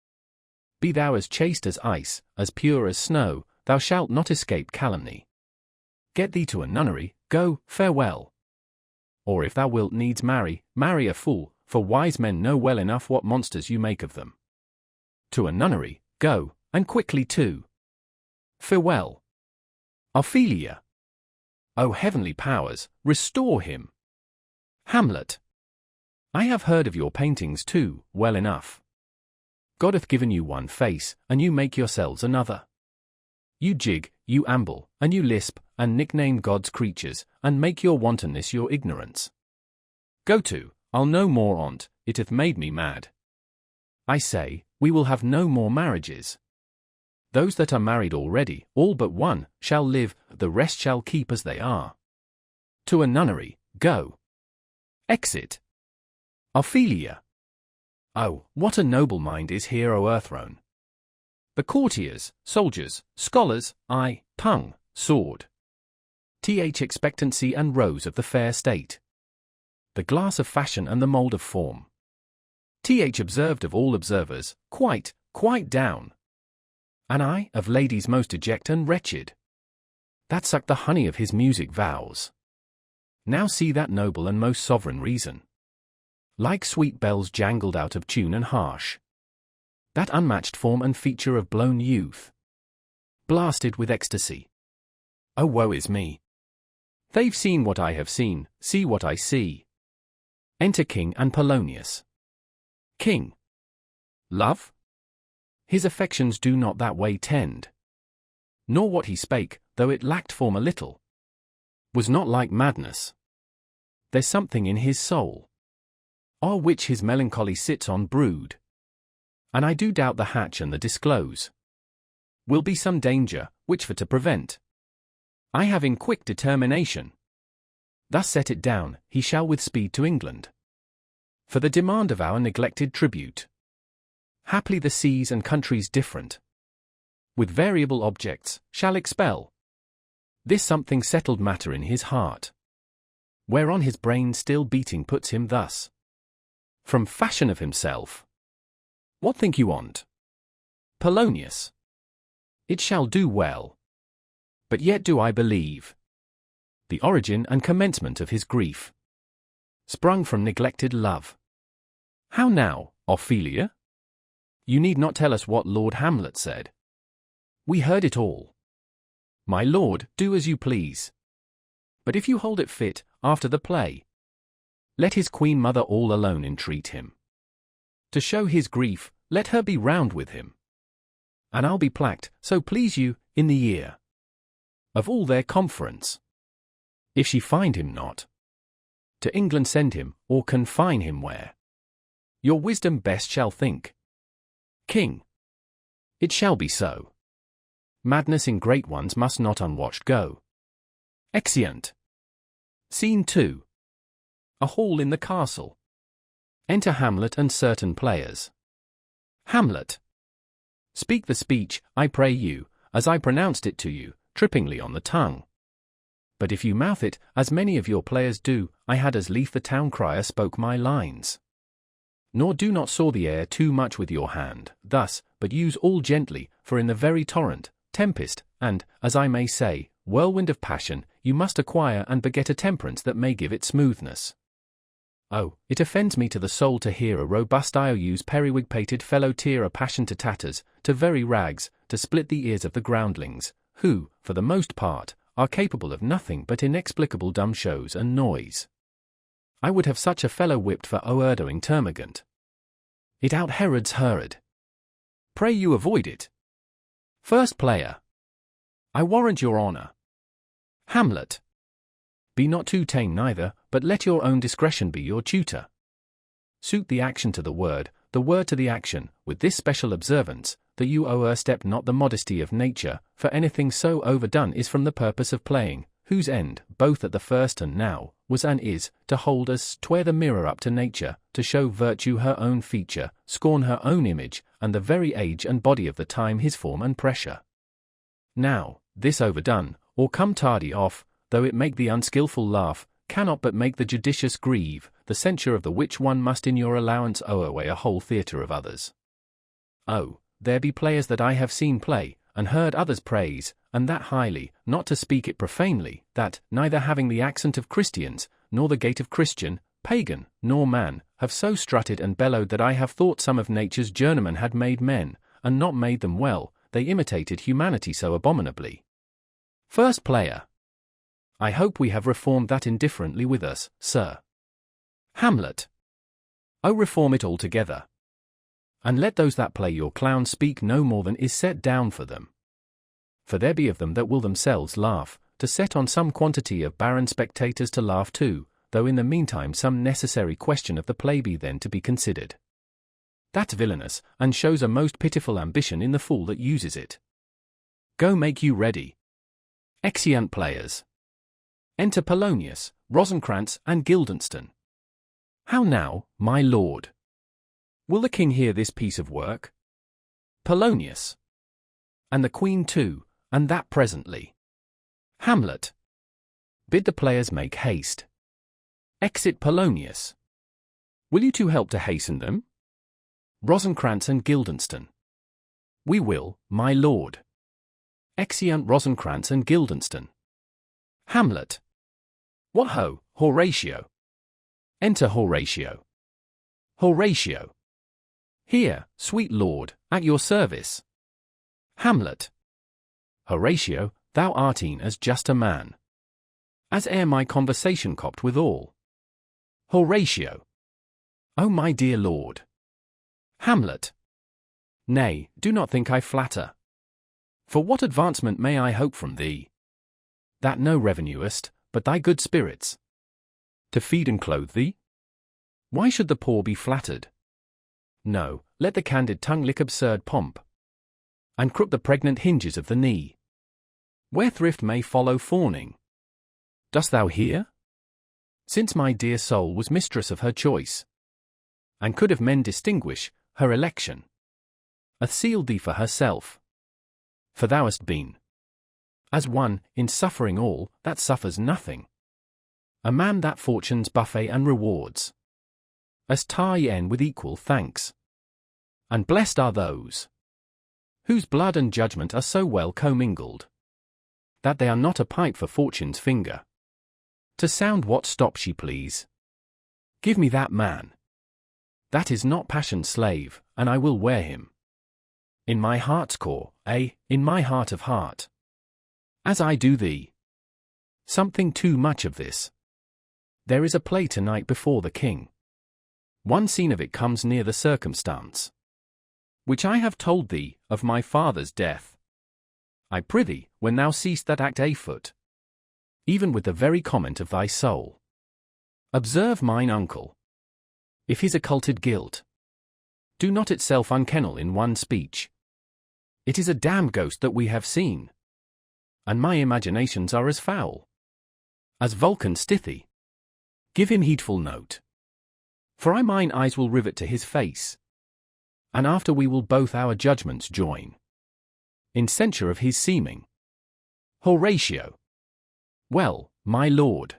Be thou as chaste as ice, as pure as snow, thou shalt not escape calumny. Get thee to a nunnery, go, farewell. Or if thou wilt needs marry, marry a fool, for wise men know well enough what monsters you make of them. To a nunnery, go, and quickly too. Farewell. Ophelia. O heavenly powers, restore him. Hamlet. I have heard of your paintings too, well enough. God hath given you one face, and you make yourselves another. You jig, you amble, and you lisp, and nickname God's creatures, and make your wantonness your ignorance. Go to, I'll no more on't, it hath made me mad. I say, we will have no more marriages. Those that are married already, all but one, shall live, the rest shall keep as they are. To a nunnery, go. Exit. Ophelia. Oh, what a noble mind is here o'erthrown. The courtiers, soldiers, scholars, eye, tongue, sword. Expectancy and rose of the fair state. The glass of fashion and the mould of form. Observed of all observers, quite down. And I, of ladies most eject and wretched. That suck the honey of his music vows. Now see that noble and most sovereign reason. Like sweet bells jangled out of tune and harsh. That unmatched form and feature of blown youth. Blasted with ecstasy. Oh, woe is me. They've seen what I have seen, see what I see. Enter King and Polonius. King. Love? His affections do not that way tend. Nor what he spake, though it lacked form a little, was not like madness. There's something in his soul, o'er which his melancholy sits on brood. And I do doubt the hatch and the disclose will be some danger, which for to prevent, I have in quick determination. Thus set it down, he shall with speed to England, for the demand of our neglected tribute. Haply the seas and countries different, with variable objects, shall expel this something settled matter in his heart, whereon his brain still beating puts him thus from fashion of himself. What think you on't? Polonius. It shall do well. But yet do I believe the origin and commencement of his grief sprung from neglected love. How now, Ophelia? You need not tell us what Lord Hamlet said. We heard it all. My lord, do as you please. But if you hold it fit, after the play, let his queen mother all alone entreat him. To show his grief, let her be round with him. And I'll be placked, so please you, in the ear of all their conference. If she find him not, to England send him, or confine him where your wisdom best shall think. King. It shall be so. Madness in great ones must not unwatched go. Exeunt. Scene 2. A hall in the castle. Enter Hamlet and certain players. Hamlet. Speak the speech, I pray you, as I pronounced it to you, trippingly on the tongue. But if you mouth it, as many of your players do, I had as lief the town crier spoke my lines. Nor do not saw the air too much with your hand, thus, but use all gently, for in the very torrent, tempest, and, as I may say, whirlwind of passion, you must acquire and beget a temperance that may give it smoothness. Oh, it offends me to the soul to hear a robust IOU's periwig-pated fellow tear a passion to tatters, to very rags, to split the ears of the groundlings, who, for the most part, are capable of nothing but inexplicable dumb shows and noise. I would have such a fellow whipped for o'erdoing termagant. It out Herod's Herod. Pray you avoid it. First player. I warrant your honour. Hamlet. Be not too tame neither, but let your own discretion be your tutor. Suit the action to the word to the action, with this special observance, that you o'erstep not the modesty of nature, for anything so overdone is from the purpose of playing, whose end, both at the first and now, was and is, to hold as 'twere the mirror up to nature, to show virtue her own feature, scorn her own image, and the very age and body of the time his form and pressure. Now, this overdone, or come tardy off, though it make the unskilful laugh, cannot but make the judicious grieve, the censure of the which one must in your allowance o'erweigh a whole theatre of others. Oh, there be players that I have seen play, and heard others praise, and that highly, not to speak it profanely, that, neither having the accent of Christians, nor the gait of Christian, pagan, nor man, have so strutted and bellowed that I have thought some of nature's journeymen had made men, and not made them well, they imitated humanity so abominably. First player. I hope we have reformed that indifferently with us, sir. Hamlet. Oh, reform it altogether. And let those that play your clown speak no more than is set down for them. For there be of them that will themselves laugh, to set on some quantity of barren spectators to laugh too, though in the meantime some necessary question of the play be then to be considered. That's villainous, and shows a most pitiful ambition in the fool that uses it. Go make you ready. Exeunt players. Enter Polonius, Rosencrantz, and Guildenstern. How now, my lord? Will the king hear this piece of work? Polonius. And the queen too, and that presently. Hamlet. Bid the players make haste. Exit Polonius. Will you two help to hasten them? Rosencrantz and Guildenstern. We will, my lord. Exeunt Rosencrantz and Guildenstern. Hamlet. What ho, Horatio. Enter Horatio. Horatio. Here, sweet lord, at your service. Hamlet. Horatio, thou art e'en as just a man as ere my conversation copped withal. Horatio. O my dear lord. Hamlet. Nay, do not think I flatter. For what advancement may I hope from thee? That no revenuest, but thy good spirits. To feed and clothe thee? Why should the poor be flattered? No, let the candid tongue lick absurd pomp, and crook the pregnant hinges of the knee, where thrift may follow fawning. Dost thou hear? Since my dear soul was mistress of her choice, and could of men distinguish her election, hath sealed thee for herself. For thou hast been as one, in suffering all, that suffers nothing. A man that fortune's buffet and rewards, as tie with equal thanks. And blessed are those whose blood and judgment are so well commingled, that they are not a pipe for fortune's finger, to sound what stop she please. Give me that man. That is not passion's slave, and I will wear him in my heart's core, in my heart of heart, as I do thee. Something too much of this. There is a play tonight before the king. One scene of it comes near the circumstance which I have told thee, of my father's death. I prithee, when thou seest that act afoot, even with the very comment of thy soul, observe mine uncle. If his occulted guilt do not itself unkennel in one speech, it is a damned ghost that we have seen, and my imaginations are as foul as Vulcan's stithy. Give him heedful note, for mine eyes will rivet to his face, and after we will both our judgments join in censure of his seeming. Horatio. Well, my lord,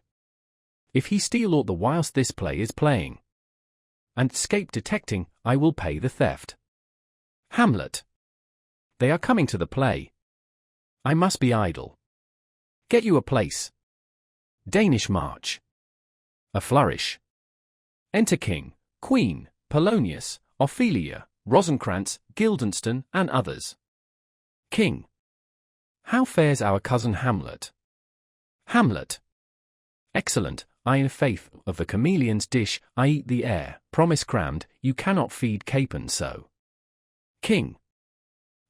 if he steal aught the whilst this play is playing, and 'scape detecting, I will pay the theft. Hamlet. They are coming to the play. I must be idle. Get you a place. Danish march. A flourish. Enter King, Queen, Polonius, Ophelia, Rosencrantz, Guildenstern, and others. King. How fares our cousin Hamlet? Hamlet. Excellent, in faith of the chameleon's dish, I eat the air, promise crammed, you cannot feed capon so. King.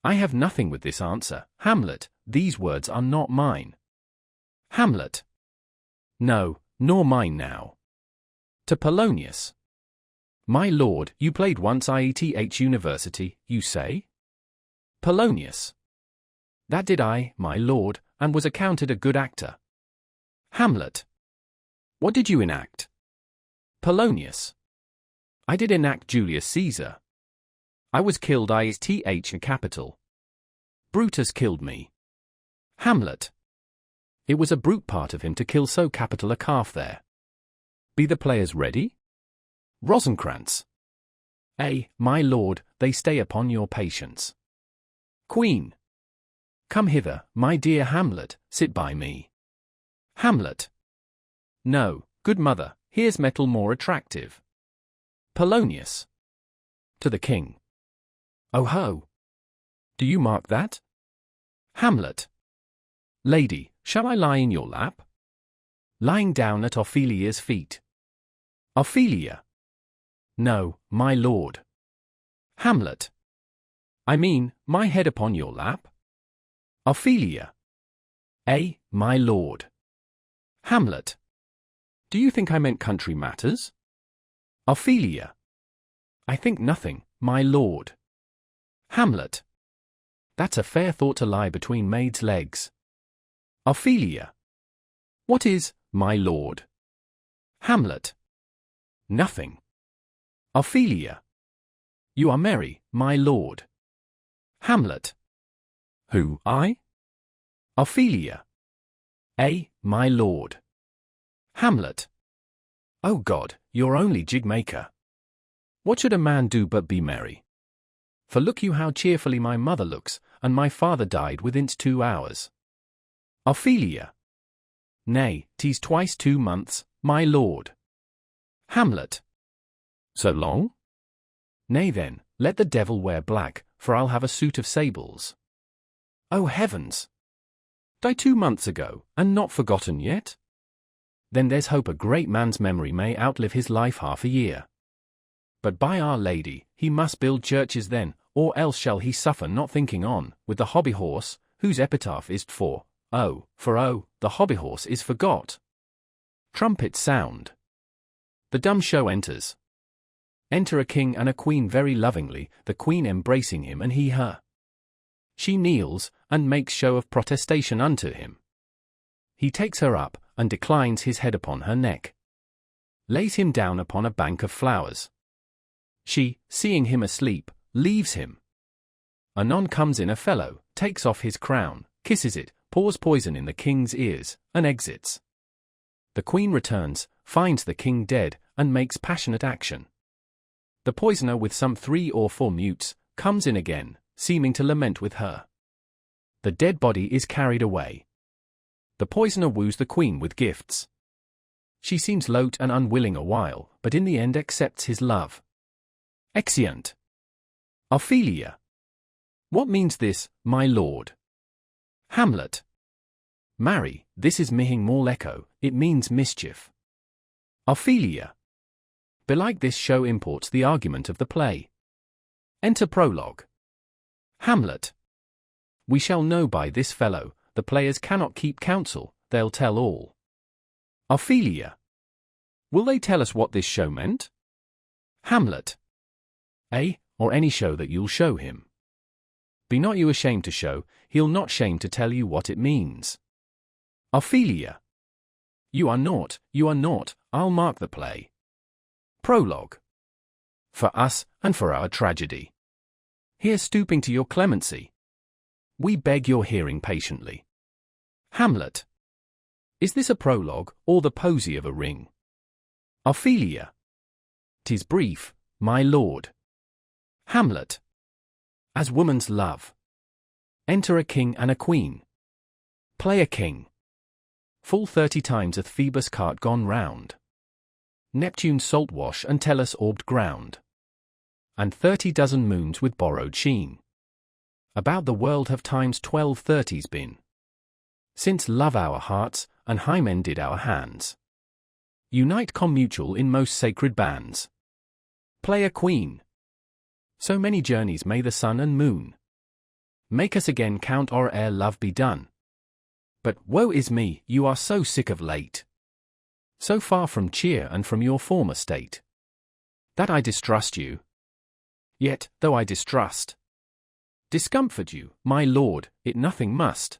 I have nothing with this answer, Hamlet, these words are not mine. Hamlet. No, nor mine now. To Polonius. My lord, you played once IETH University, you say? Polonius. That did I, my lord, and was accounted a good actor. Hamlet. What did you enact? Polonius. I did enact Julius Caesar. I was killed IETH a capital. Brutus killed me. Hamlet. It was a brute part of him to kill so capital a calf there. Be the players ready? Rosencrantz. My lord, they stay upon your patience. Queen. Come hither, my dear Hamlet, sit by me. Hamlet. No, good mother, here's metal more attractive. Polonius. To the king. Oh ho! Do you mark that? Hamlet. Lady, shall I lie in your lap? Lying down at Ophelia's feet. Ophelia. No, my lord. Hamlet. I mean, my head upon your lap? Ophelia. My lord. Hamlet. Do you think I meant country matters? Ophelia. I think nothing, my lord. Hamlet. That's a fair thought to lie between maids' legs. Ophelia. What is, my lord? Hamlet. Nothing. Ophelia. You are merry, my lord. Hamlet. Who, I? Ophelia. My lord. Hamlet. Oh God, you're only jig-maker. What should a man do but be merry? For look you how cheerfully my mother looks, and my father died within 2 hours. Ophelia. Nay, 'tis twice 2 months, my lord. Hamlet. So long? Nay then, let the devil wear black, for I'll have a suit of sables. Oh heavens! Died 2 months ago, and not forgotten yet? Then there's hope a great man's memory may outlive his life half a year. But by Our Lady, he must build churches then, or else shall he suffer not thinking on, with the hobby horse, whose epitaph is the hobby horse is forgot. Trumpets sound. The dumb show enters. Enter a king and a queen very lovingly, the queen embracing him and he her. She kneels, and makes show of protestation unto him. He takes her up, and declines his head upon her neck. Lays him down upon a bank of flowers. She, seeing him asleep, leaves him. Anon comes in a fellow, takes off his crown, kisses it, pours poison in the king's ears, and exits. The queen returns, finds the king dead, and makes passionate action. The poisoner with some 3 or 4 mutes, comes in again, seeming to lament with her. The dead body is carried away. The poisoner woos the queen with gifts. She seems loath and unwilling a while, but in the end accepts his love. Exeunt. Ophelia. What means this, my lord? Hamlet. Marry, this is mihi mal echo, it means mischief. Ophelia. Belike this show imports the argument of the play. Enter prologue. Hamlet. We shall know by this fellow, the players cannot keep counsel, they'll tell all. Ophelia. Will they tell us what this show meant? Hamlet. Or any show that you'll show him. Be not you ashamed to show, he'll not shame to tell you what it means. Ophelia. You are naught, I'll mark the play. Prologue. For us, and for our tragedy. Here stooping to your clemency. We beg your hearing patiently. Hamlet. Is this a prologue, or the posy of a ring? Ophelia. 'Tis brief, my lord. Hamlet. As woman's love. Enter a king and a queen. Play a king. Full 30 times hath Phoebus' cart gone round. Neptune's salt wash and Tellus orbed ground. And 30 dozen moons with borrowed sheen. About the world have times 12 30s been. Since love our hearts, and hymen did our hands. Unite commutual in most sacred bands. Play a queen. So many journeys may the sun and moon make us again count or ere love be done. But woe is me, you are so sick of late, so far from cheer and from your former state, that I distrust you. Yet, though I distrust, discomfort you, my lord, it nothing must.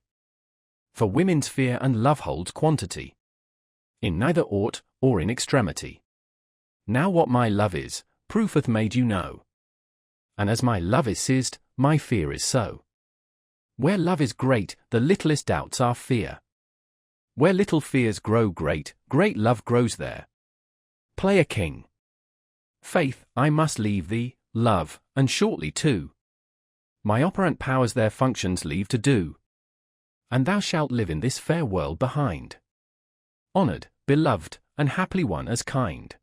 For women's fear and love holds quantity, in neither aught, or in extremity. Now what my love is, proof hath made you know. And as my love is ceased, my fear is so. Where love is great, the littlest doubts are fear. Where little fears grow great, great love grows there. Play a king. Faith, I must leave thee, love, and shortly too. My operant powers their functions leave to do, and thou shalt live in this fair world behind, honoured, beloved, and happily won as kind.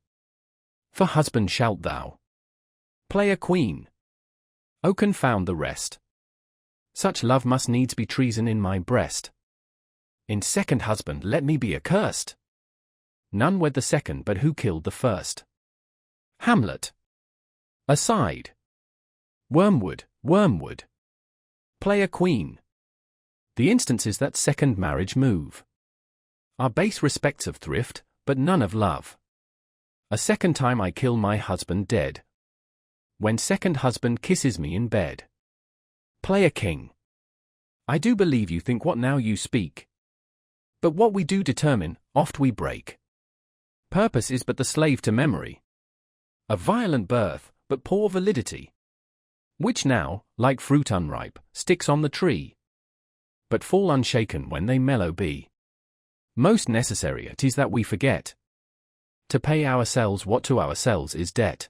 For husband shalt thou play a queen. O confound the rest. Such love must needs be treason in my breast. In second husband let me be accursed. None wed the second but who killed the first. Hamlet. Aside. Wormwood, wormwood. Play a queen. The instances that second marriage move are base respects of thrift, but none of love. A second time I kill my husband dead, when second husband kisses me in bed. Play a king. I do believe you think what now you speak, but what we do determine, oft we break. Purpose is but the slave to memory, a violent birth, but poor validity, which now, like fruit unripe, sticks on the tree, but fall unshaken when they mellow be. Most necessary it is that we forget to pay ourselves what to ourselves is debt.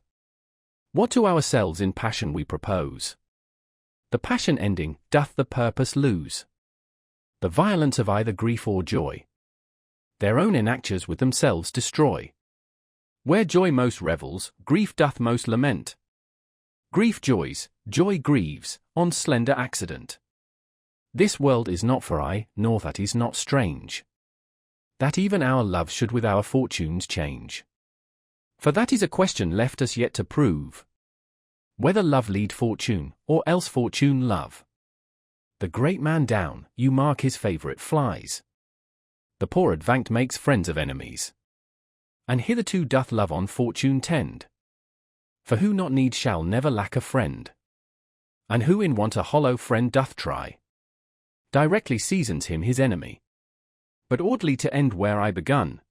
What to ourselves in passion we propose, the passion ending, doth the purpose lose. The violence of either grief or joy their own enactures with themselves destroy. Where joy most revels, grief doth most lament. Grief joys, joy grieves, on slender accident. This world is not for aye, nor that is not strange, that even our love should with our fortunes change. For that is a question left us yet to prove, whether love lead fortune, or else fortune love. The great man down, you mark his favourite flies. The poor advanced makes friends of enemies, and hitherto doth love on fortune tend. For who not need shall never lack a friend, and who in want a hollow friend doth try, directly seasons him his enemy. But oddly to end where I begun,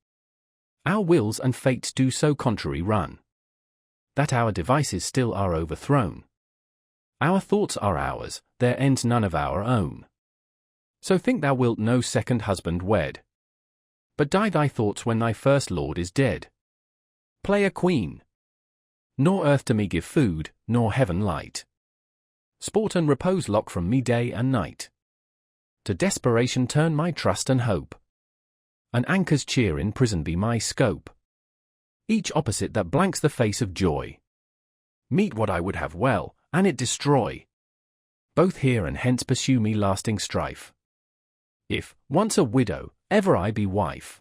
our wills and fates do so contrary run, that our devices still are overthrown. Our thoughts are ours, their ends none of our own. So think thou wilt no second husband wed, but die thy thoughts when thy first lord is dead. Play a queen. Nor earth to me give food, nor heaven light. Sport and repose lock from me day and night. To desperation turn my trust and hope. An anchor's cheer in prison be my scope. Each opposite that blanks the face of joy. Meet what I would have well, and it destroy. Both here and hence pursue me lasting strife. If, once a widow, ever I be wife.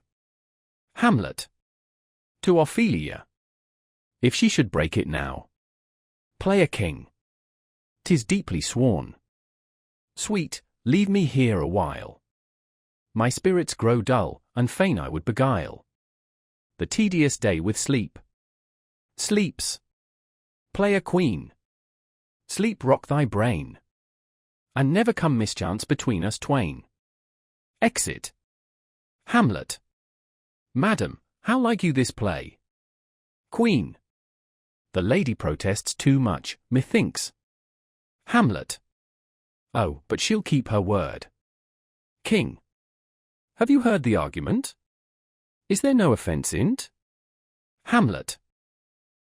Hamlet. To Ophelia. If she should break it now. Play a king. 'Tis deeply sworn. Sweet, leave me here a while. My spirits grow dull, and fain I would beguile the tedious day with sleep. Sleeps. Play a queen. Sleep rock thy brain, and never come mischance between us twain. Exit. Hamlet. Madam, how like you this play? Queen. The lady protests too much, methinks. Hamlet. Oh, but she'll keep her word. King. Have you heard the argument? Is there no offence in't? Hamlet.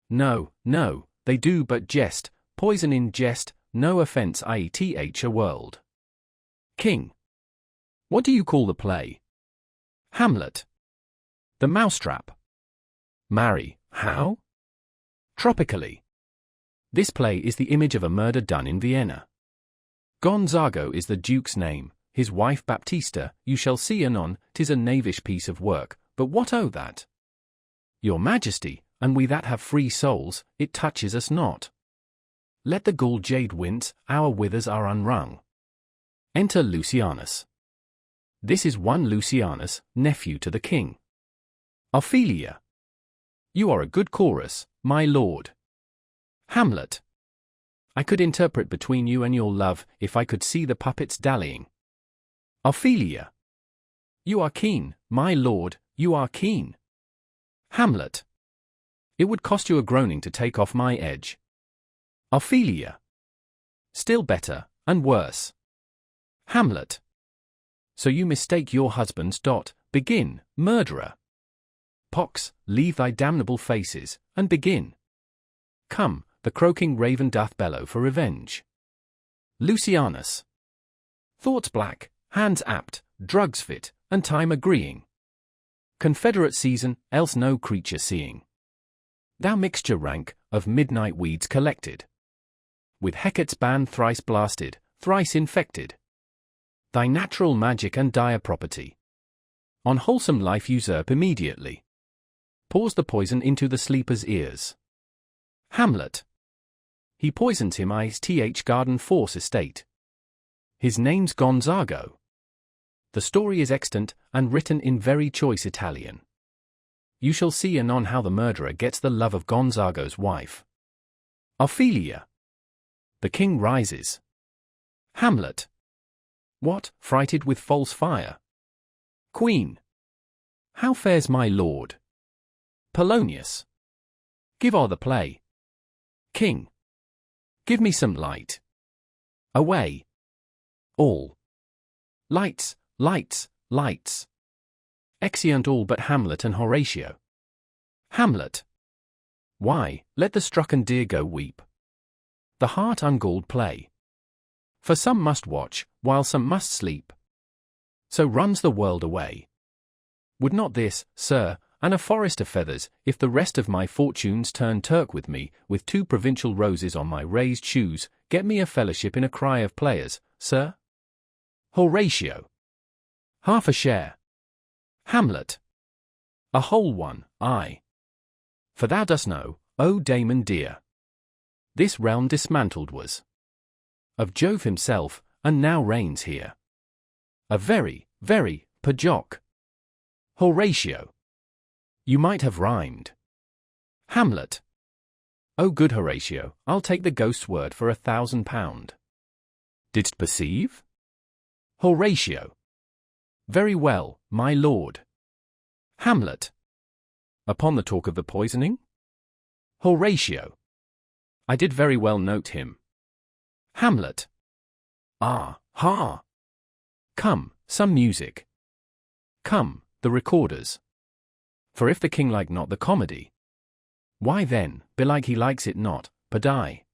No, no, they do but jest, poison in jest, no offence ieth a world. King. What do you call the play? Hamlet. The Mousetrap. Marry, how? Tropically. This play is the image of a murder done in Vienna. Gonzago is the duke's name, his wife Baptista, you shall see anon, 'tis a knavish piece of work, but what o' that? Your Majesty, and we that have free souls, it touches us not. Let the gall jade wince, our withers are unwrung. Enter Lucianus. This is one Lucianus, nephew to the king. Ophelia. You are a good chorus, my lord. Hamlet. I could interpret between you and your love if I could see the puppets dallying. Ophelia. You are keen, my lord, you are keen. Hamlet. It would cost you a groaning to take off my edge. Ophelia. Still better, and worse. Hamlet. So you mistake your husband's begin, murderer. Pox, leave thy damnable faces, and begin. Come, the croaking raven doth bellow for revenge. Lucianus. Thoughts black, hands apt, drugs fit, and time agreeing. Confederate season, else no creature seeing. Thou mixture rank, of midnight weeds collected. With Hecate's ban thrice blasted, thrice infected. Thy natural magic and dire property. On wholesome life usurp immediately. Pours the poison into the sleeper's ears. Hamlet. He poisons him th garden force estate. His name's Gonzago. The story is extant, and written in very choice Italian. You shall see anon how the murderer gets the love of Gonzago's wife. Ophelia. The king rises. Hamlet. What, frighted with false fire? Queen. How fares my lord? Polonius. Give o'er the play. King. Give me some light. Away. All. Lights, lights, lights. Exeunt all but Hamlet and Horatio. Hamlet. Why, let the strucken deer go weep. The heart ungalled play. For some must watch, while some must sleep. So runs the world away. Would not this, sir, and a forest of feathers, if the rest of my fortunes turn Turk with me, with 2 provincial roses on my raised shoes, get me a fellowship in a cry of players, sir? Horatio. Half a share. Hamlet. A whole one, aye. For thou dost know, O Damon dear, this realm dismantled was of Jove himself, and now reigns here. A very, very, Pajock. Horatio. You might have rhymed. Hamlet. Oh good Horatio, I'll take the ghost's word for £1,000. Didst perceive? Horatio. Very well, my lord. Hamlet. Upon the talk of the poisoning? Horatio. I did very well note him. Hamlet. Ah, ha! Come, some music. Come, the recorders. For if the king like not the comedy, why then, belike he likes it not, padi.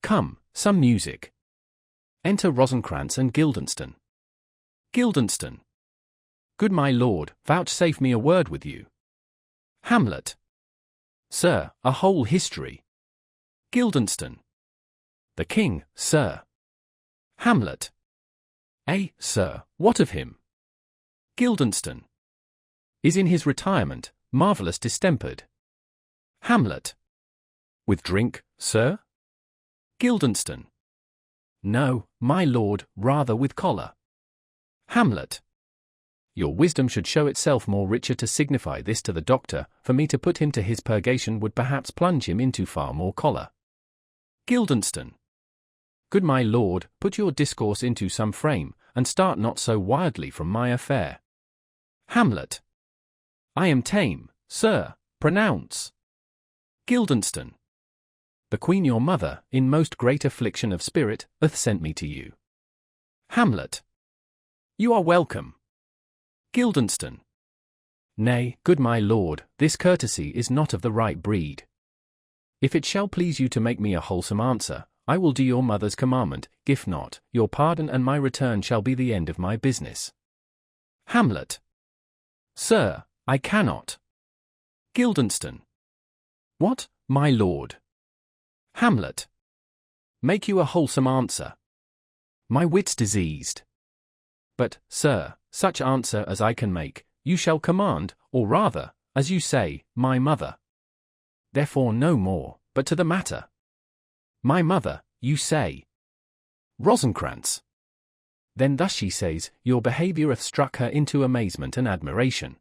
Come, some music. Enter Rosencrantz and Guildenstern. Guildenstern. Good my lord, vouchsafe me a word with you. Hamlet. Sir, a whole history. Guildenstern. The king, sir. Hamlet. Sir, what of him? Guildenstern. Is in his retirement, marvellous distempered. Hamlet. With drink, sir? Guildenstern. No, my lord, rather with choler. Hamlet. Your wisdom should show itself more richer to signify this to the doctor, for me to put him to his purgation would perhaps plunge him into far more choler. Guildenstern. Good my lord, put your discourse into some frame, and start not so wildly from my affair. Hamlet. I am tame, sir, pronounce. Guildenstern. The queen your mother, in most great affliction of spirit, hath sent me to you. Hamlet. You are welcome. Guildenstern. Nay, good my lord, this courtesy is not of the right breed. If it shall please you to make me a wholesome answer, I will do your mother's commandment, if not, your pardon and my return shall be the end of my business. Hamlet. Sir, I cannot. Guildenstern. What, my lord? Hamlet. Make you a wholesome answer. My wit's diseased. But, sir, such answer as I can make, you shall command, or rather, as you say, my mother. Therefore no more, but to the matter. My mother, you say. Rosencrantz. Then thus she says, your behaviour hath struck her into amazement and admiration.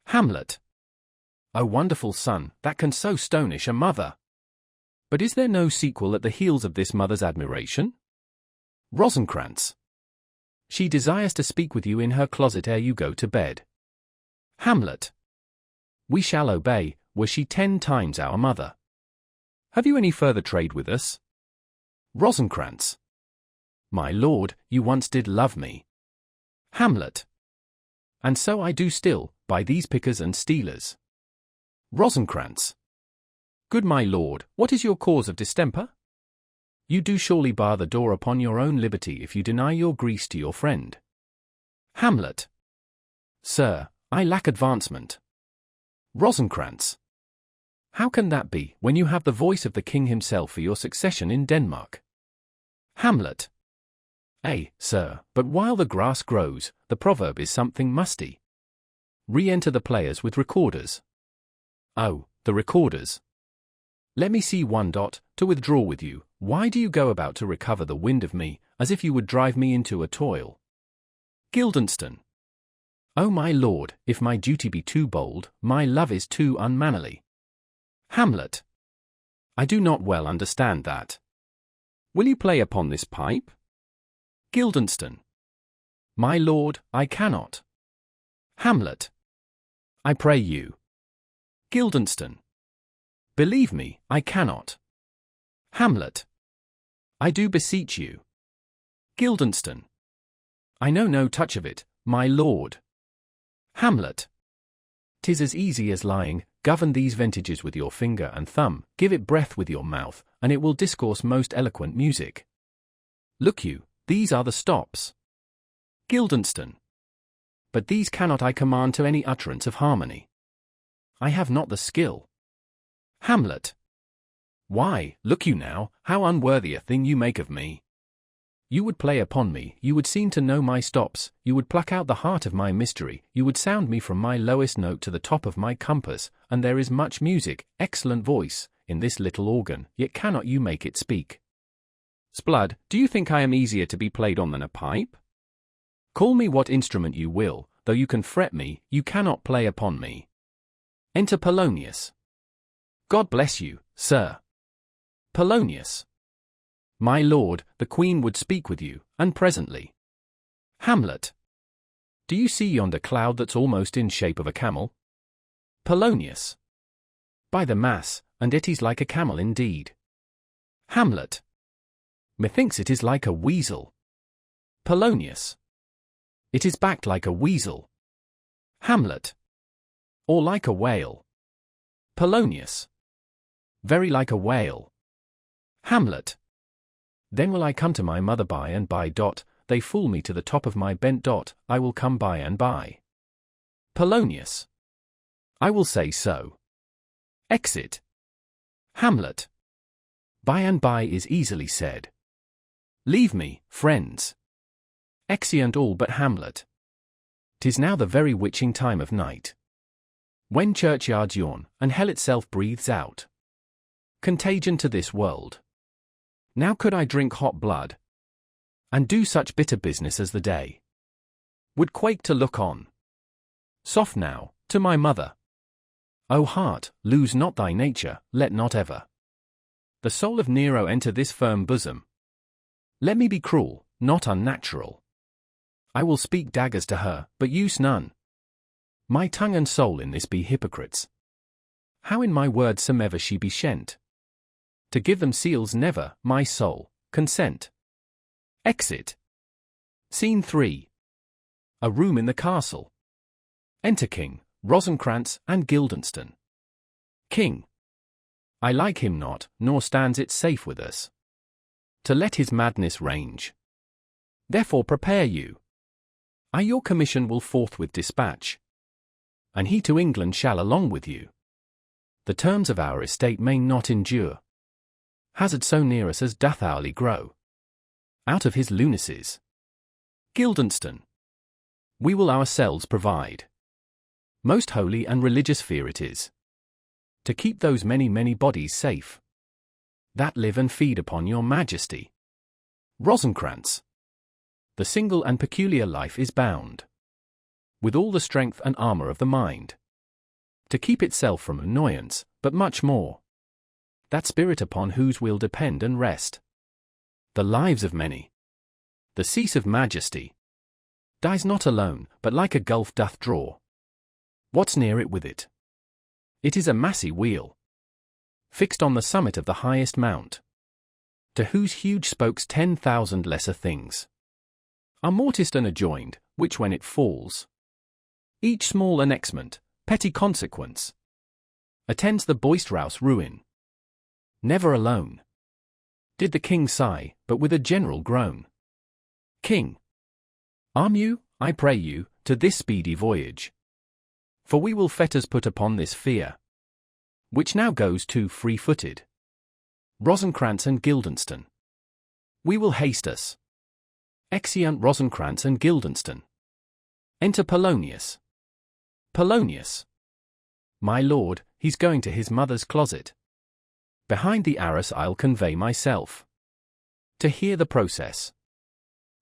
Hamlet. O wonderful son, that can so stonish a mother! But is there no sequel at the heels of this mother's admiration? Rosencrantz. She desires to speak with you in her closet ere you go to bed. Hamlet. We shall obey, were she 10 times our mother. Have you any further trade with us? Rosencrantz. My lord, you once did love me. Hamlet. And so I do still, by these pickers and stealers. Rosencrantz. Good my lord, what is your cause of distemper? You do surely bar the door upon your own liberty if you deny your grease to your friend. Hamlet. Sir, I lack advancement. Rosencrantz. How can that be, when you have the voice of the king himself for your succession in Denmark? Hamlet. Sir, but while the grass grows, the proverb is something musty. Re-enter the players with recorders. Oh, the recorders. Let me see one. To withdraw with you, why do you go about to recover the wind of me, as if you would drive me into a toil? Guildenstern. O my lord, if my duty be too bold, my love is too unmannerly. Hamlet. I do not well understand that. Will you play upon this pipe? Guildenstern. My lord, I cannot. Hamlet. I pray you. Guildenstern. Believe me, I cannot. Hamlet. I do beseech you. Guildenstern. I know no touch of it, my lord. Hamlet. 'Tis as easy as lying, govern these ventages with your finger and thumb, give it breath with your mouth, and it will discourse most eloquent music. Look you, these are the stops. Guildenstern. But these cannot I command to any utterance of harmony. I have not the skill. Hamlet. Why, look you now, how unworthy a thing you make of me. You would play upon me, you would seem to know my stops, you would pluck out the heart of my mystery, you would sound me from my lowest note to the top of my compass, and there is much music, excellent voice, in this little organ, yet cannot you make it speak. Sblood, do you think I am easier to be played on than a pipe? Call me what instrument you will, though you can fret me, you cannot play upon me. Enter Polonius. God bless you, sir. Polonius. My lord, the queen would speak with you, and presently. Hamlet. Do you see yonder cloud that's almost in shape of a camel? Polonius. By the mass, and it is like a camel indeed. Hamlet. Methinks it is like a weasel. Polonius. It is backed like a weasel. Hamlet. Or like a whale. Polonius. Very like a whale. Hamlet. Then will I come to my mother by and by. They fool me to the top of my bent. I will come by and by. Polonius. I will say so. Exit. Hamlet. By and by is easily said. Leave me, friends. Exeunt all but Hamlet. 'Tis now the very witching time of night, when churchyards yawn, and hell itself breathes out contagion to this world. Now could I drink hot blood, and do such bitter business as the day would quake to look on. Soft now, to my mother. O heart, lose not thy nature, let not ever the soul of Nero enter this firm bosom. Let me be cruel, not unnatural. I will speak daggers to her, but use none. My tongue and soul in this be hypocrites. How in my words somever she be shent? To give them seals never, my soul, consent. Exit. Scene 3. A room in the castle. Enter King, Rosencrantz, and Guildenstern. King. I like him not, nor stands it safe with us to let his madness range. Therefore prepare you. I your commission will forthwith dispatch, and he to England shall along with you. The terms of our estate may not endure. Hazard so near us as doth hourly grow out of his lunacies. Guildenstern. We will ourselves provide Most holy and religious fear it is. To keep those many, many bodies safe, that live and feed upon your majesty. Rosencrantz. The single and peculiar life is bound, with all the strength and armor of the mind, to keep itself from annoyance, but much more, that spirit upon whose will depend and rest the lives of many. The cease of majesty dies not alone, but like a gulf doth draw what's near it with it. It is a massy wheel, fixed on the summit of the highest mount, to whose huge spokes 10,000 lesser things are mortised and adjoined, which when it falls, each small annexment, petty consequence, attends the boisterous ruin. Never alone did the king sigh, but with a general groan. King, arm you, I pray you, to this speedy voyage, for we will fetters put upon this fear, which now goes too free-footed. Rosencrantz and Guildenstern. We will haste us. Exeunt Rosencrantz and Guildenstern. Enter Polonius. Polonius. My lord, he's going to his mother's closet. Behind the arras I'll convey myself, to hear the process.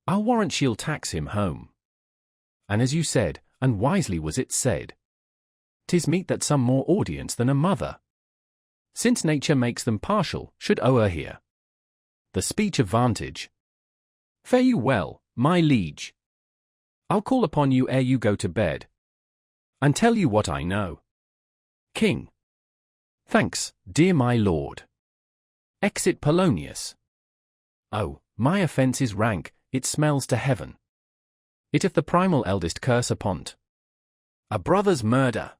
I'll warrant she'll tax him home. And as you said, and wisely was it said, 'tis meet that some more audience than a mother, since nature makes them partial, should owe her here the speech of vantage. Fare you well, my liege. I'll call upon you ere you go to bed, and tell you what I know. King. Thanks, dear my lord. Exit Polonius. Oh, my offence is rank, it smells to heaven. It hath the primal eldest curse upon't. A brother's murder.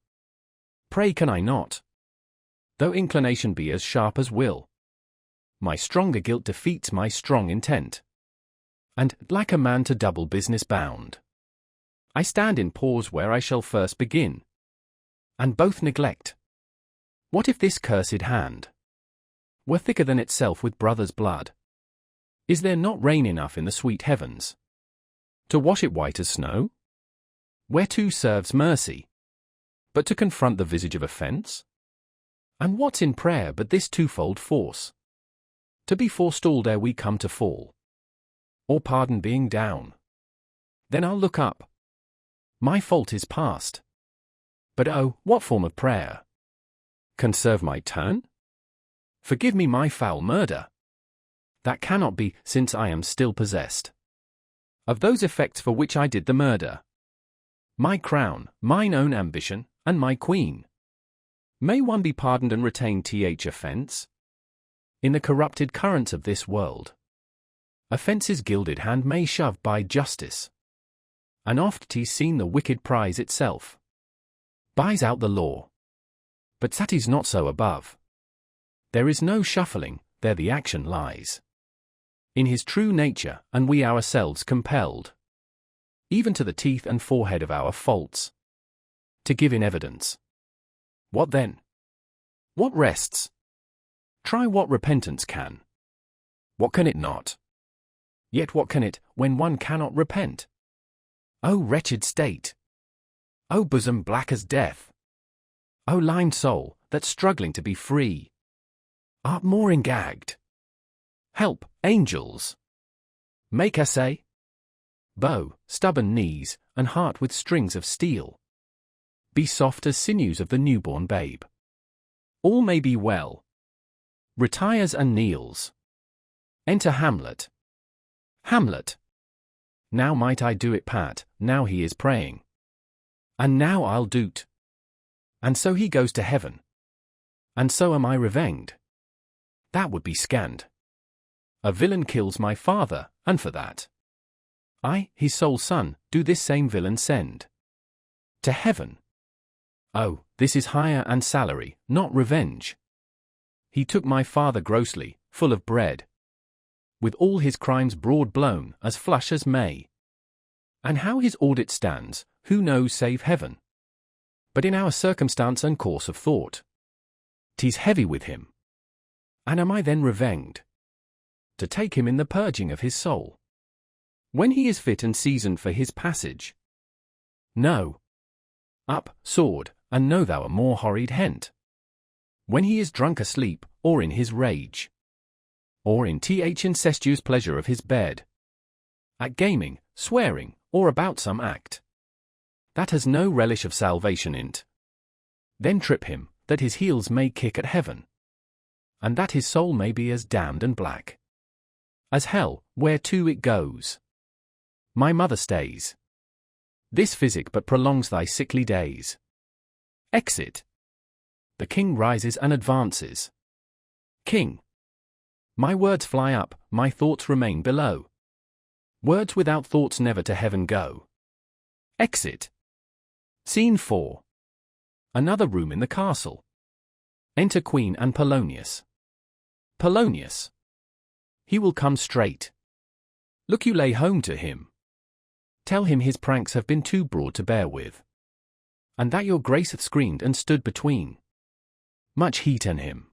Pray can I not, though inclination be as sharp as will. My stronger guilt defeats my strong intent, and, like a man to double business bound, I stand in pause where I shall first begin, and both neglect. What if this cursed hand were thicker than itself with brother's blood? Is there not rain enough in the sweet heavens to wash it white as snow? Whereto serves mercy, but to confront the visage of offence? And what's in prayer but this twofold force, to be forestalled ere we come to fall, or pardon being down? Then I'll look up. My fault is past. But oh, what form of prayer can serve my turn? Forgive me my foul murder. That cannot be, since I am still possessed of those effects for which I did the murder. My crown, mine own ambition, and my queen. May one be pardoned and retain th offence? In the corrupted currents of this world, offence's gilded hand may shove by justice, and oft 'tis seen the wicked prize itself buys out the law. But that is not so above. There is no shuffling, there the action lies in his true nature, and we ourselves compelled, even to the teeth and forehead of our faults, to give in evidence. What then? What rests? Try what repentance can. What can it not? Yet what can it, when one cannot repent? O wretched state! O bosom black as death! O limed soul, that struggling to be free, art more engagged. Help, angels! Make essay! Bow, stubborn knees, and heart with strings of steel, be soft as sinews of the newborn babe. All may be well. Retires and kneels. Enter Hamlet. Hamlet. Now might I do it pat, now he is praying. And now I'll do't. And so he goes to heaven. And so am I revenged. That would be scanned. A villain kills my father, and for that I, his sole son, do this same villain send to heaven. Oh, this is hire and salary, not revenge. He took my father grossly, full of bread, with all his crimes broad blown, as flush as May. And how his audit stands, who knows save heaven? But in our circumstance and course of thought, 'tis heavy with him. And am I then revenged? To take him in the purging of his soul, when he is fit and seasoned for his passage? No. Up, sword, and know thou a more horrid hent. When he is drunk asleep, or in his rage, or in incestuous pleasure of his bed, at gaming, swearing, or about some act that has no relish of salvation in't. Then trip him, that his heels may kick at heaven, and that his soul may be as damned and black as hell, whereto it goes. My mother stays. This physic but prolongs thy sickly days. Exit. The king rises and advances. King. My words fly up, my thoughts remain below. Words without thoughts never to heaven go. Exit. Scene 4. Another room in the castle. Enter Queen and Polonius. Polonius. He will come straight. Look, you lay home to him. Tell him his pranks have been too broad to bear with, and that your grace hath screened and stood between. Much heat in him.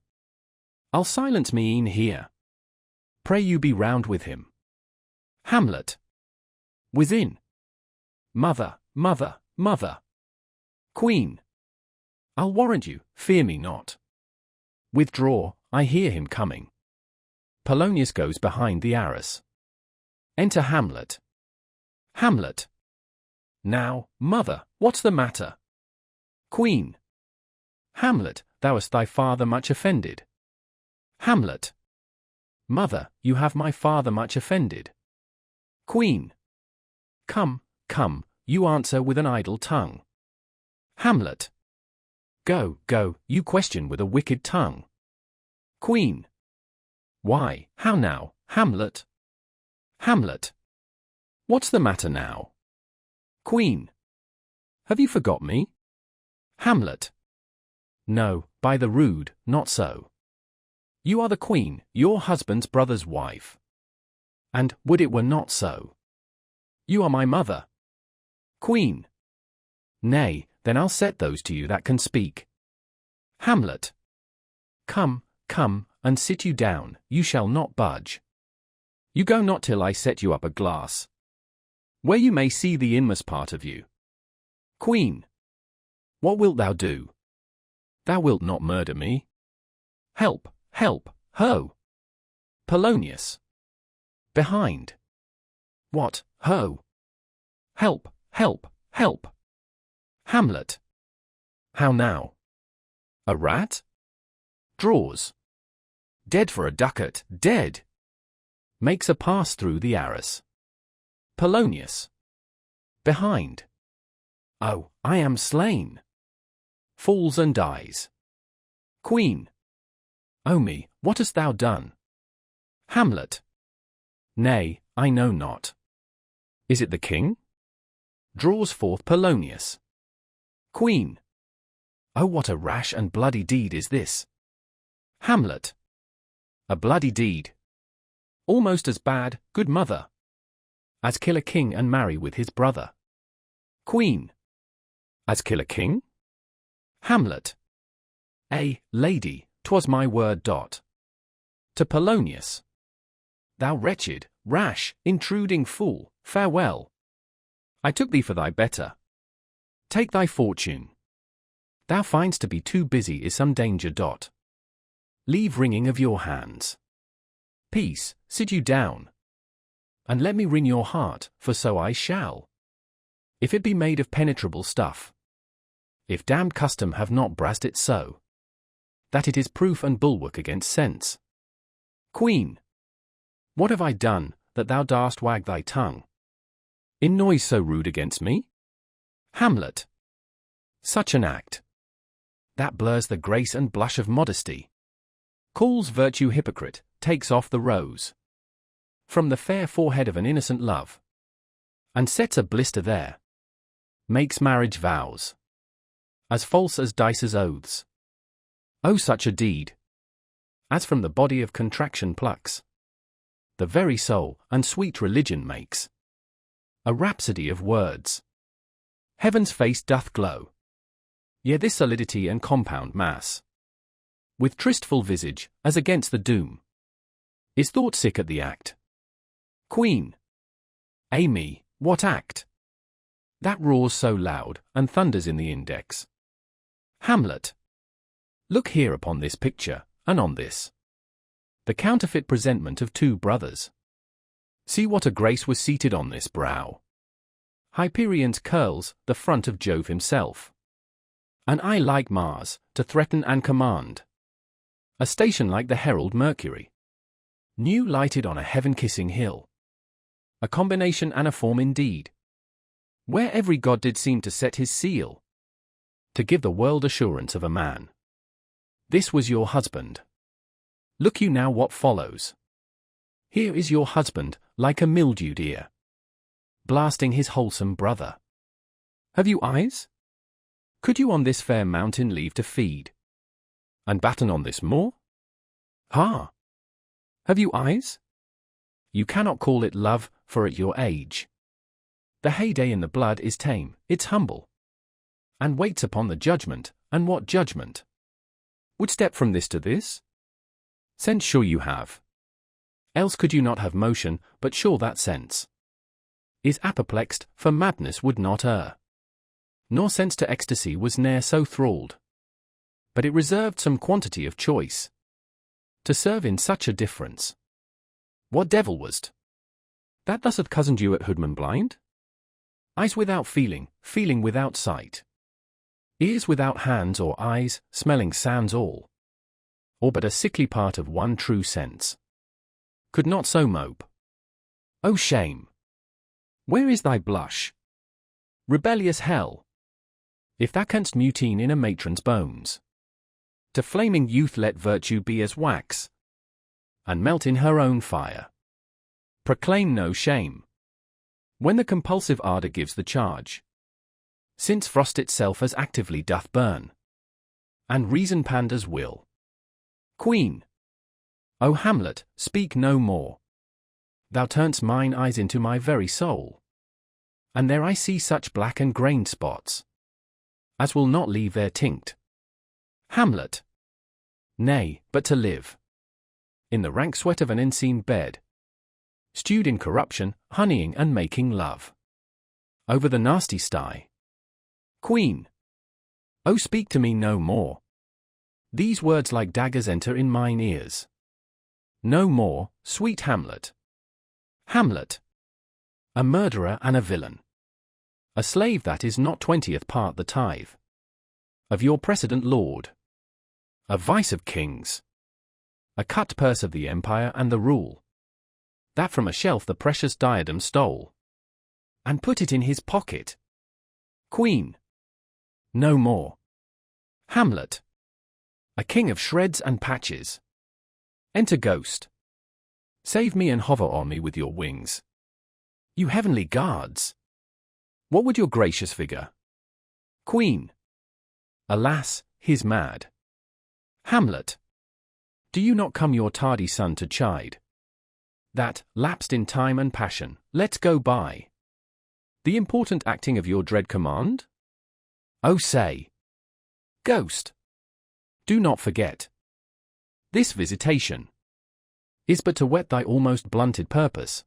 I'll silence me e'en here. Pray you be round with him. Hamlet. Within. Mother, mother, mother. Queen. I'll warrant you, fear me not. Withdraw, I hear him coming. Polonius goes behind the arras. Enter Hamlet. Hamlet. Now, mother, what's the matter? Queen. Hamlet, thou hast thy father much offended. Hamlet. Mother, you have my father much offended. Queen. Come, come, you answer with an idle tongue. Hamlet. Go, go, you question with a wicked tongue. Queen. Why, how now, Hamlet? Hamlet. What's the matter now? Queen. Have you forgot me? Hamlet. No, by the rood, not so. You are the queen, your husband's brother's wife. And, would it were not so. You are my mother. Queen. Nay, then I'll set those to you that can speak. Hamlet. Come, come, and sit you down, you shall not budge. You go not till I set you up a glass, where you may see the inmost part of you. Queen. What wilt thou do? Thou wilt not murder me? Help, help, ho! Polonius. Behind. What, ho! Help, help, help! Hamlet. How now? A rat? Draws. Dead for a ducat, dead! Makes a pass through the arras. Polonius. Behind. Oh, I am slain. Falls and dies. Queen. O me, what hast thou done? Hamlet. Nay, I know not. Is it the king? Draws forth Polonius. Queen. Oh, what a rash and bloody deed is this! Hamlet. A bloody deed. Almost as bad, good mother, as kill a king and marry with his brother. Queen. As kill a king? Hamlet. Lady, 'twas my word. To Polonius. Thou wretched, rash, intruding fool, farewell. I took thee for thy better. Take thy fortune. Thou find'st to be too busy is some danger. Leave wringing of your hands. Peace, sit you down. And let me wring your heart, for so I shall. If it be made of penetrable stuff. If damned custom have not brassed it so, that it is proof and bulwark against sense. Queen. What have I done, that thou darst wag thy tongue in noise so rude against me? Hamlet. Such an act that blurs the grace and blush of modesty, calls virtue hypocrite, takes off the rose from the fair forehead of an innocent love, and sets a blister there, makes marriage vows as false as dice's oaths. Oh, such a deed, as from the body of contraction plucks the very soul, and sweet religion makes a rhapsody of words. Heaven's face doth glow, yea, this solidity and compound mass, with tristful visage, as against the doom, is thought sick at the act. Queen. Me, what act? that roars so loud and thunders in the index. Hamlet. Look here upon this picture, and on this. The counterfeit presentment of two brothers. See what a grace was seated on this brow. Hyperion's curls, the front of Jove himself. An eye like Mars, to threaten and command. A station like the herald Mercury. New lighted on a heaven-kissing hill. A combination and a form indeed. Where every god did seem to set his seal. To give the world assurance of a man. This was your husband. Look you now what follows. Here is your husband, like a mildewed ear. Blasting his wholesome brother. Have you eyes? Could you on this fair mountain leave to feed? And batten on this moor? Ha! Have you eyes? You cannot call it love, for at your age. The heyday in the blood is tame, it's humble. And waits upon the judgment, and what judgment? Would step from this to this? Sense sure you have. Else could you not have motion, but sure that sense is apoplexed, for madness would not err. Nor sense to ecstasy was ne'er so thralled. But it reserved some quantity of choice. To serve in such a difference. What devil was't? That thus hath cozened you at Hoodman blind? Eyes without feeling, feeling without sight. Ears without hands or eyes, smelling sans all. Or but a sickly part of one true sense. Could not so mope. O shame! Where is thy blush? Rebellious hell! If thou canst mutine in a matron's bones. To flaming youth let virtue be as wax. And melt in her own fire. Proclaim no shame. When the compulsive ardour gives the charge. Since frost itself as actively doth burn. And reason panders will. Queen! O Hamlet, speak no more. Thou turn'st mine eyes into my very soul. And there I see such black and grained spots. As will not leave their tinct. Hamlet. Nay, but to live. In the rank sweat of an unseen bed. Stewed in corruption, honeying and making love. Over the nasty sty. Queen. O speak to me no more. These words like daggers enter in mine ears. No more, sweet Hamlet. Hamlet. A murderer and a villain. A slave that is not 20th part the tithe. Of your precedent lord. A vice of kings. A cut purse of the empire and the rule. That from a shelf the precious diadem stole. And put it in his pocket. Queen. No more. Hamlet. A king of shreds and patches. Enter Ghost. Save me and hover on me with your wings. You heavenly guards. What would your gracious figure? Queen. Alas, he's mad. Hamlet. Do you not come your tardy son to chide? That, lapsed in time and passion, let's go by. The important acting of your dread command? Oh say. Ghost. Do not forget. This visitation is but to whet thy almost blunted purpose.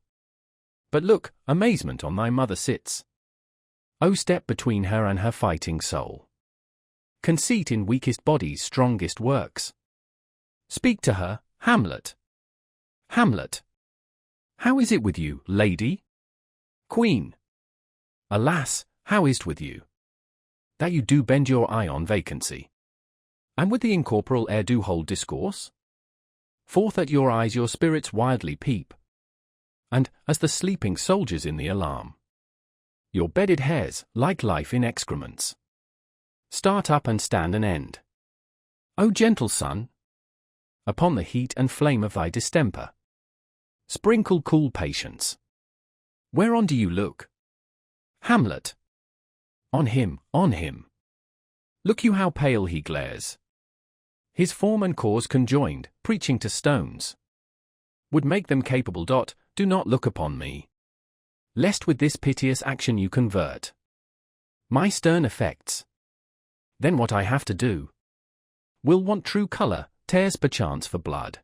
But look, amazement on thy mother sits. O step between her and her fighting soul. Conceit in weakest body's strongest works. Speak to her, Hamlet. Hamlet. How is it with you, lady? Queen. Alas, how is't with you? That you do bend your eye on vacancy. And with the incorporeal air do hold discourse? Forth at your eyes your spirits wildly peep. And, as the sleeping soldiers in the alarm, your bedded hairs, like life in excrements, start up and stand an end. O gentle sun! Upon the heat and flame of thy distemper, sprinkle cool patience. Whereon do you look? Hamlet. On him, on him. Look you how pale he glares. His form and cause conjoined, preaching to stones, would make them capable. Do not look upon me, lest with this piteous action you convert my stern effects. Then what I have to do will want true colour, tears perchance for blood.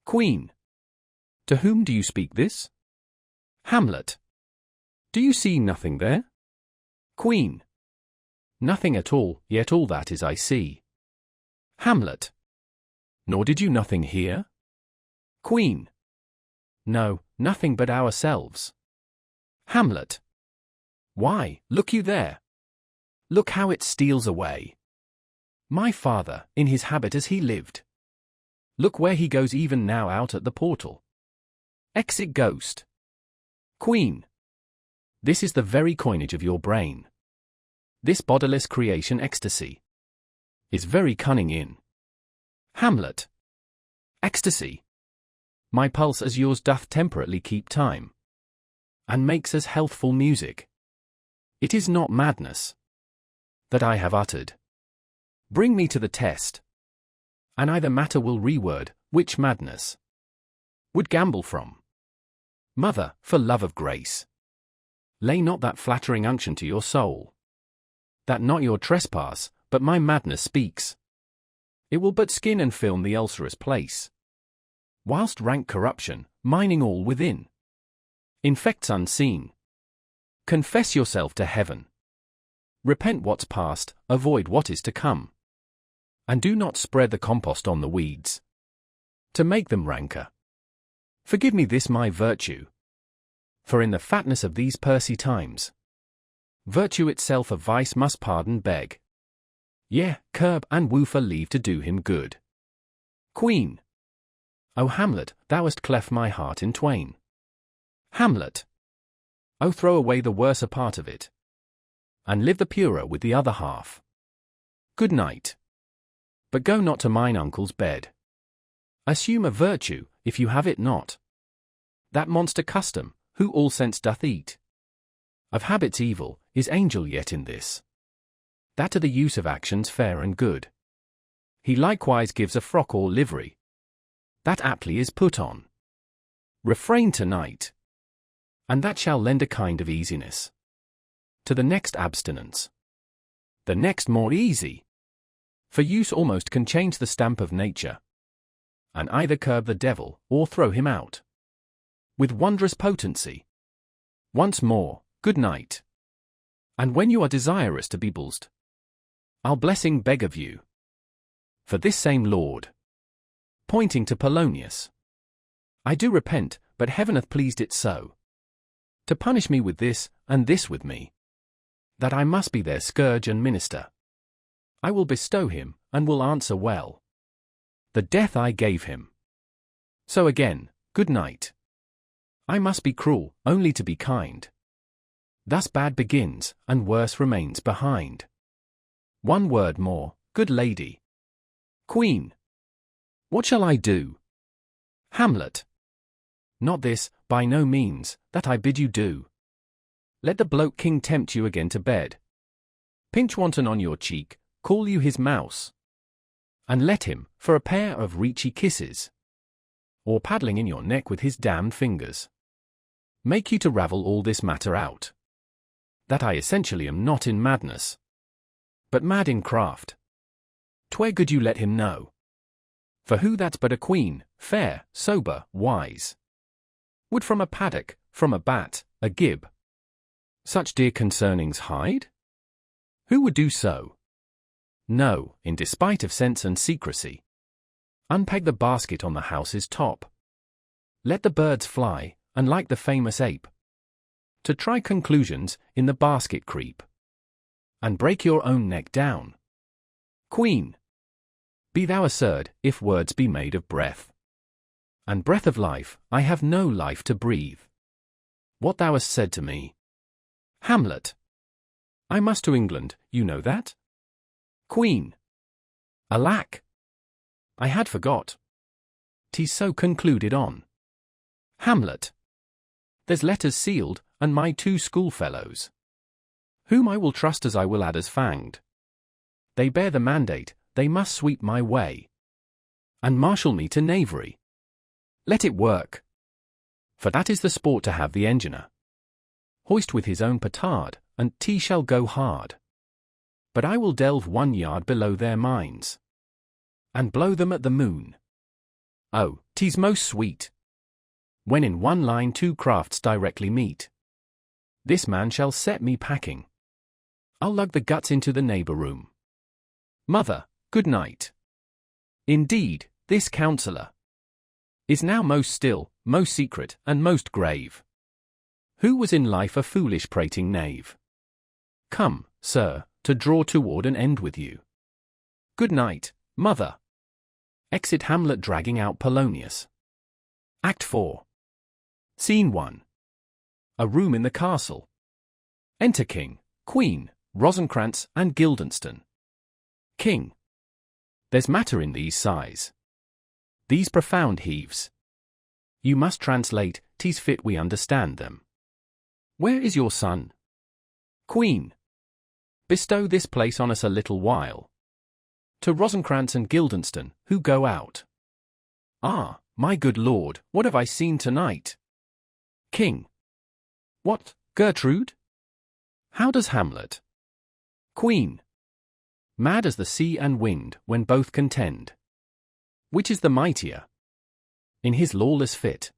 Queen. To whom do you speak this? Hamlet. Do you see nothing there? Queen. Nothing at all, yet all that is I see. Hamlet. Nor did you nothing hear? Queen. No, nothing but ourselves. Hamlet. Why, look you there. Look how it steals away. My father, in his habit as he lived. Look where he goes even now out at the portal. Exit ghost. Queen. This is the very coinage of your brain. This bodiless creation ecstasy is very cunning in. Hamlet. Ecstasy. My pulse as yours doth temperately keep time, and makes as healthful music. It is not madness that I have uttered. Bring me to the test, and either matter will reword, which madness would gamble from. Mother, for love of grace, lay not that flattering unction to your soul, that not your trespass, but my madness speaks. It will but skin and film the ulcerous place, whilst rank corruption, mining all within, infects unseen. Confess yourself to heaven. Repent what's past, avoid what is to come. And do not spread the compost on the weeds, to make them ranker. Forgive me this my virtue, for in the fatness of these pursy times, virtue itself a vice must pardon beg. Yea, curb and woo for leave to do him good. Queen. O Hamlet, thou hast cleft my heart in twain. Hamlet. O throw away the worser part of it, and live the purer with the other half. Good night. But go not to mine uncle's bed. Assume a virtue, if you have it not. That monster custom, who all sense doth eat, of habits evil, is angel yet in this, that to the use of actions fair and good, he likewise gives a frock or livery, that aptly is put on. Refrain tonight, and that shall lend a kind of easiness to the next abstinence, the next more easy, for use almost can change the stamp of nature, and either curb the devil, or throw him out with wondrous potency. Once more, good night. And when you are desirous to be bulsed, I'll blessing beg of you. For this same Lord, pointing to Polonius, I do repent, but heaven hath pleased it so, to punish me with this, and this with me, that I must be their scourge and minister. I will bestow him, and will answer well the death I gave him. So again, good night. I must be cruel, only to be kind. Thus bad begins, and worse remains behind. One word more, good lady. Queen. What shall I do? Hamlet. Not this, by no means, that I bid you do. Let the bloke king tempt you again to bed. Pinch wanton on your cheek, call you his mouse, and let him, for a pair of reachy kisses, or paddling in your neck with his damned fingers, make you to ravel all this matter out, that I essentially am not in madness, but mad in craft. 'Twere good you let him know. For who that's but a queen, fair, sober, wise, would from a paddock, from a bat, a gib, such dear concernings hide? Who would do so? No, in despite of sense and secrecy. Unpeg the basket on the house's top. Let the birds fly, and like the famous ape, to try conclusions, in the basket creep, and break your own neck down. Queen. Be thou assured, if words be made of breath, and breath of life, I have no life to breathe. What thou hast said to me. Hamlet. I must to England, you know that? Queen. Alack! I had forgot. 'Tis so concluded on. Hamlet. There's letters sealed, and my 2 schoolfellows, whom I will trust as I will adders fanged. They bear the mandate, they must sweep my way, and marshal me to knavery. Let it work. For that is the sport to have the engineer hoist with his own petard, and tea shall go hard. But I will delve 1 yard below their minds, and blow them at the moon. Oh, 'tis most sweet, when in one line 2 crafts directly meet. This man shall set me packing. I'll lug the guts into the neighbor room. Mother, good night. Indeed, this counselor is now most still, most secret, and most grave. Who was in life a foolish prating knave? Come, sir, to draw toward an end with you. Good night, mother. Exit Hamlet dragging out Polonius. Act 4. Scene 1. A room in the castle. Enter King, Queen, Rosencrantz, and Guildenstern. King. There's matter in these sighs, these profound heaves. You must translate, 'tis fit we understand them. Where is your son? Queen. Bestow this place on us a little while. To Rosencrantz and Guildenstern, who go out. Ah, my good lord, what have I seen tonight? King. What, Gertrude? How does Hamlet? Queen. Mad as the sea and wind when both contend. Which is the mightier? In his lawless fit.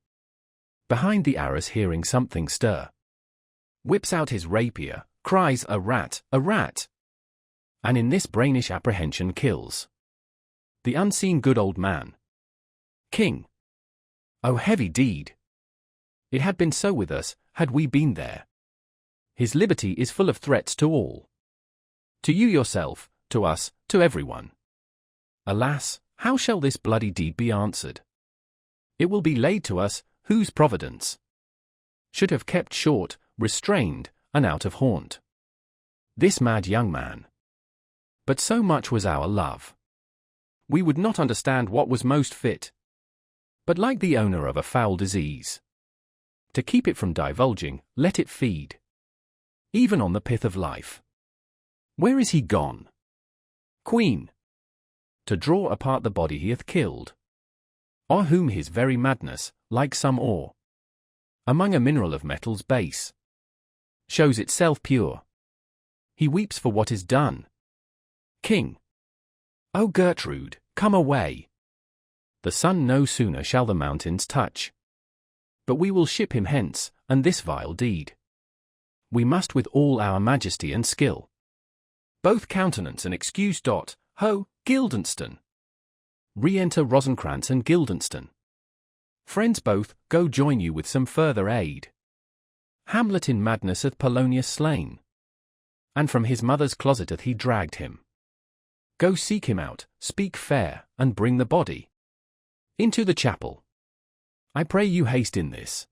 Behind the arras hearing something stir. Whips out his rapier, cries a rat, and in this brainish apprehension kills the unseen good old man. King. O heavy deed! It had been so with us, had we been there. His liberty is full of threats to all. To you yourself, to us, to everyone. Alas, how shall this bloody deed be answered? It will be laid to us, whose providence should have kept short, restrained, and out of haunt this mad young man. But so much was our love. We would not understand what was most fit, but like the owner of a foul disease, to keep it from divulging, let it feed, even on the pith of life. Where is he gone? Queen. To draw apart the body he hath killed, or whom his very madness, like some ore among a mineral of metals base, shows itself pure. He weeps for what is done. King. O Gertrude, come away. The sun no sooner shall the mountains touch, but we will ship him hence, and this vile deed we must with all our majesty and skill both countenance and excuse. Ho, Guildenstern. Re-enter Rosencrantz and Guildenstern. Friends both, go join you with some further aid. Hamlet in madness hath Polonius slain, and from his mother's closet hath he dragged him. Go seek him out, speak fair, and bring the body into the chapel. I pray you haste in this.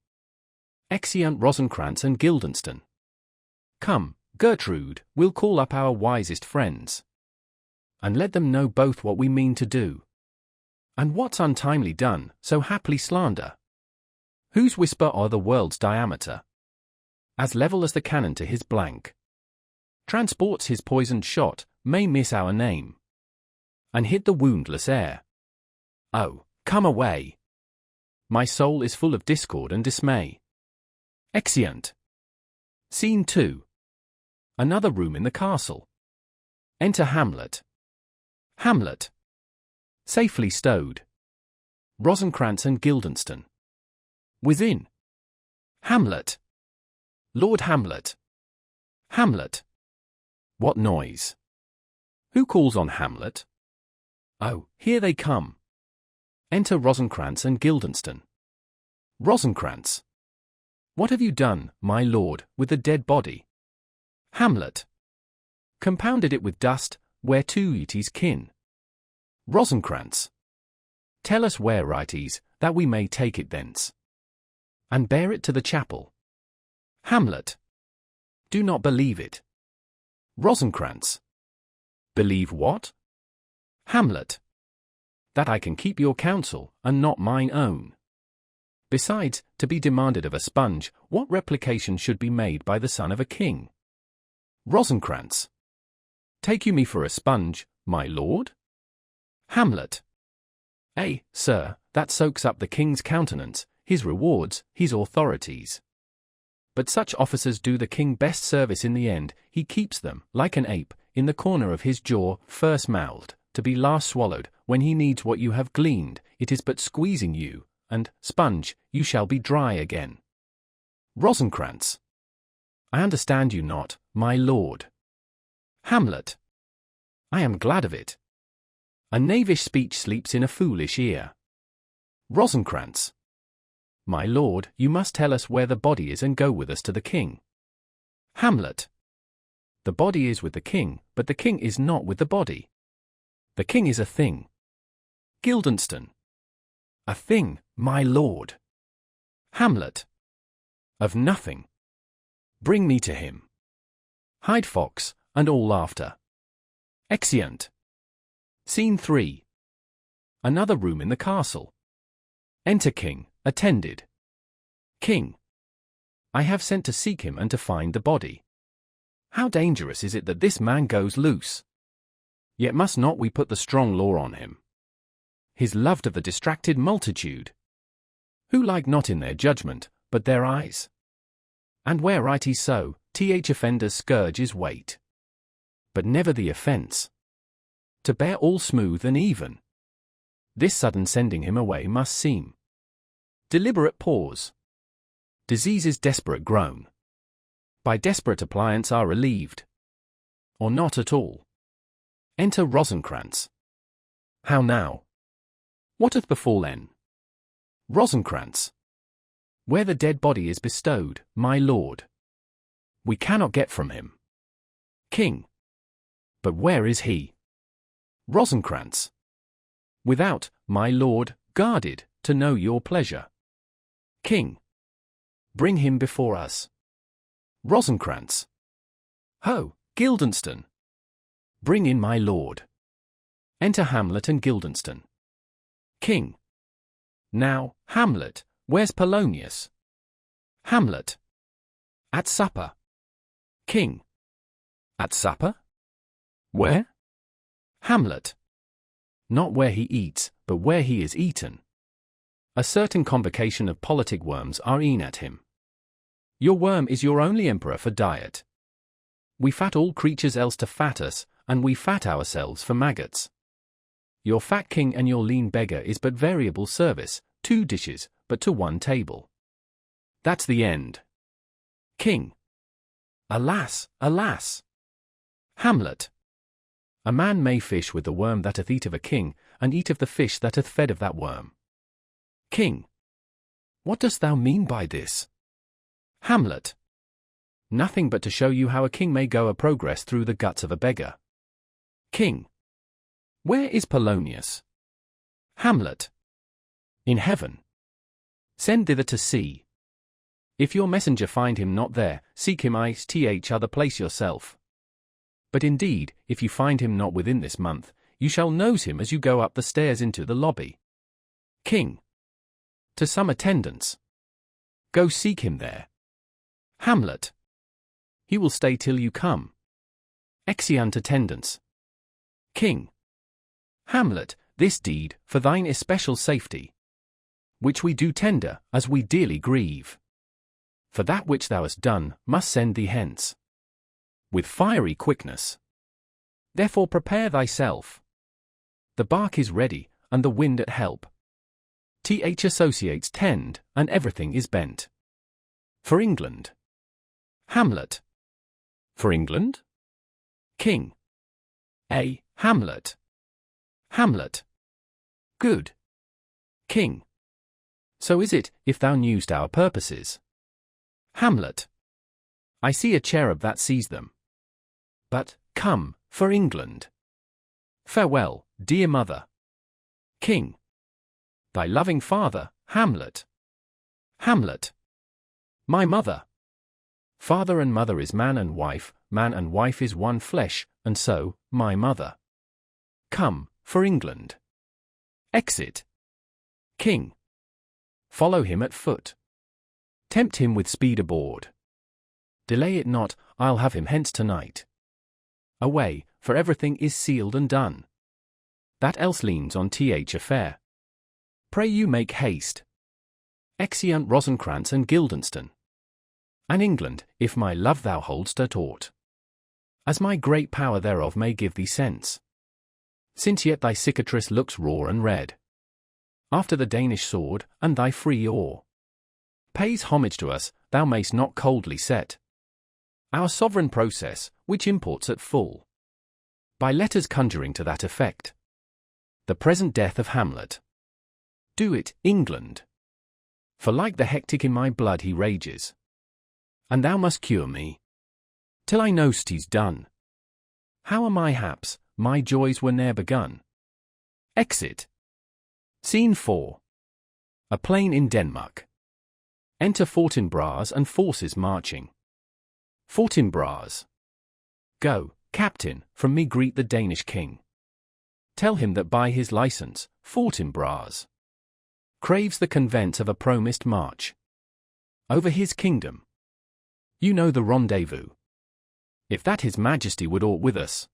Exeunt Rosencrantz and Guildenstern. Come, Gertrude, we'll call up our wisest friends, and let them know both what we mean to do, and what's untimely done, so haply slander, whose whisper o'er the world's diameter, as level as the cannon to his blank, transports his poisoned shot, may miss our name, and hit the woundless air. Oh, come away! My soul is full of discord and dismay. Exeunt. Scene 2. Another room in the castle. Enter Hamlet. Hamlet. Safely stowed. Rosencrantz and Guildenstern. Within. Hamlet. Lord Hamlet. Hamlet. What noise? Who calls on Hamlet? Oh, here they come. Enter Rosencrantz and Guildenstern. Rosencrantz. What have you done, my lord, with the dead body? Hamlet. Compounded it with dust, whereto it is kin. Rosencrantz. Tell us where it is, that we may take it thence, and bear it to the chapel. Hamlet. Do not believe it. Rosencrantz. Believe what? Hamlet. That I can keep your counsel, and not mine own. Besides, to be demanded of a sponge, what replication should be made by the son of a king? Rosencrantz. Take you me for a sponge, my lord? Hamlet. Sir, that soaks up the king's countenance, his rewards, his authorities. But such officers do the king best service in the end. He keeps them, like an ape, in the corner of his jaw, first mouthed, to be last swallowed. When he needs what you have gleaned, it is but squeezing you, and, sponge, you shall be dry again. Rosencrantz. I understand you not, my lord. Hamlet. I am glad of it. A knavish speech sleeps in a foolish ear. Rosencrantz. My lord, you must tell us where the body is and go with us to the king. Hamlet. The body is with the king, but the king is not with the body. The king is a thing. Guildenstern. A thing, my lord. Hamlet. Of nothing. Bring me to him. Hyde Fox, and all laughter. Exeunt. Scene 3. Another room in the castle. Enter King, attended. King. I have sent to seek him and to find the body. How dangerous is it that this man goes loose? Yet must not we put the strong law on him? His loved of the distracted multitude, who like not in their judgment, but their eyes. And where right he so, offender's scourge is weight. But never the offence. To bear all smooth and even. This sudden sending him away must seem. Deliberate pause. Diseases desperate grown. By desperate appliance are relieved. Or not at all. Enter Rosencrantz. How now? What hath befallen? Rosencrantz. Where the dead body is bestowed, my lord. We cannot get from him. King. But where is he? Rosencrantz. Without, my lord, guarded, to know your pleasure. King. Bring him before us. Rosencrantz. Ho, Guildenstern. Bring in my lord. Enter Hamlet and Guildenstern. King. Now, Hamlet, where's Polonius? Hamlet. At supper. King. At supper? Where? Hamlet. Not where he eats, but where he is eaten. A certain convocation of politic worms are e'en at him. Your worm is your only emperor for diet. We fat all creatures else to fat us, and we fat ourselves for maggots. Your fat king and your lean beggar is but variable service, 2 dishes, but to 1 table. That's the end. King. Alas, alas! Hamlet. A man may fish with the worm that hath eat of a king, and eat of the fish that hath fed of that worm. King. What dost thou mean by this? Hamlet. Nothing but to show you how a king may go a progress through the guts of a beggar. King. Where is Polonius? Hamlet. In heaven. Send thither to see. If your messenger find him not there, seek him other place yourself. But indeed, if you find him not within this month, you shall nose him as you go up the stairs into the lobby. King. To some attendance. Go seek him there. Hamlet. He will stay till you come. Exeunt attendants. King. Hamlet, this deed, for thine especial safety, which we do tender, as we dearly grieve. For that which thou hast done, must send thee hence. With fiery quickness. Therefore prepare thyself. The bark is ready, and the wind at help. Associates tend, and everything is bent. For England. Hamlet. For England? King. Hamlet. Hamlet. Good. King. So is it, if thou knewst our purposes. Hamlet. I see a cherub that sees them. But, come, for England. Farewell, dear mother. King. Thy loving father, Hamlet. Hamlet. My mother. Father and mother is man and wife is one flesh, and so, my mother. Come, for England. Exit. King. Follow him at foot. Tempt him with speed aboard. Delay it not, I'll have him hence tonight. Away, for everything is sealed and done. That else leans on affair. Pray you make haste. Exeunt Rosencrantz and Guildenstern. And England, if my love thou hold'st at aught, as my great power thereof may give thee sense. Since yet thy cicatrice looks raw and red, after the Danish sword, and thy free oar pays homage to us, thou mayst not coldly set our sovereign process, which imports at full by letters conjuring to that effect. The present death of Hamlet. Do it, England. For like the hectic in my blood he rages. And thou must cure me, till I know'st he's done. How are my haps, my joys were ne'er begun. Exit. Scene 4. A plain in Denmark. Enter Fortinbras and forces marching. Fortinbras. Go, captain, from me greet the Danish king. Tell him that by his license, Fortinbras craves the convent of a promised march over his kingdom. You know the rendezvous. If that his majesty would aught with us,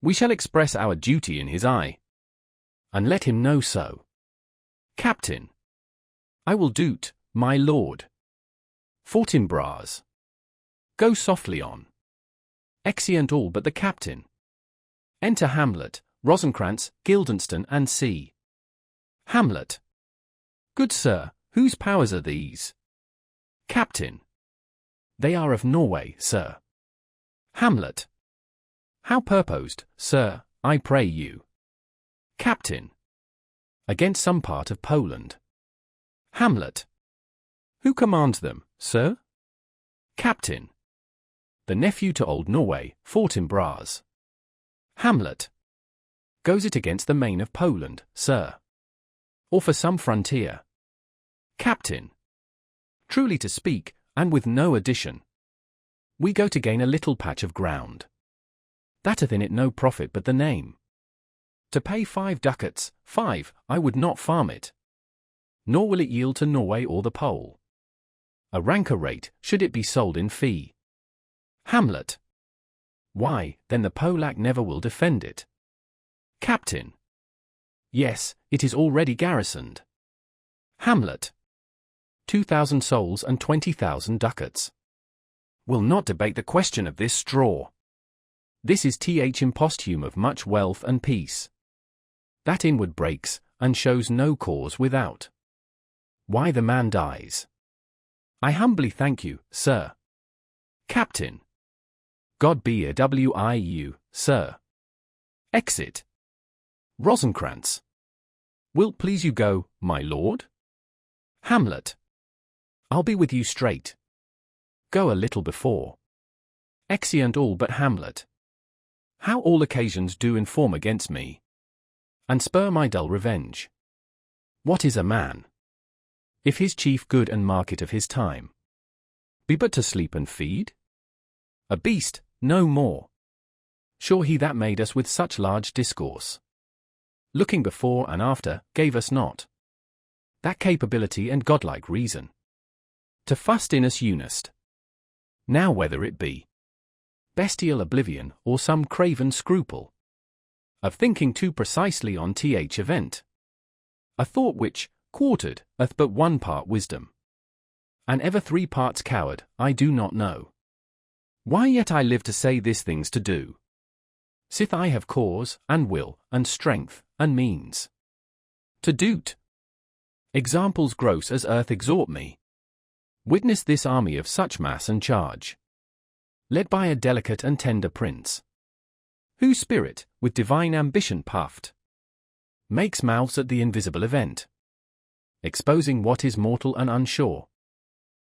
we shall express our duty in his eye, and let him know so. Captain. I will do't, my lord. Fortinbras. Go softly on. Exeunt all but the captain. Enter Hamlet, Rosencrantz, Guildenstern, and C. Hamlet. Good sir, whose powers are these? Captain. They are of Norway, sir. Hamlet. How purposed, sir, I pray you? Captain. Against some part of Poland. Hamlet. Who commands them, sir? Captain. The nephew to old Norway, Fortinbras. Hamlet. Goes it against the main of Poland, sir? Or for some frontier? Captain. Truly to speak, and with no addition, we go to gain a little patch of ground that hath in it no profit but the name. To pay 5 ducats, 5, I would not farm it, nor will it yield to Norway or the Pole a ranker rate, should it be sold in fee. Hamlet. Why, then the Polack never will defend it. Captain. Yes, it is already garrisoned. Hamlet. 2,000 souls and 20,000 ducats. Will not debate the question of this straw. This is imposthume of much wealth and peace, that inward breaks, and shows no cause without. Why the man dies. I humbly thank you, sir. Captain. God be a W.I.U., sir. Exit. Rosencrantz. Wilt please you go, my lord? Hamlet. I'll be with you straight. Go a little before. Exeunt all but Hamlet. How all occasions do inform against me, and spur my dull revenge. What is a man, if his chief good and market of his time be but to sleep and feed? A beast, no more. Sure he that made us with such large discourse, looking before and after, gave us not that capability and godlike reason to fust in us unest. Now whether it be bestial oblivion or some craven scruple of thinking too precisely on th event, a thought which, quartered, hath but 1 part wisdom, and ever 3 parts coward, I do not know. Why yet I live to say these things to do, sith I have cause, and will, and strength, and means to do't. Examples gross as earth exhort me. Witness this army of such mass and charge, led by a delicate and tender prince, whose spirit, with divine ambition puffed, makes mouths at the invisible event, exposing what is mortal and unsure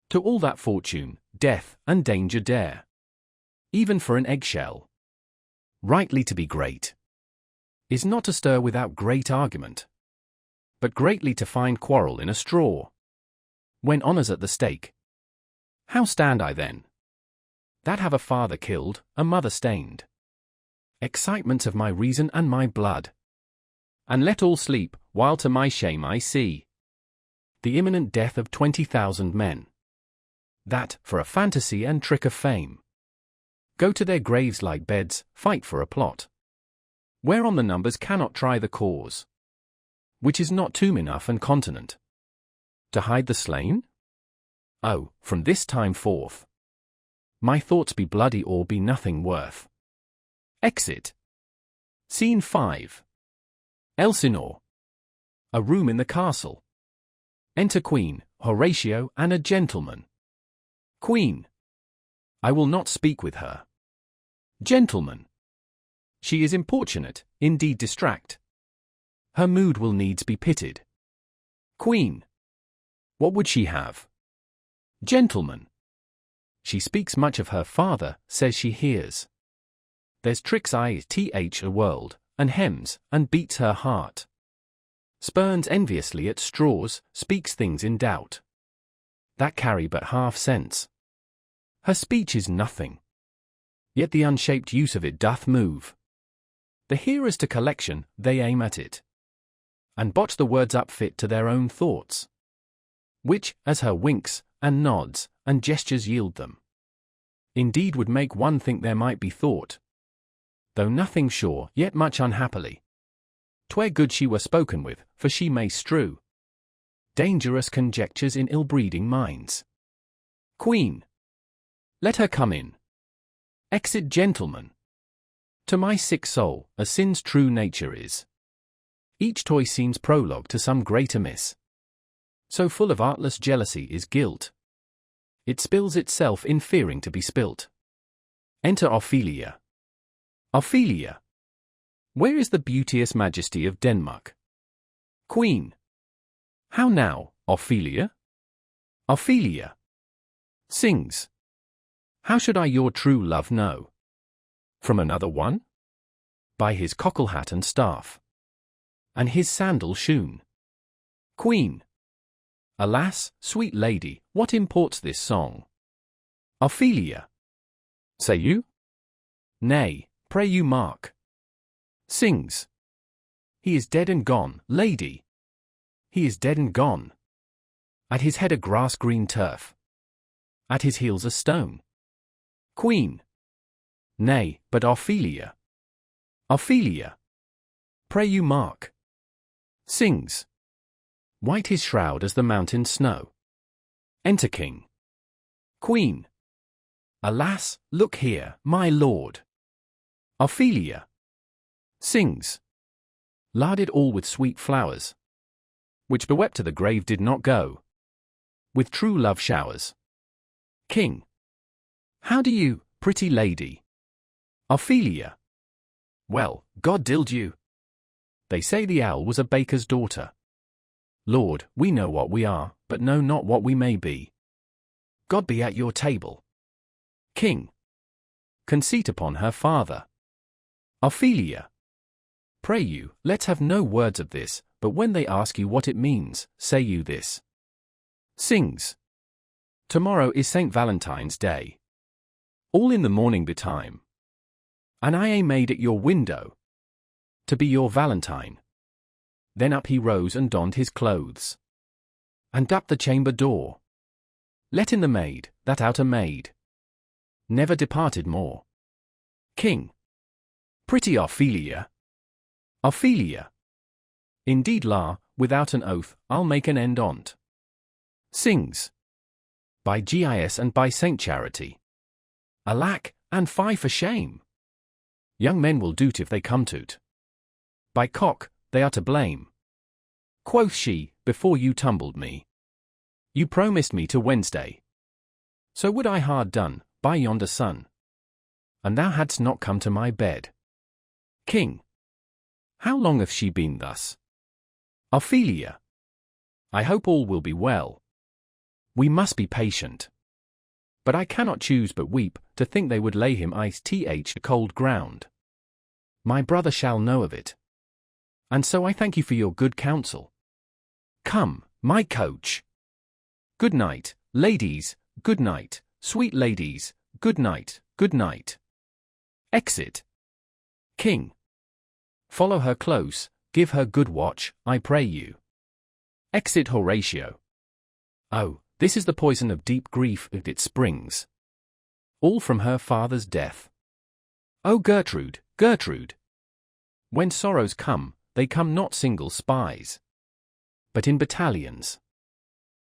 to all that fortune, death, and danger dare, even for an eggshell. Rightly to be great is not to stir without great argument, but greatly to find quarrel in a straw, when honour's at the stake. How stand I then, that have a father killed, a mother stained, excitements of my reason and my blood, and let all sleep, while to my shame I see the imminent death of 20,000 men, that, for a fantasy and trick of fame, go to their graves like beds, fight for a plot, whereon the numbers cannot try the cause, which is not tomb enough and continent to hide the slain? Oh, from this time forth, my thoughts be bloody or be nothing worth. Exit. Scene 5. Elsinore. A room in the castle. Enter Queen, Horatio, and a gentleman. Queen. I will not speak with her. Gentleman. She is importunate, indeed distract. Her mood will needs be pitied. Queen. What would she have? Gentleman. She speaks much of her father, says she hears. There's tricks a world, and hems, and beats her heart. Spurns enviously at straws, speaks things in doubt that carry but half sense. Her speech is nothing, yet the unshaped use of it doth move the hearers to collection. They aim at it, and botch the words up fit to their own thoughts, which, as her winks, and nods, and gestures yield them, indeed would make one think there might be thought, though nothing sure, yet much unhappily. 'Twere good she were spoken with, for she may strew dangerous conjectures in ill-breeding minds. Queen. Let her come in. Exit gentleman. To my sick soul, a sin's true nature is. Each toy seems prologue to some great amiss. So full of artless jealousy is guilt. It spills itself in fearing to be spilt. Enter Ophelia. Ophelia. Where is the beauteous majesty of Denmark? Queen. How now, Ophelia? Ophelia. Sings. How should I your true love know? From another one? By his cockle hat and staff, and his sandal shoon. Queen. Alas, sweet lady, what imports this song? Ophelia. Say you? Nay, pray you mark. Sings. He is dead and gone, lady. He is dead and gone. At his head a grass-green turf. At his heels a stone. Queen. Nay, but Ophelia. Ophelia. Pray you mark. Sings. White his shroud as the mountain snow. Enter King. Queen. Alas, look here, my lord. Ophelia. Sings. Larded all with sweet flowers, which bewept to the grave did not go, with true love showers. King. How do you, pretty lady? Ophelia. Well, God dild you. They say the owl was a baker's daughter. Lord, we know what we are, but know not what we may be. God be at your table. King. Conceit upon her father. Ophelia. Pray you, let's have no words of this, but when they ask you what it means, say you this. Sings. Tomorrow is St. Valentine's Day. All in the morning betime. And I a maid at your window, to be your Valentine. Then up he rose and donned his clothes, and up the chamber door. Let in the maid, that outer maid never departed more. King. Pretty Ophelia. Ophelia. Indeed, la, without an oath, I'll make an end on't. Sings. By Gis and by Saint Charity. Alack, and fie for shame. Young men will do't if they come to't. By cock, they are to blame. Quoth she, before you tumbled me, you promised me to Wednesday. So would I hard done, by yonder sun. And thou hadst not come to my bed. King. How long hath she been thus? Ophelia. I hope all will be well. We must be patient. But I cannot choose but weep, to think they would lay him to cold ground. My brother shall know of it. And so I thank you for your good counsel. Come, my coach. Good night, ladies, good night, sweet ladies, good night, good night. Exit. King. Follow her close, give her good watch, I pray you. Exit Horatio. Oh, this is the poison of deep grief, it springs all from her father's death. Oh Gertrude, Gertrude! When sorrows come, they come not single spies, but in battalions.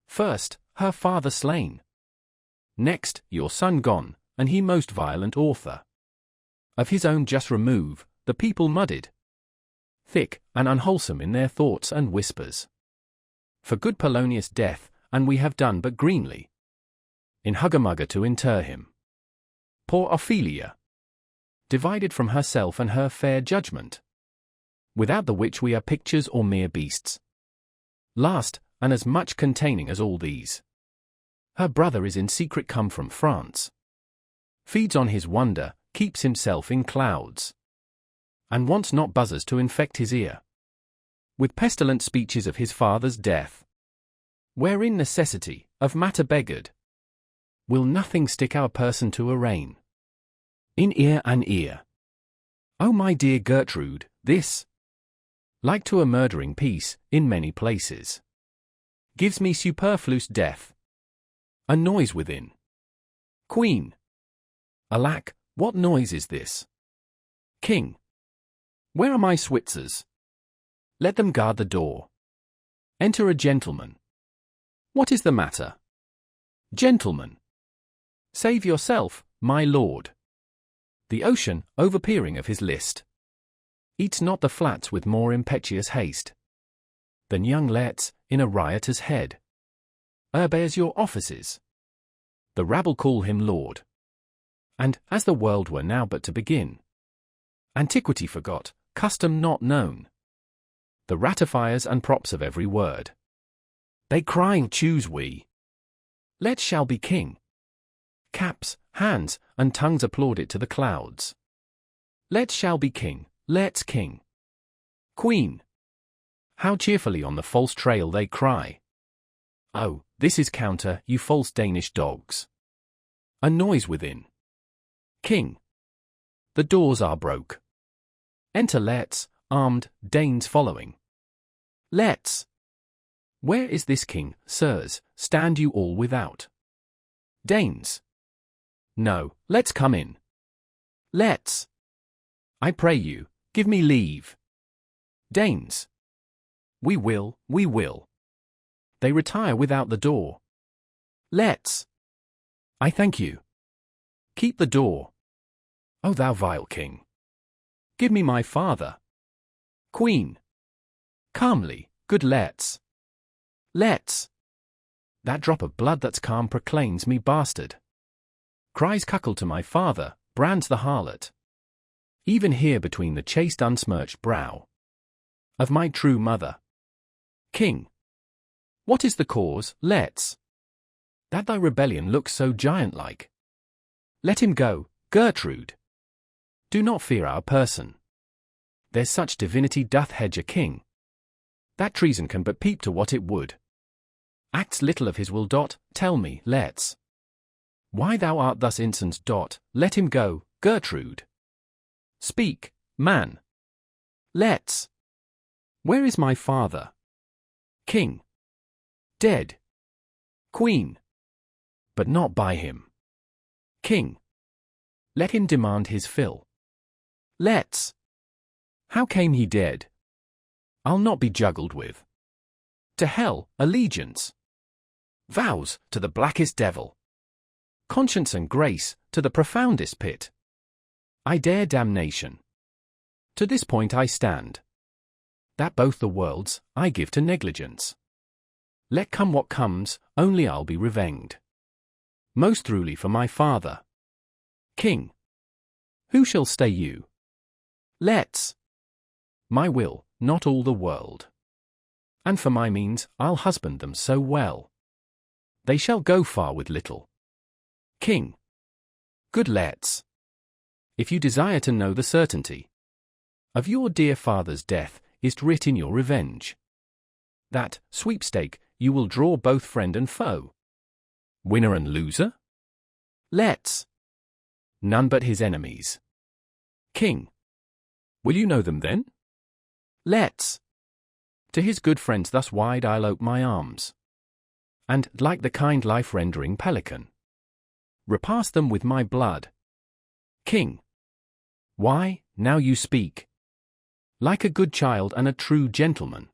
First, her father slain. Next, your son gone, and he most violent author. Of his own just remove, the people mudded, thick and unwholesome in their thoughts and whispers. For good Polonius' death, and we have done but greenly in hugger-mugger to inter him. Poor Ophelia! divided from herself and her fair judgment, without the which we are pictures or mere beasts. Last, and as much containing as all these, her brother is in secret come from France, feeds on his wonder, keeps himself in clouds, and wants not buzzers to infect his ear with pestilent speeches of his father's death, wherein necessity, of matter beggared, will nothing stick our person to arraign. In ear and ear. O my dear Gertrude, this, like to a murdering piece, in many places, gives me superfluous death. A noise within. Queen. Alack, what noise is this? King. Where are my Switzers? Let them guard the door. Enter a gentleman. What is the matter? Gentleman. Save yourself, my lord. The ocean, overpeering of his list, eats not the flats with more impetuous haste than young Letts in a rioter's head. Bears your offices. The rabble call him lord. And, as the world were now but to begin, antiquity forgot, custom not known, the ratifiers and props of every word, they cry, choose we. Let shall be king. Caps, hands, and tongues applaud it to the clouds. Let shall be king, let's king. Queen. How cheerfully on the false trail they cry. Oh, this is counter, you false Danish dogs. A noise within. King. The doors are broke. Enter Letts, armed, Danes following. Letts. Where is this king, sirs, stand you all without? Danes. No, let's come in. Letts. I pray you, give me leave. Danes. We will, we will. They retire without the door. Letts. I thank you. Keep the door. O thou vile king. Give me my father. Queen. Calmly, good Letts. Letts. That drop of blood that's calm proclaims me bastard. Cries cuckold to my father, brands the harlot. Even here between the chaste unsmirched brow of my true mother. King. What is the cause, Letts? That thy rebellion looks so giant-like. Let him go, Gertrude. Do not fear our person. There's such divinity doth hedge a king, that treason can but peep to what it would. Acts little of his will. Tell me, Letts, why thou art thus incensed. Let him go, Gertrude. Speak, man. Letts. Where is my father? King. Dead. Queen. But not by him. King. Let him demand his fill. Letts. How came he dead? I'll not be juggled with. To hell, allegiance. Vows, to the blackest devil. Conscience and grace, to the profoundest pit. I dare damnation. To this point I stand, that both the worlds I give to negligence. Let come what comes, only I'll be revenged most throughly for my father. King. Who shall stay you? Letts. My will, not all the world. And for my means, I'll husband them so well, they shall go far with little. King. Good Letts. If you desire to know the certainty of your dear father's death, is't writ in your revenge, that, sweepstake, you will draw both friend and foe, winner and loser? Letts. None but his enemies. King. Will you know them then? Letts. To his good friends thus wide I'll ope my arms, and, like the kind life-rendering pelican, repast them with my blood. King. Why, now you speak, like a good child and a true gentleman,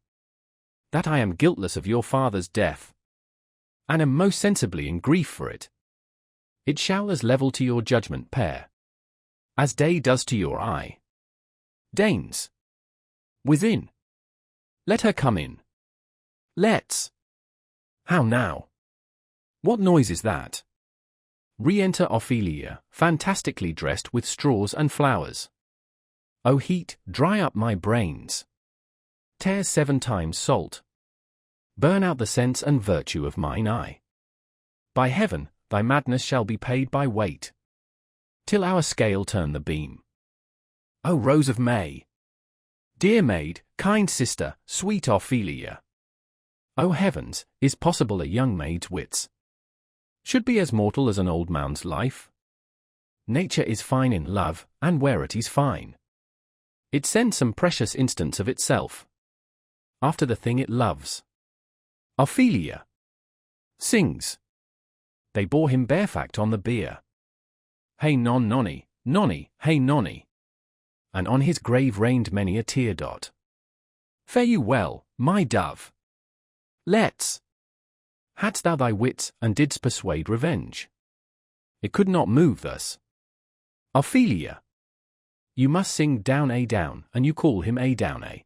that I am guiltless of your father's death, and am most sensibly in grief for it. It shall as level to your judgment pair, as day does to your eye. Danes. Within. Let her come in. Letts. How now? What noise is that? Re-enter Ophelia, fantastically dressed with straws and flowers. O heat, dry up my brains. Tears 7 times salt. Burn out the sense and virtue of mine eye. By heaven, thy madness shall be paid by weight, till our scale turn the beam. O Rose of May! Dear maid, kind sister, sweet Ophelia! O heavens, is possible a young maid's wits should be as mortal as an old man's life? Nature is fine in love, and where it is fine, it sends some precious instance of itself after the thing it loves. Ophelia sings. They bore him barefact on the bier. Hey non nonny, nonny, hey nonny. And on his grave rained many a tear dot. Fare you well, my dove. Let's. Hadst thou thy wits, and didst persuade revenge, it could not move thus. Ophelia, you must sing down a down, and you call him a down a.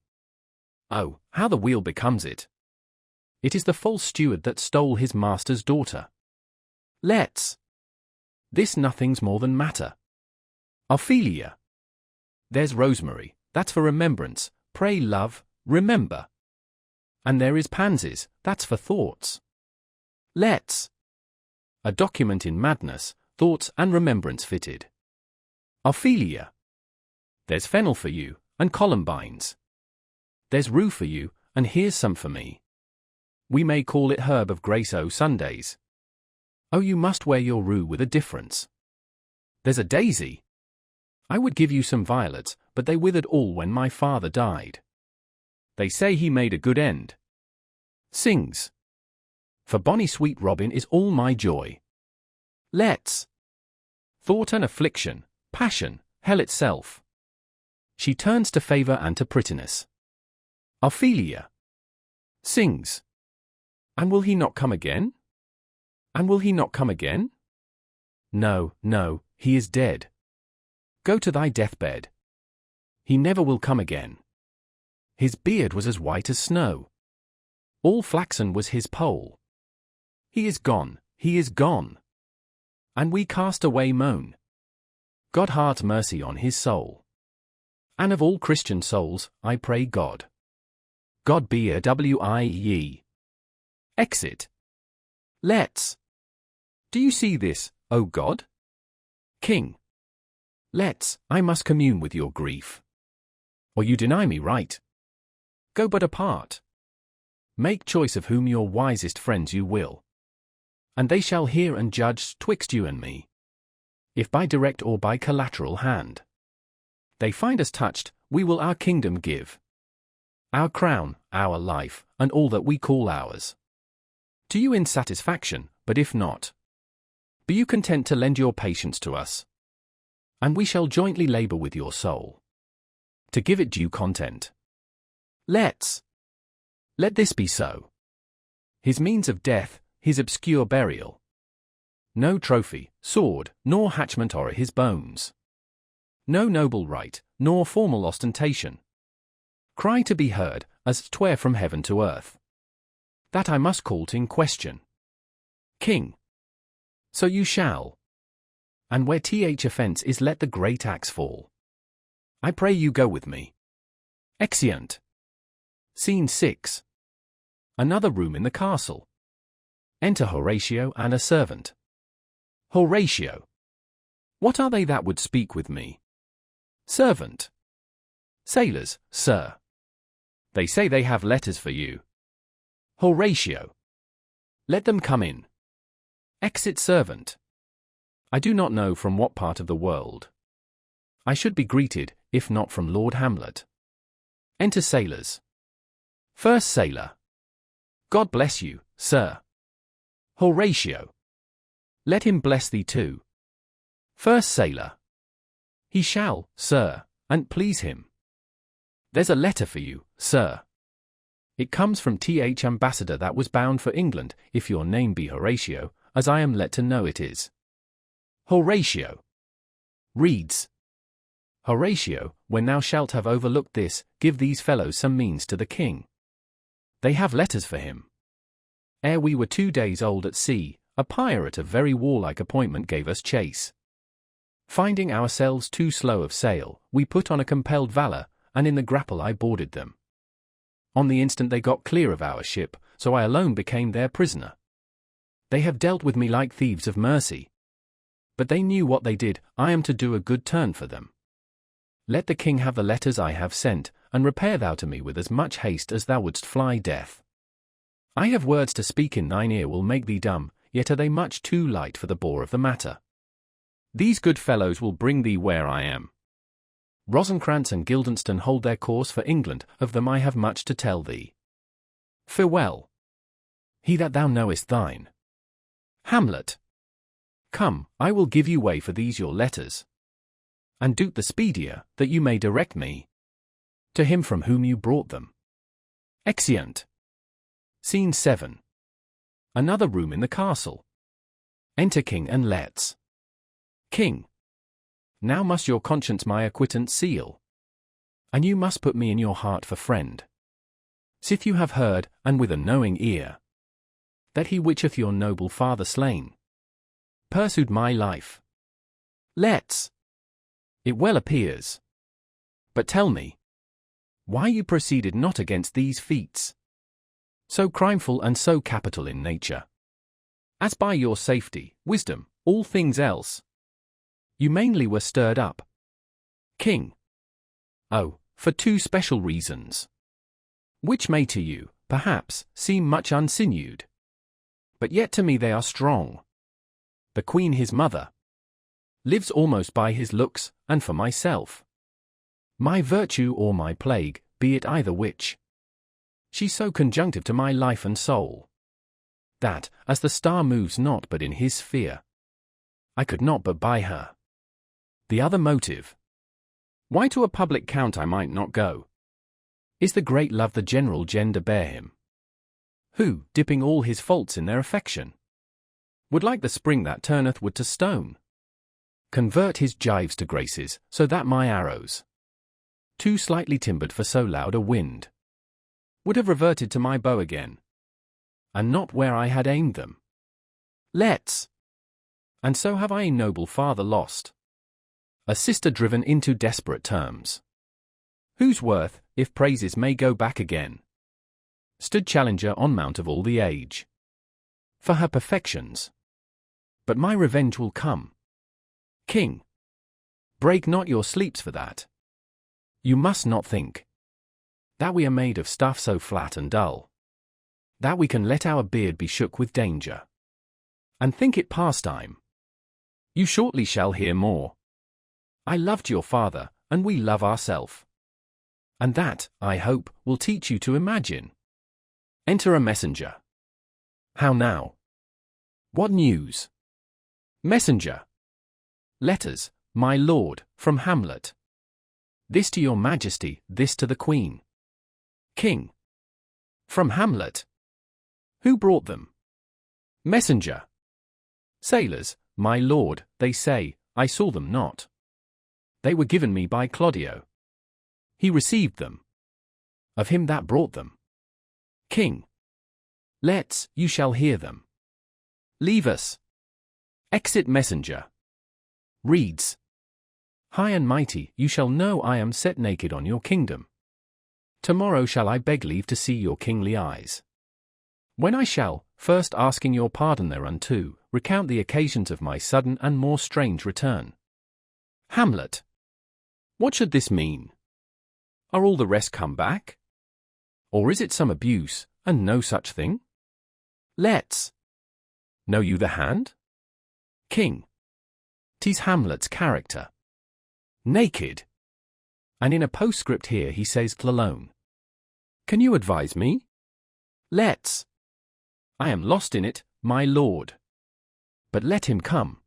Oh, how the wheel becomes it! It is the false steward that stole his master's daughter. Let's. This nothing's more than matter. Ophelia. There's rosemary, that's for remembrance, pray love, remember. And there is pansies, that's for thoughts. Let's. A document in madness, thoughts and remembrance fitted. Ophelia. There's fennel for you, and columbines. There's rue for you, and here's some for me. We may call it herb of grace o' Sundays. Oh, you must wear your rue with a difference. There's a daisy. I would give you some violets, but they withered all when my father died. They say he made a good end. Sings. For bonny sweet Robin is all my joy. Let's. Thought and affliction, passion, hell itself. She turns to favour and to prettiness. Ophelia sings. And will he not come again? And will he not come again? No, no, he is dead. Go to thy deathbed. He never will come again. His beard was as white as snow. All flaxen was his poll. He is gone, he is gone. And we cast away moan. God heart mercy on his soul. And of all Christian souls, I pray God. God be a W-I-E. Exit. Let's. Do you see this, O God? King. Let's, I must commune with your grief. Or you deny me right. Go but apart. Make choice of whom your wisest friends you will. And they shall hear and judge twixt you and me. If by direct or by collateral hand they find us touched, we will our kingdom give. Our crown, our life, and all that we call ours. To you in satisfaction, but if not, be you content to lend your patience to us. And we shall jointly labour with your soul, to give it due content. Let's. Let this be so. His means of death, his obscure burial. No trophy, sword, nor hatchment o'er his bones. No noble right, nor formal ostentation. Cry to be heard, as 'twere from heaven to earth. That I must call in question. King. So you shall. And where th offence is, let the great axe fall. I pray you go with me. Exeunt. Scene 6. Another room in the castle. Enter Horatio and a servant. Horatio. What are they that would speak with me? Servant. Sailors, sir. They say they have letters for you. Horatio. Let them come in. Exit servant. I do not know from what part of the world I should be greeted, if not from Lord Hamlet. Enter sailors. First sailor. God bless you, sir. Horatio. Let him bless thee too. First sailor. He shall, sir, and please him. There's a letter for you, sir. It comes from th ambassador that was bound for England, if your name be Horatio, as I am let to know it is. Horatio. Reads. Horatio, when thou shalt have overlooked this, give these fellows some means to the king. They have letters for him. Ere we were 2 days old at sea, A pyre at a very warlike appointment gave us chase. Finding ourselves too slow of sail, we put on a compelled valor, and in the grapple I boarded them. On the instant they got clear of our ship, so I alone became their prisoner. They have dealt with me like thieves of mercy. But they knew what they did. I am to do a good turn for them. Let the king have the letters I have sent, and repair thou to me with as much haste as thou wouldst fly death. I have words to speak in thine ear will make thee dumb, yet are they much too light for the bore of the matter. These good fellows will bring thee where I am. Rosencrantz and Guildenstern hold their course for England, of them I have much to tell thee. Farewell. He that thou knowest thine. Hamlet. Come, I will give you way for these your letters. And do't the speedier, that you may direct me to him from whom you brought them. Exeunt. Scene 7. Another room in the castle. Enter King and Letts. King. Now must your conscience my acquittance seal. And you must put me in your heart for friend. Sith you have heard, and with a knowing ear, that he which hath your noble father slain pursued my life. Letts. It well appears. But tell me, why you proceeded not against these feats, so crimeful and so capital in nature, as by your safety, wisdom, all things else, you mainly were stirred up. King. Oh, for two special reasons, which may to you, perhaps, seem much unsinewed, but yet to me they are strong. The Queen his mother lives almost by his looks, and for myself, my virtue or my plague, be it either which, she's so conjunctive to my life and soul, that, as the star moves not but in his sphere, I could not but buy her. The other motive, why to a public count I might not go, is the great love the general gender bear him, who, dipping all his faults in their affection, would like the spring that turneth wood to stone, convert his gyves to graces, so that my arrows, too slightly timbered for so loud a wind, would have reverted to my bow again, and not where I had aimed them. Let's. And so have I a noble father lost, a sister driven into desperate terms, whose worth, if praises may go back again, stood challenger on mount of all the age, for her perfections. But my revenge will come. King. Break not your sleeps for that. You must not think that we are made of stuff so flat and dull, that we can let our beard be shook with danger, and think it pastime. You shortly shall hear more. I loved your father, and we love ourself. And that, I hope, will teach you to imagine. Enter a messenger. How now? What news? Messenger. Letters, my lord, from Hamlet. This to your majesty, this to the queen. King. From Hamlet. Who brought them? Messenger. Sailors, my lord, they say, I saw them not. They were given me by Claudio. He received them of him that brought them. King. Let's, you shall hear them. Leave us. Exit messenger. Reads. High and mighty, you shall know I am set naked on your kingdom. Tomorrow shall I beg leave to see your kingly eyes. When I shall, first asking your pardon thereunto, recount the occasions of my sudden and more strange return. Hamlet. What should this mean? Are all the rest come back? Or is it some abuse, and no such thing? Let's. Know you the hand? King. 'Tis Hamlet's character. Naked. And in a postscript here he says alone. Can you advise me? Let's. I am lost in it, my lord. But let him come.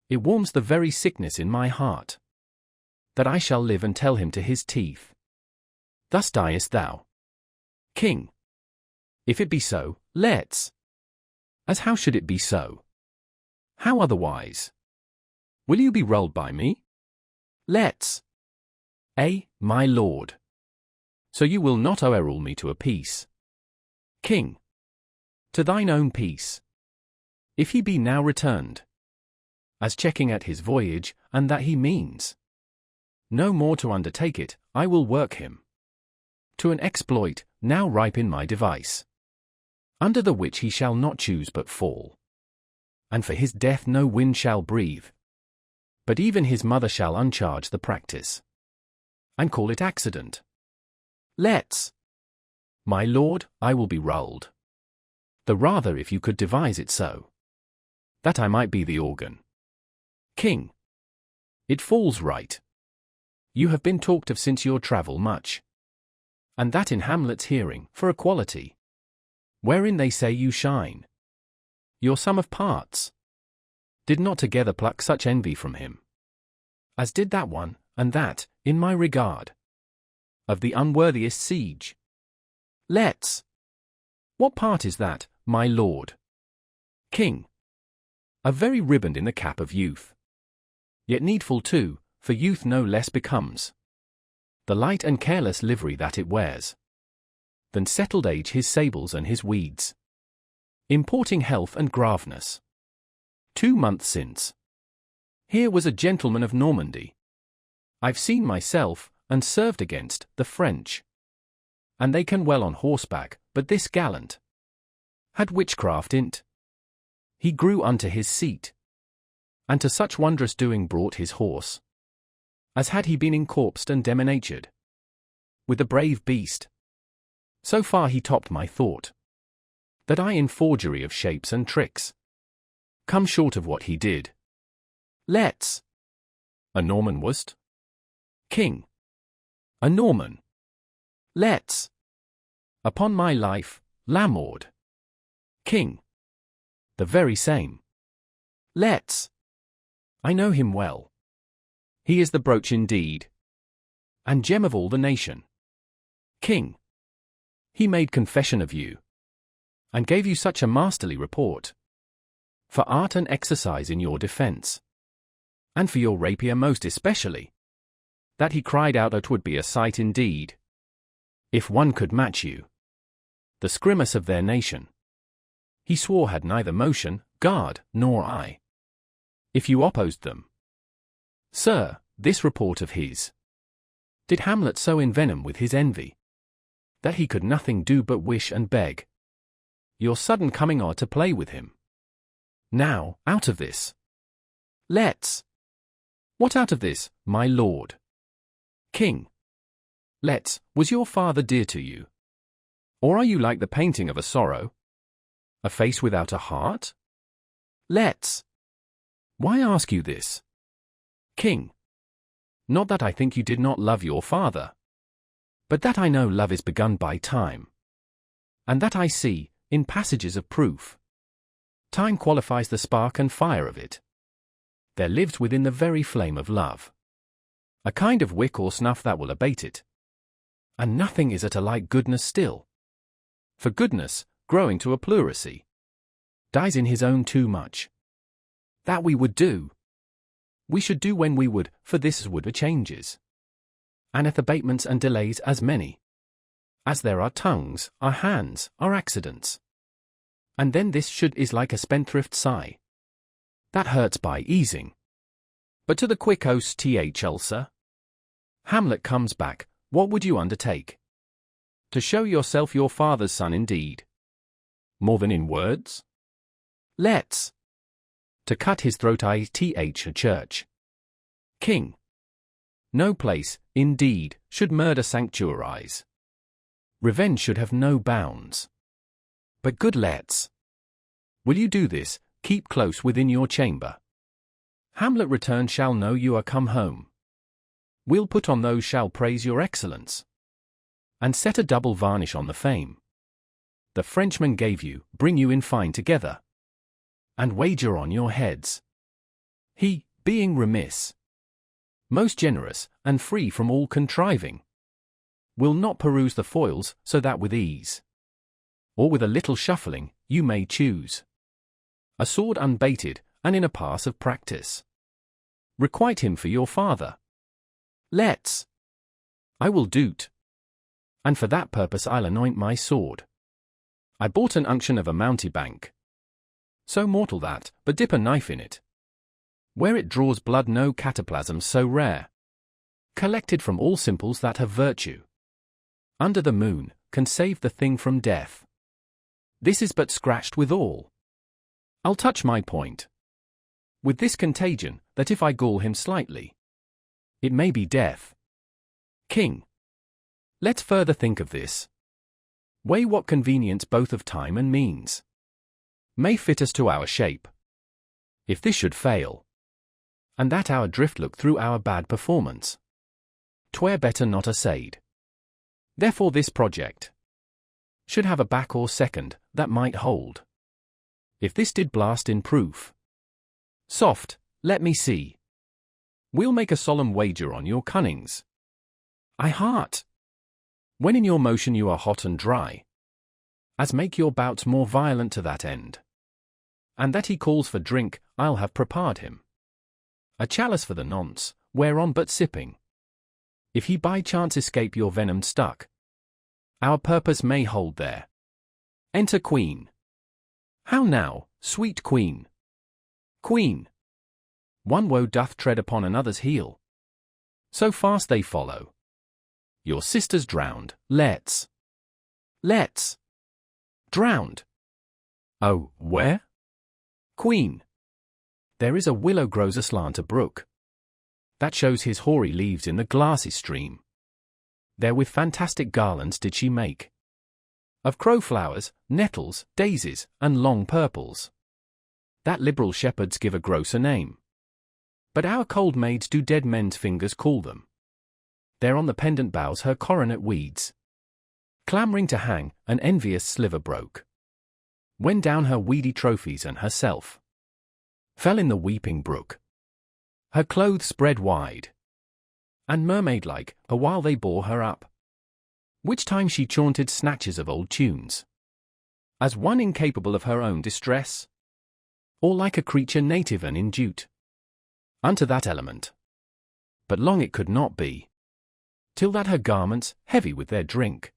It warms the very sickness in my heart, that I shall live and tell him to his teeth. Thus diest thou. King. If it be so, let's. As how should it be so? How otherwise? Will you be rolled by me? Let's. My lord. So you will not o'errule me to a peace. King. To thine own peace. If he be now returned, as checking at his voyage, and that he means no more to undertake it, I will work him to an exploit, now ripe in my device, under the which he shall not choose but fall. And for his death no wind shall breathe, but even his mother shall uncharge the practice, and call it accident. Let's. My lord, I will be rulled. The rather if you could devise it so, that I might be the organ. King. It falls right. You have been talked of since your travel much, and that in Hamlet's hearing, for a quality, wherein they say you shine. Your sum of parts did not together pluck such envy from him, as did that one, and that, in my regard, of the unworthiest siege. Let's. What part is that, my lord? King. A very riband in the cap of youth, yet needful too, for youth no less becomes the light and careless livery that it wears, than settled age his sables and his weeds, importing health and graveness. 2 months since, here was a gentleman of Normandy, I've seen myself, and served against the French, and they can well on horseback, but this gallant had witchcraft in't. He grew unto his seat, and to such wondrous doing brought his horse, as had he been encorpsed and demonatured with the brave beast. So far he topped my thought, that I in forgery of shapes and tricks come short of what he did. Let's. A Norman was't? King. A Norman. Let's. Upon my life, Lamord. King. The very same. Let's. I know him well. He is the brooch indeed, and gem of all the nation. King. He made confession of you, and gave you such a masterly report, for art and exercise in your defence, and for your rapier most especially, that he cried out it would be a sight indeed, if one could match you, the scrimmers of their nation. He swore had neither motion, guard, nor eye, if you opposed them. Sir, this report of his did Hamlet so envenom with his envy, that he could nothing do but wish and beg your sudden coming o'er to play with him. Now, out of this. Let's. What out of this, my lord? King. Let's. Was your father dear to you? Or are you like the painting of a sorrow, a face without a heart? Let's. Why ask you this? King. Not that I think you did not love your father, but that I know love is begun by time, and that I see, in passages of proof, time qualifies the spark and fire of it. There lives within the very flame of love a kind of wick or snuff that will abate it, and nothing is at a like goodness still. For goodness, growing to a pleurisy, dies in his own too much. That we would do, we should do when we would, for this would a changes, and hath abatements and delays as many as there are tongues, are hands, are accidents. And then this should is like a spendthrift sigh, that hurts by easing, but to the quick ulcer. Hamlet comes back, what would you undertake? To show yourself your father's son indeed, more than in words? Let's. To cut his throat a church. King. No place, indeed, should murder sanctuarize. Revenge should have no bounds. But good let's. Will you do this, keep close within your chamber. Hamlet return shall know you are come home. We'll put on those shall praise your excellence, and set a double varnish on the fame the Frenchman gave you, bring you in fine together, and wager on your heads. He, being remiss, most generous, and free from all contriving, will not peruse the foils, so that with ease, or with a little shuffling, you may choose a sword unbaited, and in a pass of practice, requite him for your father. Let's. I will do't, and for that purpose I'll anoint my sword. I bought an unction of a mountebank, so mortal that, but dip a knife in it, where it draws blood, no cataplasm so rare, collected from all simples that have virtue, under the moon, can save the thing from death. This is but scratched withal. I'll touch my point with this contagion, that if I gall him slightly, it may be death. King. Let's further think of this. Weigh what convenience both of time and means may fit us to our shape. If this should fail, and that our drift look through our bad performance, 'twere better not assayed. Therefore this project should have a back or second that might hold. If this did blast in proof, soft, let me see. We'll make a solemn wager on your cunnings. I heart. When in your motion you are hot and dry, as make your bouts more violent to that end. And that he calls for drink, I'll have prepared him a chalice for the nonce, whereon but sipping, if he by chance escape your venomed stuck, our purpose may hold there. Enter Queen. How now, sweet Queen? Queen. One woe doth tread upon another's heel, so fast they follow. Your sister's drowned, let's. Drowned. Oh, where? Queen. There is a willow grows aslant a brook, that shows his hoary leaves in the glassy stream. There with fantastic garlands did she make, of crowflowers, nettles, daisies, and long purples, that liberal shepherds give a grosser name. But our cold maids do dead men's fingers call them. There on the pendant boughs her coronet weeds, clamouring to hang, an envious sliver broke, when down her weedy trophies and herself fell in the weeping brook. Her clothes spread wide, and mermaid-like, a while they bore her up, which time she chaunted snatches of old tunes, as one incapable of her own distress, or like a creature native and indute unto that element. But long it could not be, till that her garments, heavy with their drink,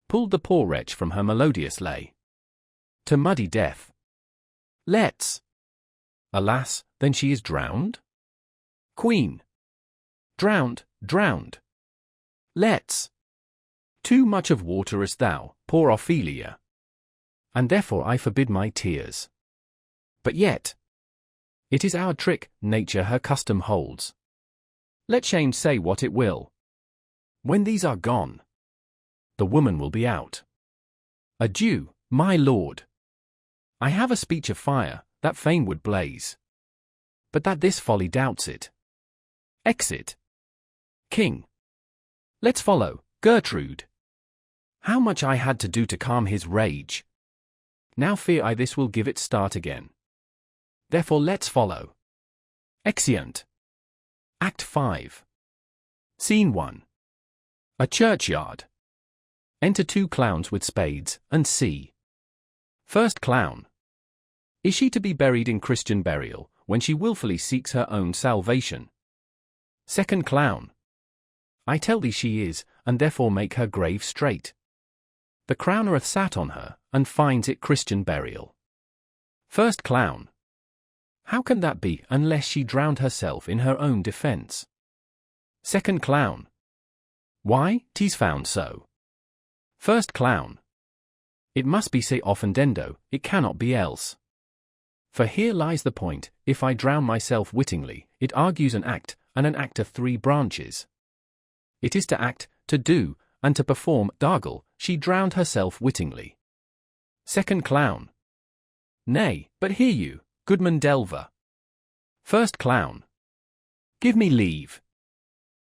pulled the poor wretch from her melodious lay to muddy death. Let's. Alas, then she is drowned? Queen. Drowned. Let's. Too much of waterest thou, poor Ophelia, and therefore I forbid my tears. But yet, it is our trick, nature her custom holds. Let shame say what it will, when these are gone, the woman will be out. Adieu, my lord. I have a speech of fire, that fain would blaze, but that this folly doubts it. Exit. King. Let's follow, Gertrude. How much I had to do to calm his rage. Now fear I this will give it start again. Therefore let's follow. Exeunt. Act 5. Scene 1. A churchyard. Enter 2 clowns with spades, and see. First clown. Is she to be buried in Christian burial, when she wilfully seeks her own salvation? Second clown. I tell thee she is, and therefore make her grave straight. The crowner hath sat on her, and finds it Christian burial. First clown. How can that be, unless she drowned herself in her own defence? Second clown. Why, 'tis found so. First clown. It must be se offendendo, it cannot be else. For here lies the point, if I drown myself wittingly, it argues an act, and an act of 3 branches. It is to act, to do, and to perform. Dargle, she drowned herself wittingly. Second clown. Nay, but hear you, Goodman Delver. First clown. Give me leave.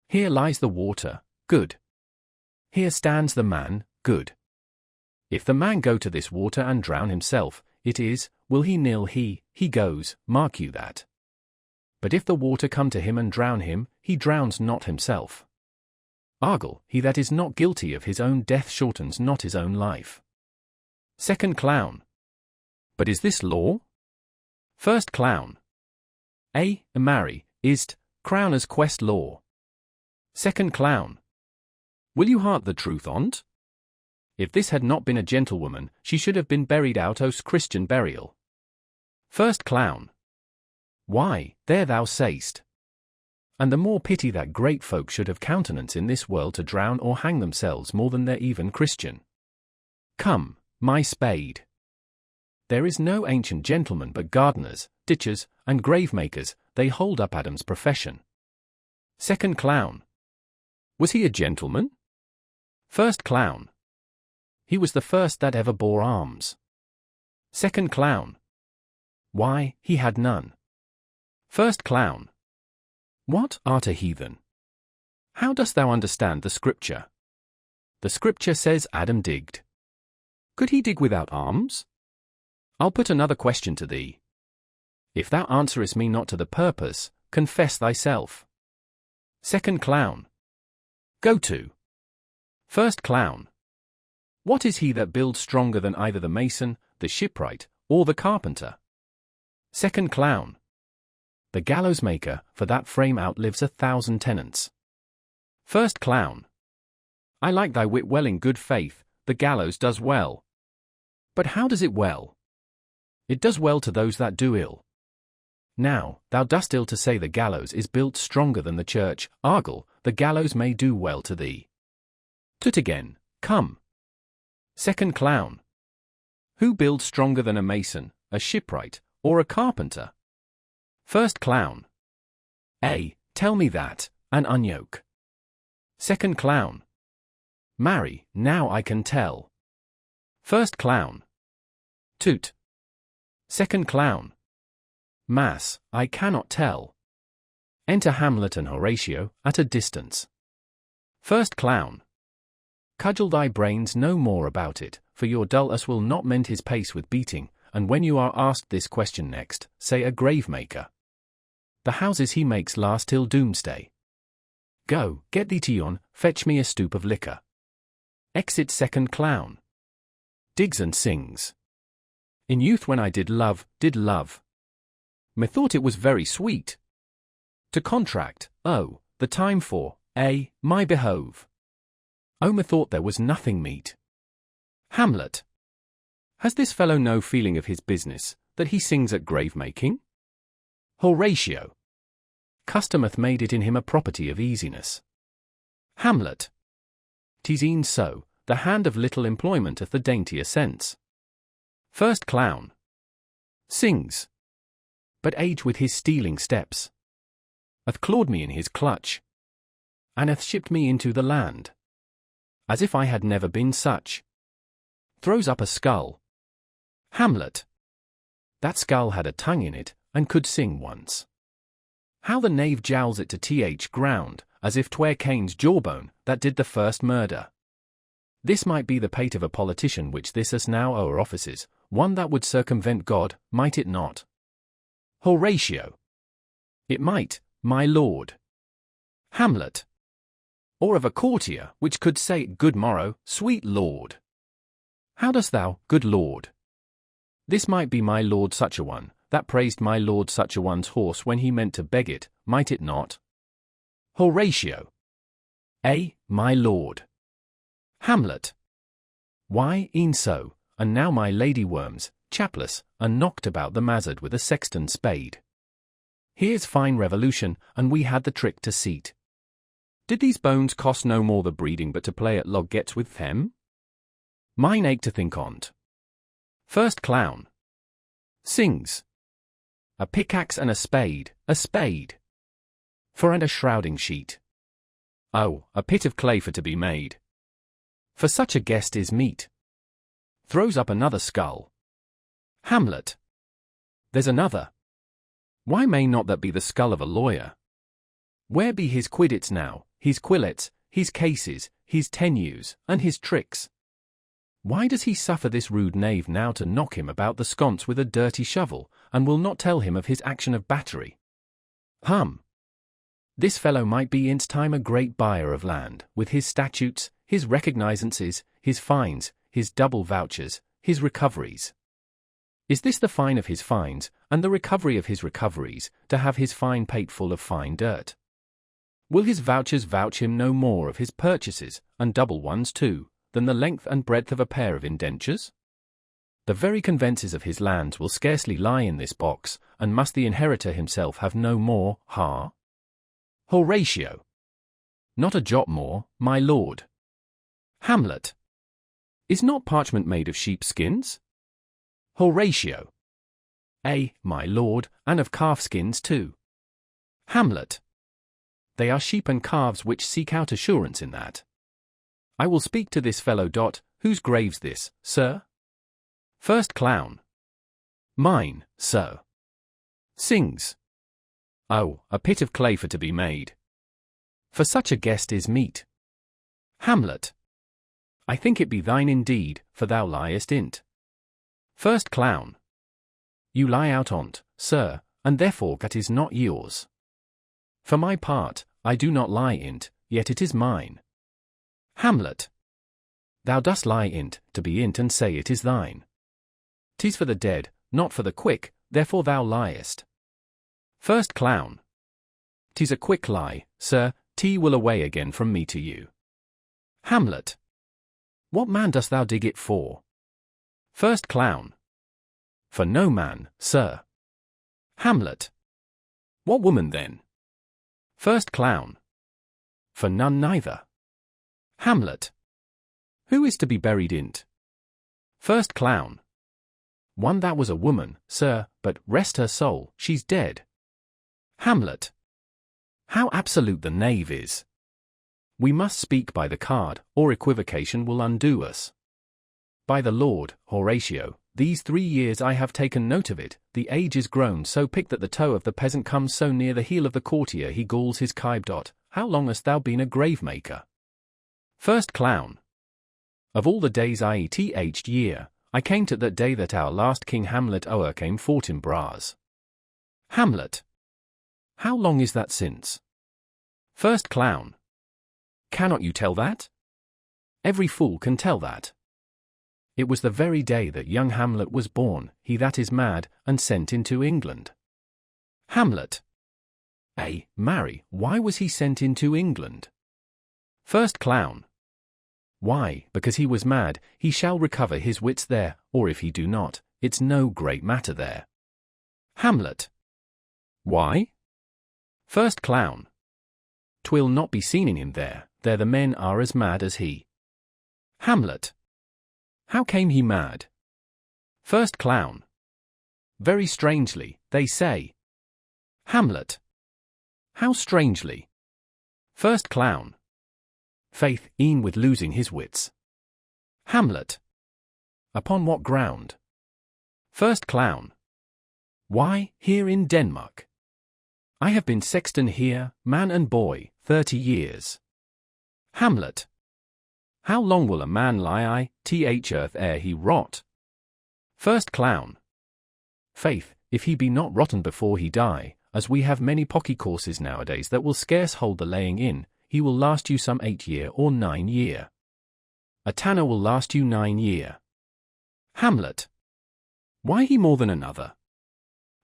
Here lies the water, good. Here stands the man, good. If the man go to this water and drown himself, it is, will he nil he goes, mark you that. But if the water come to him and drown him, he drowns not himself. Argle, he that is not guilty of his own death shortens not his own life. Second clown. But is this law? First clown. Marry, is't, crowner's quest law. Second clown. Will you heart the truth on't? If this had not been a gentlewoman, she should have been buried out os Christian burial. First Clown. Why, there thou say'st. And the more pity that great folk should have countenance in this world to drown or hang themselves more than they're even Christian. Come, my spade. There is no ancient gentleman but gardeners, ditchers, and grave-makers, they hold up Adam's profession. Second Clown. Was he a gentleman? First Clown. He was the first that ever bore arms. Second Clown. Why, he had none. First Clown. What, art a heathen? How dost thou understand the Scripture? The Scripture says Adam digged. Could he dig without arms? I'll put another question to thee. If thou answerest me not to the purpose, confess thyself. Second Clown. Go to. First Clown. What is he that builds stronger than either the mason, the shipwright, or the carpenter? Second Clown. The gallows maker, for that frame outlives 1,000 tenants. First Clown. I like thy wit well in good faith, the gallows does well. But how does it well? It does well to those that do ill. Now, thou dost ill to say the gallows is built stronger than the church, argle, the gallows may do well to thee. Tut again, come. Second Clown. Who builds stronger than a mason, a shipwright, or a carpenter? First Clown. Tell me that, and unyoke. Second Clown. Marry, now I can tell. First Clown. Toot. Second Clown. Mass, I cannot tell. Enter Hamlet and Horatio, at a distance. First Clown. Cudgel thy brains no more about it, for your dull ass will not mend his pace with beating, and when you are asked this question next, say a grave-maker. The houses he makes last till doomsday. Go, get thee to yon, fetch me a stoup of liquor. Exit Second Clown. Digs and sings. In youth when I did love, methought it was very sweet. To contract, oh, the time for, my behove. Oh, methought there was nothing meet. Hamlet. Has this fellow no feeling of his business, that he sings at grave-making? Horatio. Custom hath made it in him a property of easiness. Hamlet. 'Tis e'en so, the hand of little employment hath the daintier sense. First Clown. Sings. But age with his stealing steps hath clawed me in his clutch, and hath shipped me into the land, as if I had never been such. Throws up a skull. Hamlet. That skull had a tongue in it, and could sing once. How the knave jowls it to th ground, as if 'twere Cain's jawbone that did the first murder. This might be the pate of a politician which this us now o'er offices, one that would circumvent God, might it not? Horatio. It might, my lord. Hamlet. Or of a courtier which could say, good morrow, sweet lord. How dost thou, good lord? This might be my lord such a one, that praised my lord such a one's horse when he meant to beg it, might it not? Horatio. My lord. Hamlet. Why, e'en so, and now my lady worms, chapless, and knocked about the mazzard with a sexton's spade. Here's fine revolution, and we had the trick to seat. Did these bones cost no more the breeding but to play at log gets with them? Mine ache to think on't. First Clown. Sings. A pickaxe and a spade, for and a shrouding sheet. Oh, a pit of clay for to be made. For such a guest is meet. Throws up another skull. Hamlet. There's another. Why may not that be the skull of a lawyer? Where be his quiddits now, his quillets, his cases, his tenues, and his tricks? Why does he suffer this rude knave now to knock him about the sconce with a dirty shovel, and will not tell him of his action of battery? This fellow might be in's time a great buyer of land, with his statutes, his recognizances, his fines, his double vouchers, his recoveries. Is this the fine of his fines, and the recovery of his recoveries, to have his fine pate full of fine dirt? Will his vouchers vouch him no more of his purchases, and double ones too, than the length and breadth of a pair of indentures? The very convences of his lands will scarcely lie in this box, and must the inheritor himself have no more, Horatio. Not a jot more, my lord. Hamlet. Is not parchment made of sheepskins? Horatio. My lord, and of calfskins too. Hamlet. They are sheep and calves which seek out assurance in that. I will speak to this fellow. Whose grave's this, sir? First clown. Mine, sir. Sings. Oh, a pit of clay for to be made. For such a guest is meet. Hamlet. I think it be thine indeed, for thou liest in't. First clown. You lie out on't, sir, and therefore that is not yours. For my part, I do not lie in't, yet it is mine. Hamlet. Thou dost lie in't, to be in't, and say it is thine. 'Tis for the dead, not for the quick, therefore thou liest. First clown. 'Tis a quick lie, sir, will away again from me to you. Hamlet. What man dost thou dig it for? First clown. For no man, sir. Hamlet. What woman then? First clown. For none neither. Hamlet. Who is to be buried in't? First clown. One that was a woman, sir, but rest her soul, she's dead. Hamlet. How absolute the knave is! We must speak by the card, or equivocation will undo us. By the Lord, Horatio, these 3 years I have taken note of it, the age is grown so picked that the toe of the peasant comes so near the heel of the courtier he galls his kibe. How long hast thou been a grave-maker? First clown. Of all the days year, I came to that day that our last King Hamlet came fought in Bras. Hamlet. How long is that since? First clown. Cannot you tell that? Every fool can tell that. It was the very day that young Hamlet was born, he that is mad, and sent into England. Hamlet. Marry, why was he sent into England? First clown. Why, because he was mad, he shall recover his wits there, or if he do not, it's no great matter there. Hamlet. Why? First clown. 'Twill not be seen in him there the men are as mad as he. Hamlet. How came he mad? First clown. Very strangely, they say. Hamlet. How strangely? First clown. Faith, e'en with losing his wits. Hamlet. Upon what ground? First clown. Why, here in Denmark. I have been sexton here, man and boy, 30 years. Hamlet. How long will a man lie earth ere he rot? First clown. Faith, if he be not rotten before he die, as we have many pocky courses nowadays that will scarce hold the laying in, he will last you some 8 year or 9 year. A tanner will last you 9 year. Hamlet. Why he more than another?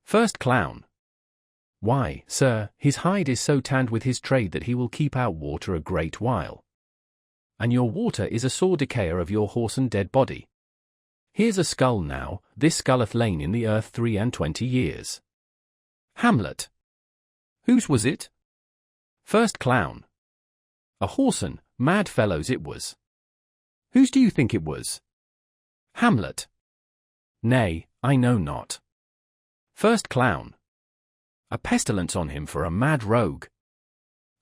First clown. Why, sir, his hide is so tanned with his trade that he will keep out water a great while. And your water is a sore decayer of your horse and dead body. Here's a skull now, this skull hath lain in the earth 23 years. Hamlet. Whose was it? First clown. A whoreson, mad fellows it was. Whose do you think it was? Hamlet. Nay, I know not. First clown. A pestilence on him for a mad rogue.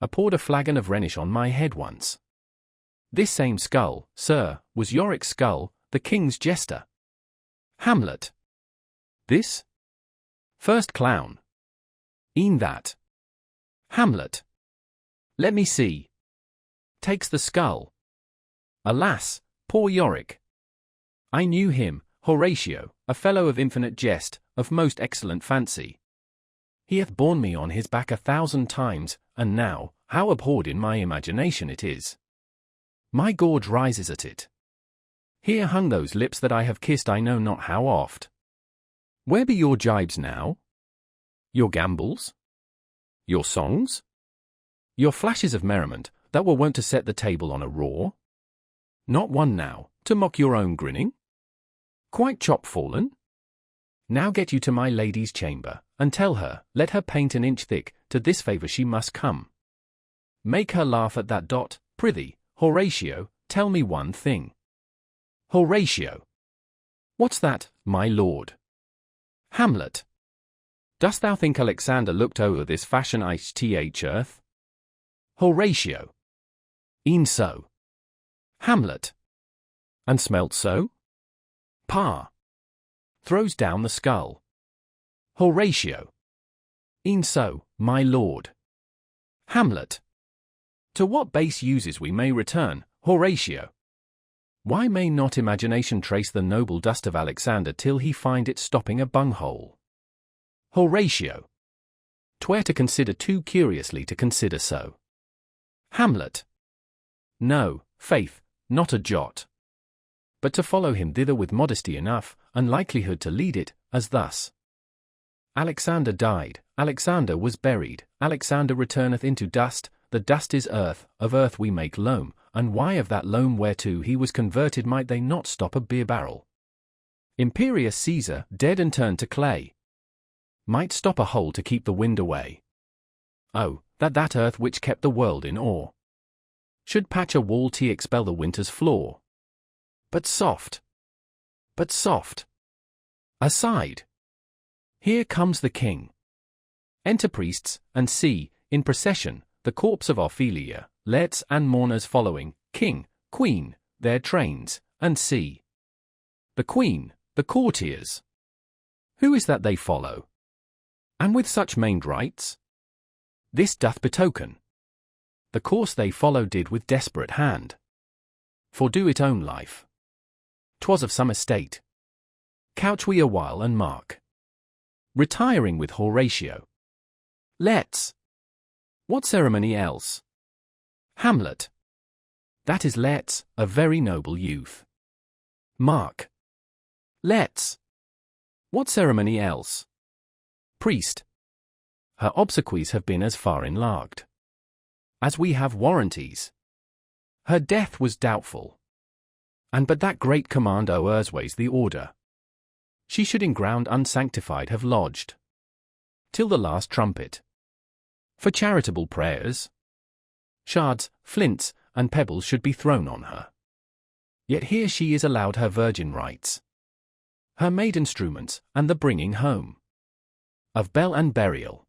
I poured a flagon of Rhenish on my head once. This same skull, sir, was Yorick's skull, the king's jester. Hamlet. This? First clown. E'en that. Hamlet. Let me see. Takes the skull. Alas, poor Yorick. I knew him, Horatio, a fellow of infinite jest, of most excellent fancy. He hath borne me on his back 1,000 times, and now, how abhorred in my imagination it is. My gorge rises at it. Here hung those lips that I have kissed I know not how oft. Where be your jibes now? Your gambols? Your songs? Your flashes of merriment, that were wont to set the table on a roar? Not one now, to mock your own grinning? Quite chop-fallen? Now get you to my lady's chamber, and tell her, let her paint an inch thick, to this favour she must come. Make her laugh at that dot, prithee, Horatio, tell me one thing. Horatio. What's that, my lord? Hamlet. Dost thou think Alexander looked over this fashion ith earth? Horatio. E'en so. Hamlet. And smelt so? Pa. Throws down the skull. Horatio. E'en so, my lord. Hamlet. To what base uses we may return, Horatio? Why may not imagination trace the noble dust of Alexander till he find it stopping a bunghole? Horatio. 'Twere to consider too curiously to consider so. Hamlet. No, faith, not a jot. But to follow him thither with modesty enough, and likelihood to lead it, as thus. Alexander died, Alexander was buried, Alexander returneth into dust, the dust is earth, of earth we make loam, and why of that loam whereto he was converted might they not stop a beer barrel? Imperious Caesar, dead and turned to clay, might stop a hole to keep the wind away. Oh, that earth which kept the world in awe should patch a wall to expel the winter's flaw. But soft. But soft. Aside. Here comes the king. Enter priests, and see, in procession, the corpse of Ophelia, leets and mourners following, king, queen, their trains, and see. The queen, the courtiers. Who is that they follow? And with such mained rites? This doth betoken the course they follow did with desperate hand fordo it own life. 'Twas of some estate. Couch we a while and mark. Retiring with Horatio. Let's. What ceremony else? Hamlet. That is let's, a very noble youth. Mark. Let's. What ceremony else? Priest. Her obsequies have been as far enlarged as we have warranties. Her death was doubtful. And but that great command o'ers weighs the order. She should in ground unsanctified have lodged till the last trumpet. For charitable prayers, shards, flints, and pebbles should be thrown on her. Yet here she is allowed her virgin rites, her maid instruments, and the bringing home of bell and burial.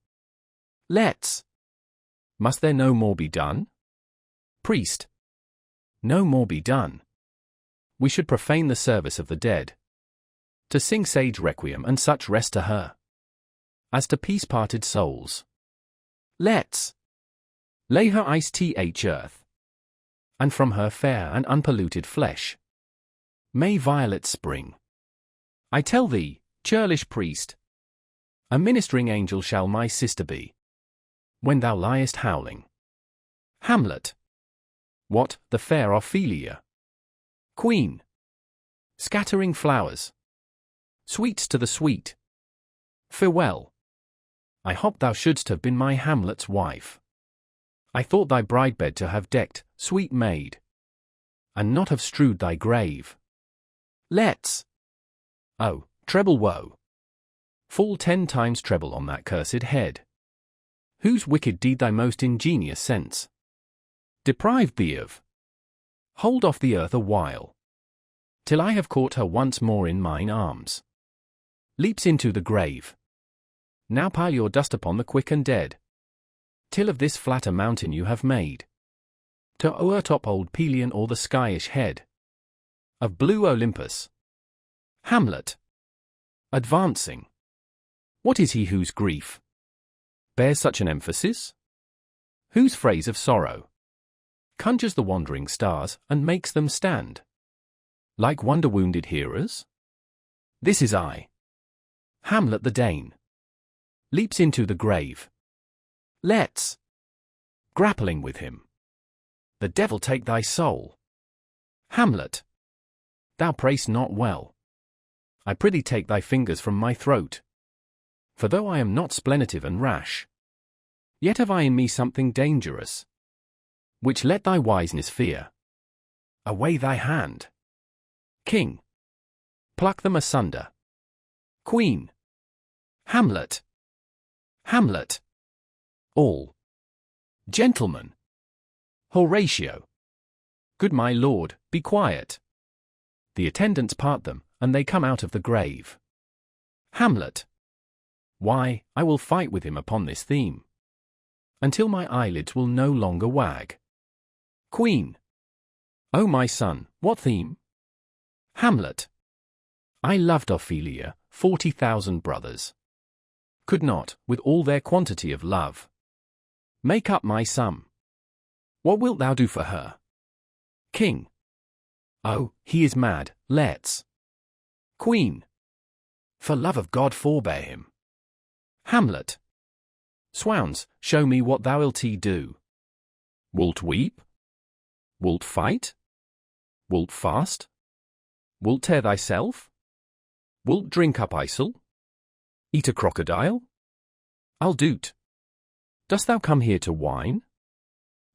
Let's. Must there no more be done? Priest. No more be done. We should profane the service of the dead, to sing sage requiem and such rest to her, as to peace-parted souls. Let's lay her ith earth, and from her fair and unpolluted flesh may violets spring. I tell thee, churlish priest, a ministering angel shall my sister be, when thou liest howling. Hamlet. What, the fair Ophelia? Queen. Scattering flowers. Sweets to the sweet. Farewell. I hop thou shouldst have been my Hamlet's wife. I thought thy bride-bed to have decked, sweet maid, and not have strewed thy grave. Let's. Oh, treble woe. Fall 10 times treble on that cursed head. Whose wicked deed thy most ingenious sense deprived thee of? Hold off the earth a while, till I have caught her once more in mine arms. Leaps into the grave. Now pile your dust upon the quick and dead, till of this flat a mountain you have made, to o'ertop old Pelion or the skyish head of blue Olympus. Hamlet. Advancing. What is he whose grief bears such an emphasis? Whose phrase of sorrow conjures the wandering stars and makes them stand like wonder-wounded hearers? This is I. Hamlet the Dane. Leaps into the grave. Let's. Grappling with him. The devil take thy soul. Hamlet. Thou pray'st not well. I prithee take thy fingers from my throat. For though I am not splenitive and rash, yet have I in me something dangerous, which let thy wiseness fear. Away thy hand. King. pluck them asunder. Queen. Hamlet. Hamlet. All. Gentlemen. Horatio. Good my lord, be quiet. The attendants part them, and they come out of the grave. Hamlet. Why, I will fight with him upon this theme, until my eyelids will no longer wag. Queen. O my son, what theme? Hamlet. I loved Ophelia, 40,000 brothers could not, with all their quantity of love, make up my sum. What wilt thou do for her? King. Oh, he is mad, let's. Queen. For love of God forbear him. Hamlet. Swounds, show me what thou'lt do. Wilt weep? Wilt fight? Wilt fast? Wilt tear thyself? Wilt drink up Isel? Eat a crocodile? I'll do't. Dost thou come here to whine?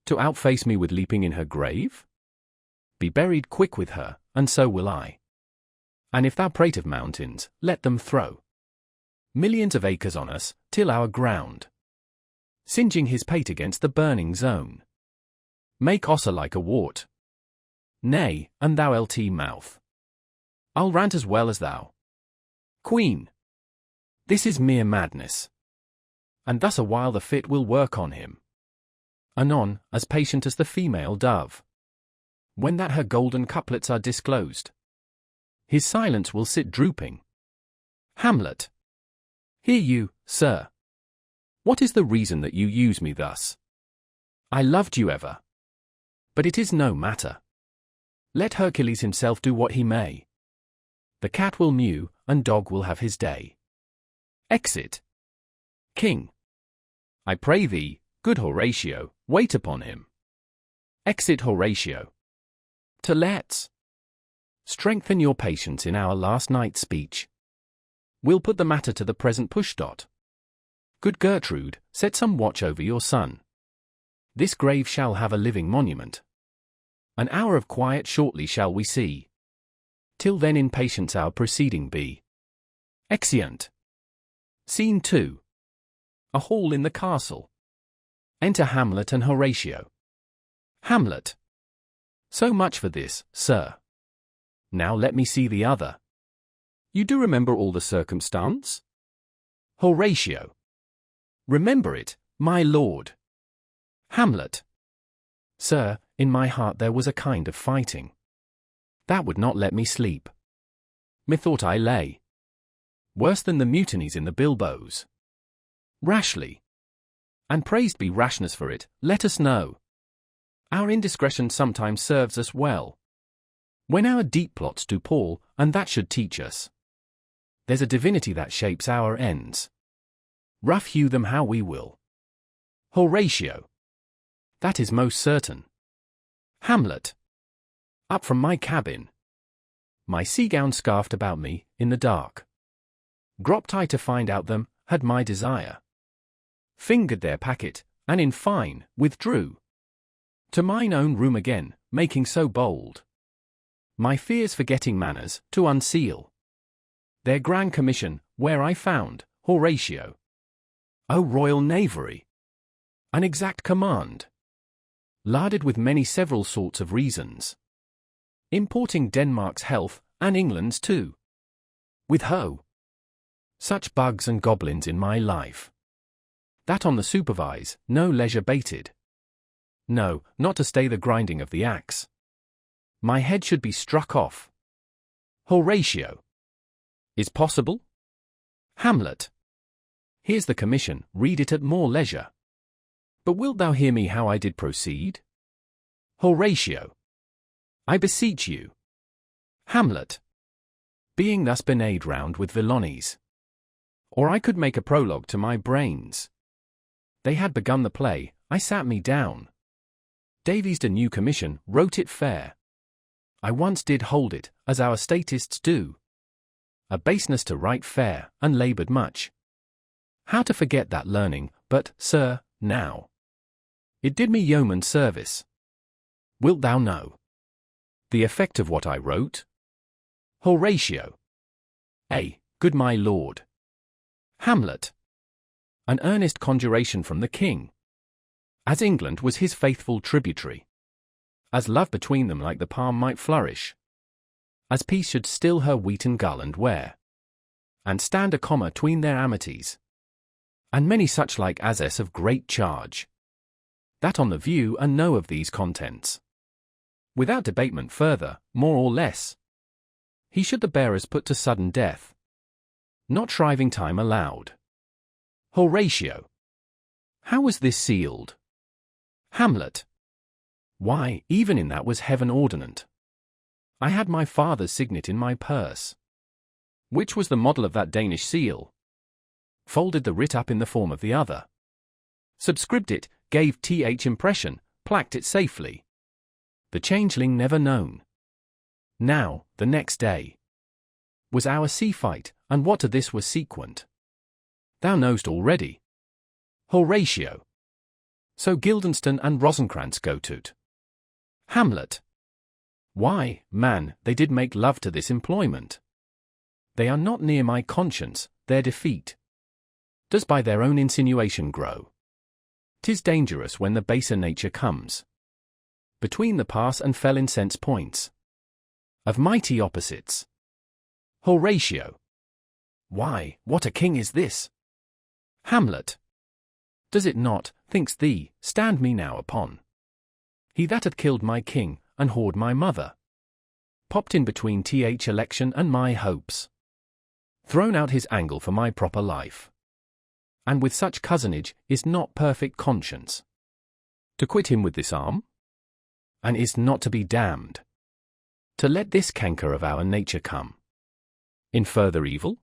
To outface me with leaping in her grave? Be buried quick with her, and so will I. And if thou prate of mountains, let them throw millions of acres on us, till our ground, singeing his pate against the burning zone, make Ossa like a wart. Nay, and thou lt mouth, I'll rant as well as thou. Queen. This is mere madness. And thus a while the fit will work on him. Anon, as patient as the female dove, when that her golden couplets are disclosed, his silence will sit drooping. Hamlet. Hear you, sir. What is the reason that you use me thus? I loved you ever. But it is no matter. Let Hercules himself do what he may. The cat will mew, and dog will have his day. Exit. King. I pray thee, good Horatio, wait upon him. Exit Horatio. To let's strengthen your patience in our last night's speech. We'll put the matter to the present push. Good Gertrude, set some watch over your son. This grave shall have a living monument. An hour of quiet shortly shall we see. Till then in patience our proceeding be. Exeunt. Scene 2. A hall in the castle. Enter Hamlet and Horatio. Hamlet. So much for this, sir. Now let me see the other. You do remember all the circumstance? Horatio. Remember it, my lord. Hamlet. Sir, in my heart there was a kind of fighting that would not let me sleep. Methought I lay worse than the mutinies in the bilboes. Rashly. And praised be rashness for it, let us know. Our indiscretion sometimes serves us well, when our deep plots do pall, and that should teach us. There's a divinity that shapes our ends. Rough hew them how we will. Horatio. That is most certain. Hamlet. Up from my cabin, my sea-gown scarfed about me, in the dark, gropped I to find out them, had my desire, fingered their packet, and in fine, withdrew to mine own room again, making so bold, my fears forgetting manners, to unseal their grand commission, where I found, Horatio, O royal knavery, an exact command, larded with many several sorts of reasons, importing Denmark's health, and England's too. With such bugs and goblins in my life, that on the supervise, no leisure baited. No, not to stay the grinding of the axe. My head should be struck off. Horatio. Is possible? Hamlet. Here's the commission, read it at more leisure. But wilt thou hear me how I did proceed? Horatio. I beseech you. Hamlet. Being thus benayed round with villainies, or I could make a prologue to my brains. They had begun the play, I sat me down. Davies a new commission, wrote it fair. I once did hold it, as our statists do, a baseness to write fair, and laboured much. How to forget that learning, but, sir, now it did me yeoman service. Wilt thou know the effect of what I wrote? Horatio. Good my lord. Hamlet. An earnest conjuration from the king. As England was his faithful tributary. As love between them like the palm might flourish. As peace should still her wheaten garland wear. And stand a comma 'tween their amities. And many such like as of great charge. That on the view and know of these contents. Without debatement further, more or less. He should the bearers put to sudden death. Not shriving time allowed. Horatio. How was this sealed? Hamlet. Why, even in that was heaven ordinant. I had my father's signet in my purse. Which was the model of that Danish seal. Folded the writ up in the form of the other. Subscribed it, gave th impression, placked it safely. The changeling never known. Now, the next day. Was our sea fight, and what to this was sequent. Thou knowst already. Horatio. So Guildenstern and Rosencrantz go to't. Hamlet. Why, man, they did make love to this employment. They are not near my conscience, their defeat does by their own insinuation grow. 'Tis dangerous when the baser nature comes between the pass and fell incense points of mighty opposites. Horatio. Why, what a king is this? Hamlet. Does it not, thinks thee, stand me now upon? He that hath killed my king, and whored my mother. Popped in between th election and my hopes. Thrown out his angle for my proper life. And with such cousinage, is not perfect conscience. To quit him with this arm? And is not to be damned. To let this canker of our nature come. In further evil?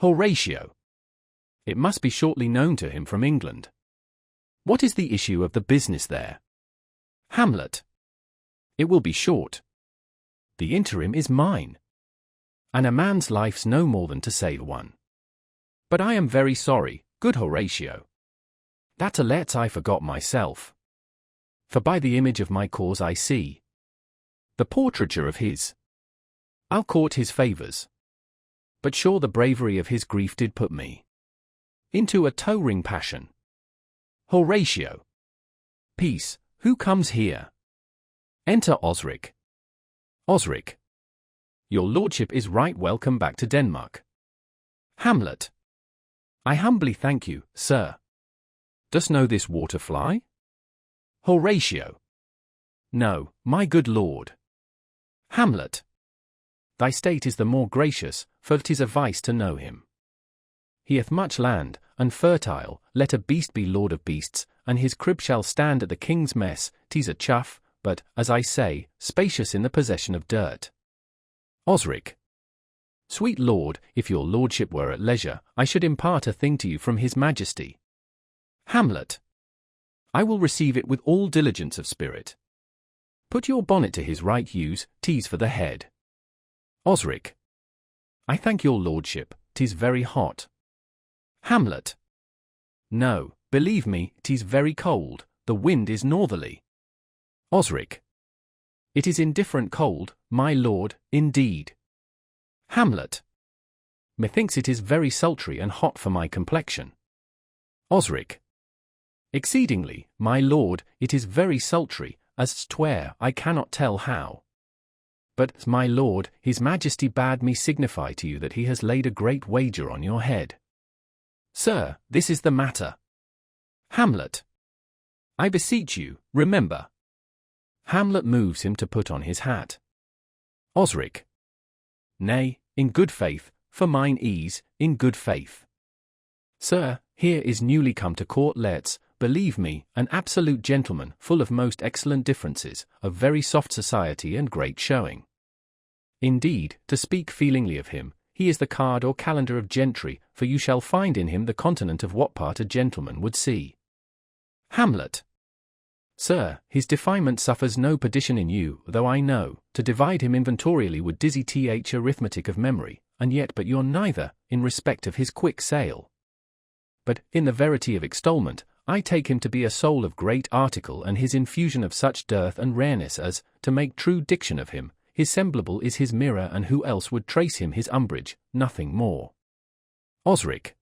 Horatio. It must be shortly known to him from England. What is the issue of the business there? Hamlet. It will be short. The interim is mine. And a man's life's no more than to save one. But I am very sorry, good Horatio, that to let I forgot myself. For by the image of my cause I see the portraiture of his. I'll court his favours. But sure the bravery of his grief did put me into a towering passion. Horatio. Peace, who comes here? Enter Osric. Osric. Your lordship is right welcome back to Denmark. Hamlet. I humbly thank you, sir. Dost know this water fly? Horatio. No, my good lord. Hamlet. Thy state is the more gracious, for 'tis a vice to know him. He hath much land, and fertile, let a beast be lord of beasts, and his crib shall stand at the king's mess, 'tis a chuff, but, as I say, spacious in the possession of dirt. Osric. Sweet lord, if your lordship were at leisure, I should impart a thing to you from his majesty. Hamlet. I will receive it with all diligence of spirit. Put your bonnet to his right use, 'tis for the head. Osric. I thank your lordship, 'tis very hot. Hamlet. No, believe me, 'tis very cold, the wind is northerly. Osric. It is indifferent cold, my lord, indeed. Hamlet. Methinks it is very sultry and hot for my complexion. Osric. Exceedingly, my lord, it is very sultry, as 'twere I cannot tell how. But, my lord, his majesty bade me signify to you that he has laid a great wager on your head. Sir, this is the matter. Hamlet. I beseech you, remember. Hamlet moves him to put on his hat. Osric. Nay, in good faith, for mine ease, in good faith. Sir, here is newly come to court let's, believe me, an absolute gentleman, full of most excellent differences, of very soft society and great showing. Indeed, to speak feelingly of him, he is the card or calendar of gentry, for you shall find in him the continent of what part a gentleman would see. Hamlet. Sir, his defilement suffers no perdition in you, though I know, to divide him inventorially would dizzy th arithmetic of memory, and yet but you're neither, in respect of his quick sale. But, in the verity of extolment, I take him to be a soul of great article and his infusion of such dearth and rareness as, to make true diction of him, his semblable is his mirror, and who else would trace him his umbrage, nothing more. Osric.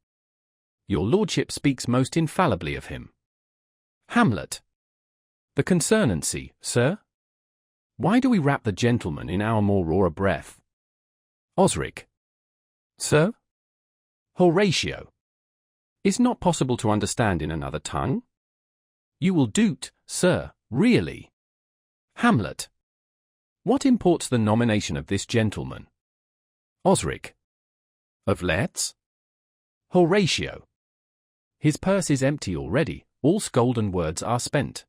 Your lordship speaks most infallibly of him. Hamlet. The concernancy, sir? Why do we wrap the gentleman in our more raw breath? Osric. Sir? Horatio. Is not possible to understand in another tongue? You will do't, sir, really. Hamlet. What imports the nomination of this gentleman? Osric. Of Letts? Horatio. His purse is empty already, all golden words are spent.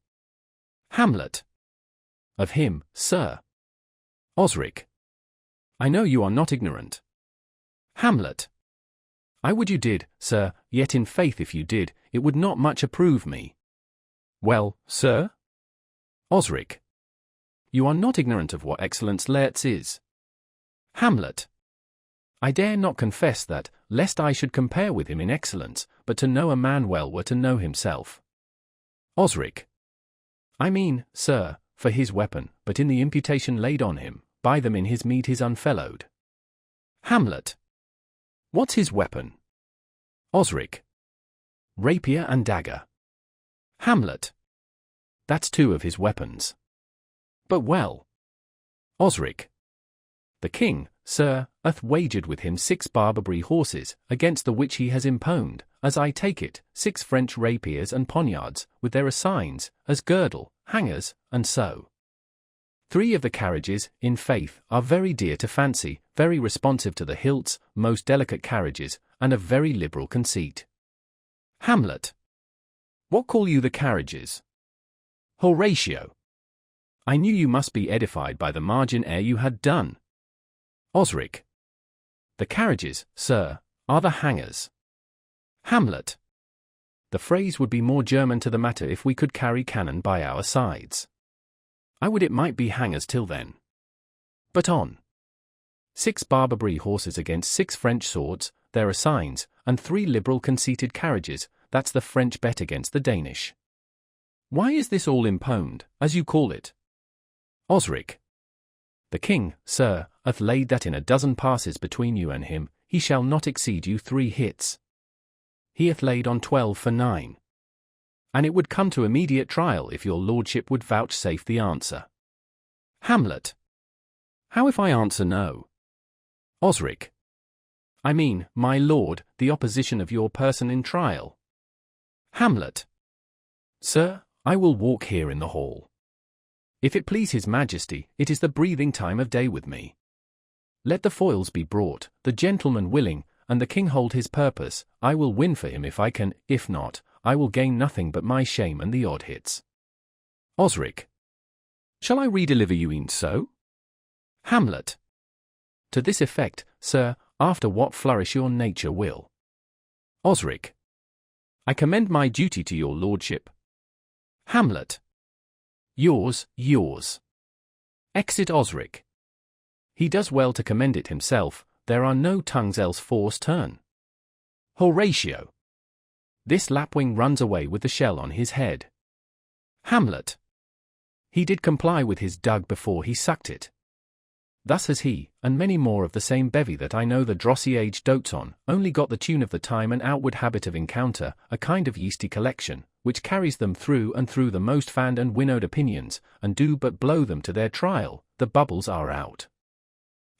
Hamlet. Of him, sir. Osric. I know you are not ignorant. Hamlet. I would you did, sir, yet in faith if you did, it would not much approve me. Well, sir? Osric. You are not ignorant of what excellence Letts is. Hamlet. I dare not confess that, lest I should compare with him in excellence, but to know a man well were to know himself. Osric. I mean, sir, for his weapon, but in the imputation laid on him, by them in his meed his unfellowed. Hamlet. What's his weapon? Osric. Rapier and dagger. Hamlet. That's two of his weapons. But well. Osric. The king, sir, hath wagered with him 6 Barbary horses, against the which he has imponed, as I take it, 6 French rapiers and poniards, with their assigns, as girdle, hangers, and so. 3 of the carriages, in faith, are very dear to fancy, very responsive to the hilts, most delicate carriages, and of very liberal conceit. Hamlet. What call you the carriages? Horatio. I knew you must be edified by the margin ere you had done. Osric. The carriages, sir, are the hangers. Hamlet. The phrase would be more German to the matter if we could carry cannon by our sides. I would it might be hangers till then. But on. 6 Barbary horses against 6 French swords, their assigns, and 3 liberal conceited carriages, that's the French bet against the Danish. Why is this all imponed, as you call it? Osric. The king, sir, hath laid that in a dozen passes between you and him, he shall not exceed you 3 hits. He hath laid on 12 for 9. And it would come to immediate trial if your lordship would vouchsafe the answer. Hamlet. How if I answer no? Osric. I mean, my lord, the opposition of your person in trial. Hamlet. Sir, I will walk here in the hall. If it please his majesty, it is the breathing time of day with me. Let the foils be brought, the gentleman willing, and the king hold his purpose, I will win for him if I can, if not, I will gain nothing but my shame and the odd hits. Osric. Shall I redeliver you e'en so? Hamlet. To this effect, sir, after what flourish your nature will. Osric. I commend my duty to your lordship. Hamlet. Yours. Exit Osric. He does well to commend it himself, there are no tongues else force turn. Horatio. This lapwing runs away with the shell on his head. Hamlet. He did comply with his dug before he sucked it. Thus has he, and many more of the same bevy that I know the drossy age dotes on, only got the tune of the time and outward habit of encounter, a kind of yeasty collection, which carries them through and through the most fanned and winnowed opinions, and do but blow them to their trial, the bubbles are out.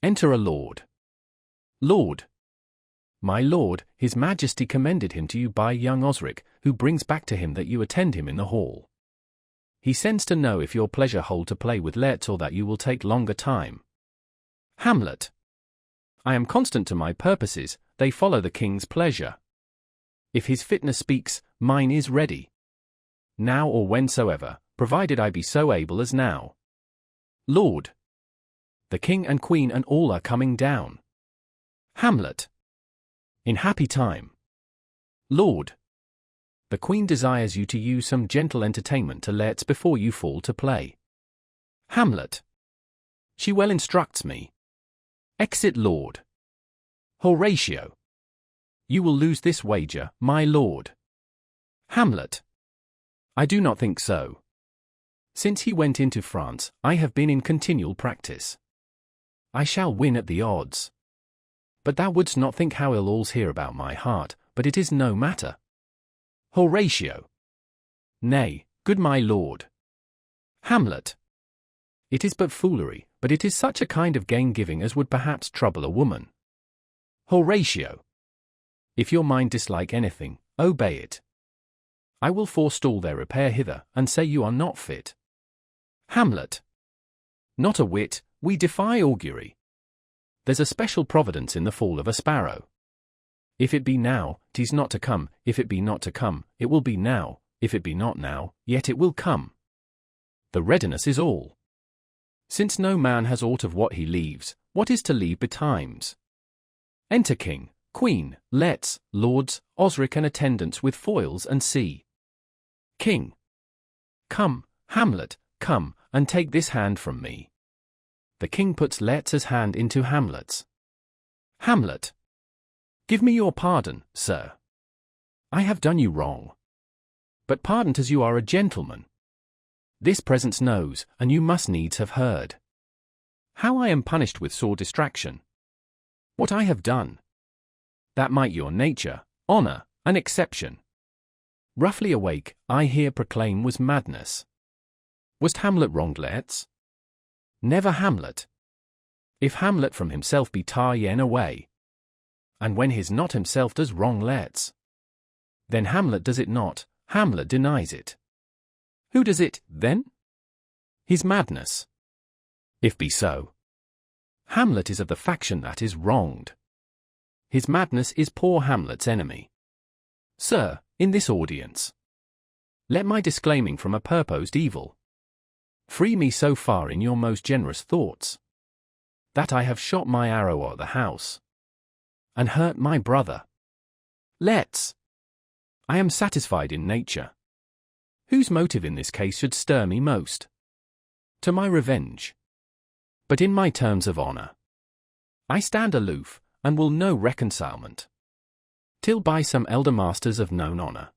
Enter a lord. Lord. My lord, his majesty commended him to you by young Osric, who brings back to him that you attend him in the hall. He sends to know if your pleasure hold to play with Letts or that you will take longer time. Hamlet. I am constant to my purposes, they follow the king's pleasure. If his fitness speaks, mine is ready. Now or whensoever, provided I be so able as now. Lord. The king and queen and all are coming down. Hamlet. In happy time. Lord. The queen desires you to use some gentle entertainment to Letts before you fall to play. Hamlet. She well instructs me. Exit Lord. Horatio. You will lose this wager, my lord. Hamlet. I do not think so. Since he went into France, I have been in continual practice. I shall win at the odds. But thou wouldst not think how ill all's here about my heart, but it is no matter. Horatio. Nay, good my lord. Hamlet. It is but foolery, but it is such a kind of gain-giving as would perhaps trouble a woman. Horatio. If your mind dislike anything, obey it. I will forestall their repair hither, and say you are not fit. Hamlet. Not a whit, we defy augury. There's a special providence in the fall of a sparrow. If it be now, 'tis not to come, if it be not to come, it will be now, if it be not now, yet it will come. The readiness is all. Since no man has aught of what he leaves, what is to leave betimes? Enter king, queen, lets, lords, Osric and attendants with foils and see. King. Come, Hamlet, come, and take this hand from me. The king puts Let's hand into Hamlet's. Hamlet. Give me your pardon, sir. I have done you wrong. But pardoned as you are a gentleman. This presence knows, and you must needs have heard, how I am punished with sore distraction. What I have done, that might your nature, honour, an exception. Roughly awake, I here proclaim was madness. Was't Hamlet wronged, Let's? Never Hamlet. If Hamlet from himself be tar yen away, and when his not himself does wrong Let's, then Hamlet does it not, Hamlet denies it. Who does it, then? His madness. If be so, Hamlet is of the faction that is wronged. His madness is poor Hamlet's enemy. Sir, in this audience, let my disclaiming from a purposed evil free me so far in your most generous thoughts, that I have shot my arrow o'er the house, and hurt my brother. Let's. I am satisfied in nature. Whose motive in this case should stir me most? To my revenge. But in my terms of honour, I stand aloof, and will no reconcilement, till by some elder masters of known honour,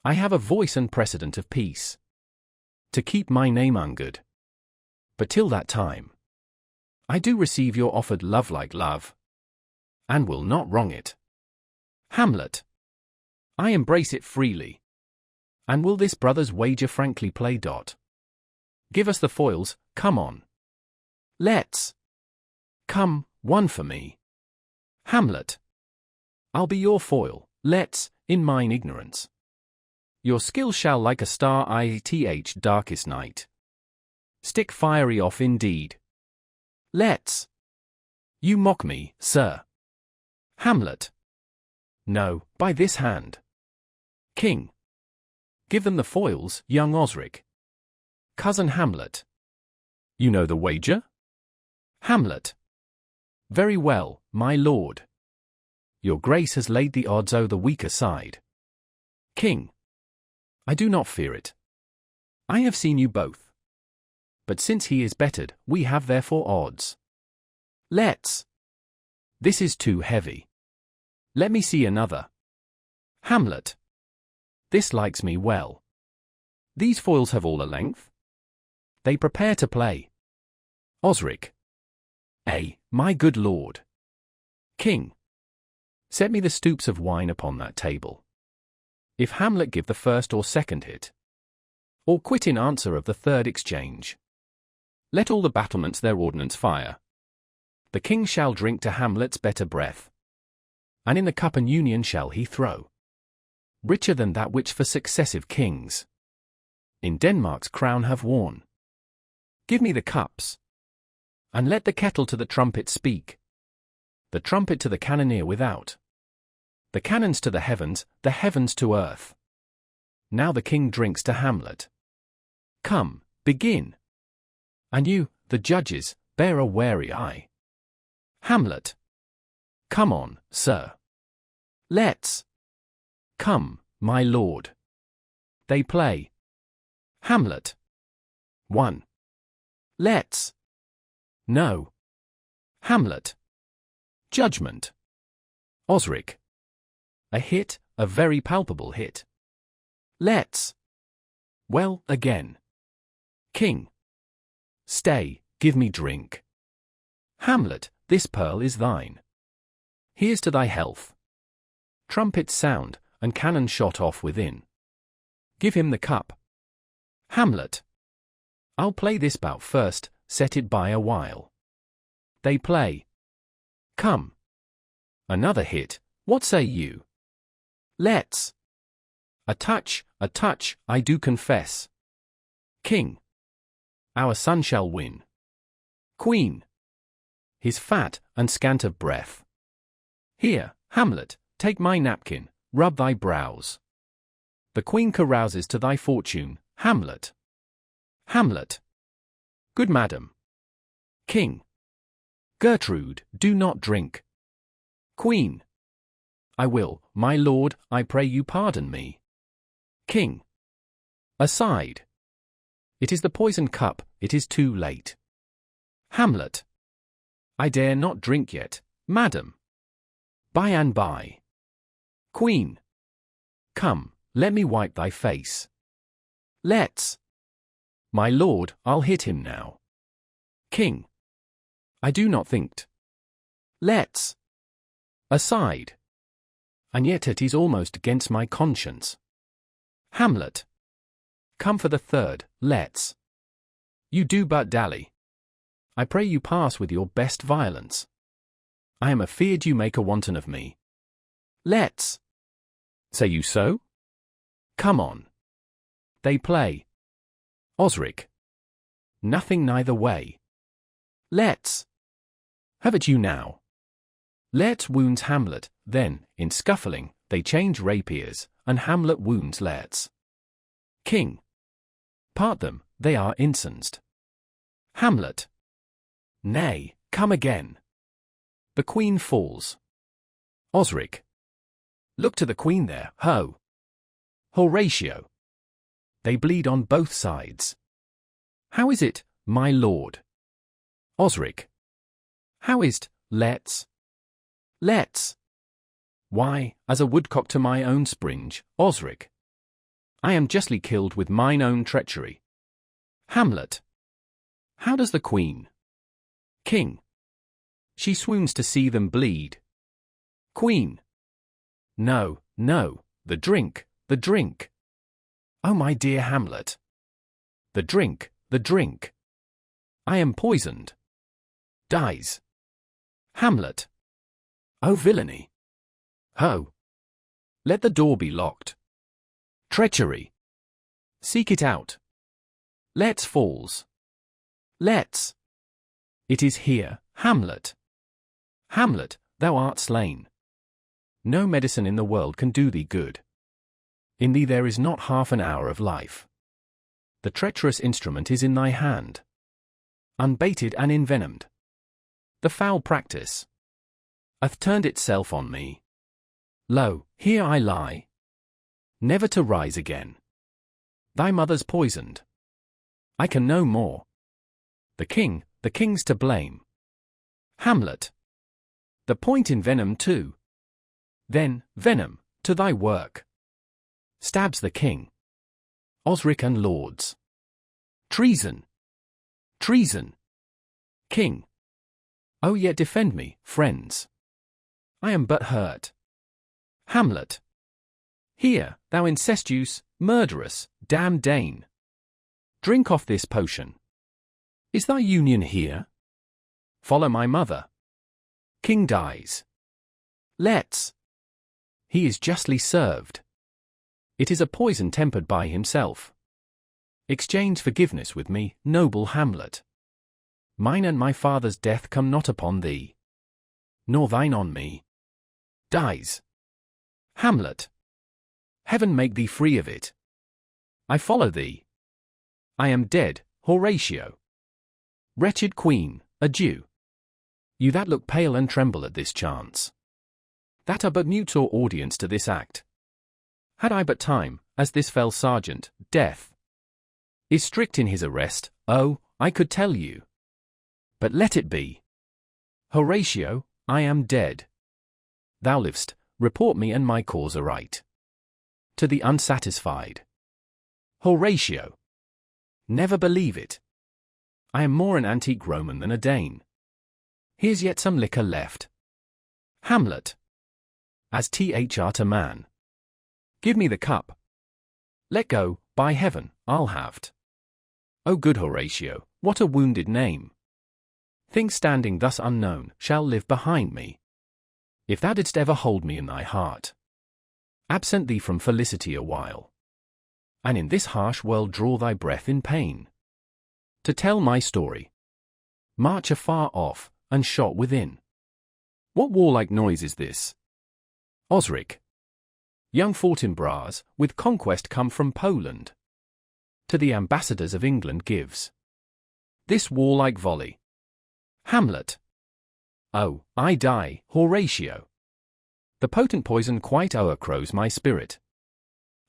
I have a voice and precedent of peace, to keep my name ungood. But till that time, I do receive your offered love like love, and will not wrong it. Hamlet. I embrace it freely. And will this brother's wager frankly play? Give us the foils, come on. Let's. Come, one for me. Hamlet. I'll be your foil, Let's, in mine ignorance. Your skill shall like a star ith darkest night stick fiery off indeed. Let's. You mock me, sir. Hamlet. No, by this hand. King. Give them the foils, young Osric. Cousin Hamlet. You know the wager? Hamlet. Very well, my lord. Your grace has laid the odds o' the weaker side. King. I do not fear it. I have seen you both. But since he is bettered, we have therefore odds. Let's. This is too heavy. Let me see another. Hamlet. This likes me well. These foils have all a length. They prepare to play. Osric. My good lord. King. Set me the stoops of wine upon that table. If Hamlet give the first or second hit, or quit in answer of the third exchange, let all the battlements their ordnance fire. The king shall drink to Hamlet's better breath, and in the cup an union shall he throw, richer than that which for successive kings in Denmark's crown have worn. Give me the cups, and let the kettle to the trumpet speak, the trumpet to the cannoneer without, the cannons to the heavens to earth. Now the king drinks to Hamlet. Come, begin. And you, the judges, bear a wary eye. Hamlet. Come on, sir. Let's. Come, my lord. They play. Hamlet. 1. Let's. No. Hamlet. Judgment. Osric. A hit, a very palpable hit. Let's. Well, again. King. Stay, give me drink. Hamlet, this pearl is thine. Here's to thy health. Trumpets sound, and cannon shot off within. Give him the cup. Hamlet. I'll play this bout first, set it by a while. They play. Come. Another hit, what say you? Let's. A touch, I do confess. King. Our son shall win. Queen. He's fat and scant of breath. Here, Hamlet, take my napkin, rub thy brows. The queen carouses to thy fortune, Hamlet. Hamlet. Good madam. King. Gertrude, do not drink. Queen. I will, my lord, I pray you pardon me. King. Aside. It is the poisoned cup, it is too late. Hamlet. I dare not drink yet, madam. By and by. Queen. Come, let me wipe thy face. Let's. My lord, I'll hit him now. King. I do not think't. Let's. Aside. And yet it is almost against my conscience. Hamlet. Come for the third, let's. You do but dally. I pray you pass with your best violence. I am afeard you make a wanton of me. Let's. Say you so? Come on. They play. Osric. Nothing neither way. Let's. Have it you now. Let's wounds Hamlet, then, in scuffling, they change rapiers, and Hamlet wounds Let's. King. Part them, they are incensed. Hamlet. Nay, come again. The queen falls. Osric. Look to the queen there, ho! Horatio. They bleed on both sides. How is it, my lord? Osric. How is't, Let's? Let's. Why, as a woodcock to my own springe, Osric. I am justly killed with mine own treachery. Hamlet. How does the queen? King. She swoons to see them bleed. Queen. No, no, the drink, the drink. Oh my dear Hamlet. The drink, the drink. I am poisoned. Dies. Hamlet. Oh villainy. Ho. Let the door be locked. Treachery. Seek it out. Let's falls. Let's. It is here, Hamlet. Hamlet, thou art slain. No medicine in the world can do thee good. In thee there is not half an hour of life. The treacherous instrument is in thy hand. Unbaited and envenomed. The foul practice hath turned itself on me. Lo, here I lie, never to rise again. Thy mother's poisoned. I can no more. The king's to blame. Hamlet. The point in venom too. Then, venom, to thy work. Stabs the king. Osric and lords. Treason. Treason. King. Oh yet defend me, friends. I am but hurt. Hamlet. Here, thou incestuous, murderous, damned Dane. Drink off this potion. Is thy union here? Follow my mother. King dies. Let's. He is justly served. It is a poison tempered by himself. Exchange forgiveness with me, noble Hamlet. Mine and my father's death come not upon thee, nor thine on me. Dies. Hamlet. Heaven make thee free of it. I follow thee. I am dead, Horatio. Wretched queen, adieu. You that look pale and tremble at this chance, that are but mutes or audience to this act. Had I but time, as this fell sergeant, death is strict in his arrest, oh, I could tell you. But let it be. Horatio, I am dead. Thou liv'st, report me and my cause aright. To the unsatisfied. Horatio. Never believe it. I am more an antique Roman than a Dane. Here's yet some liquor left. Hamlet. As thr to man. Give me the cup. Let go, by heaven, I'll have't. O good Horatio, what a wounded name! Things standing thus unknown shall live behind me. If thou didst ever hold me in thy heart, absent thee from felicity a while, and in this harsh world draw thy breath in pain, to tell my story, march afar off, and shot within. What warlike noise is this? Osric. Young Fortinbras, with conquest come from Poland, to the ambassadors of England gives this warlike volley. Hamlet. Oh, I die, Horatio. The potent poison quite o'ercrows my spirit.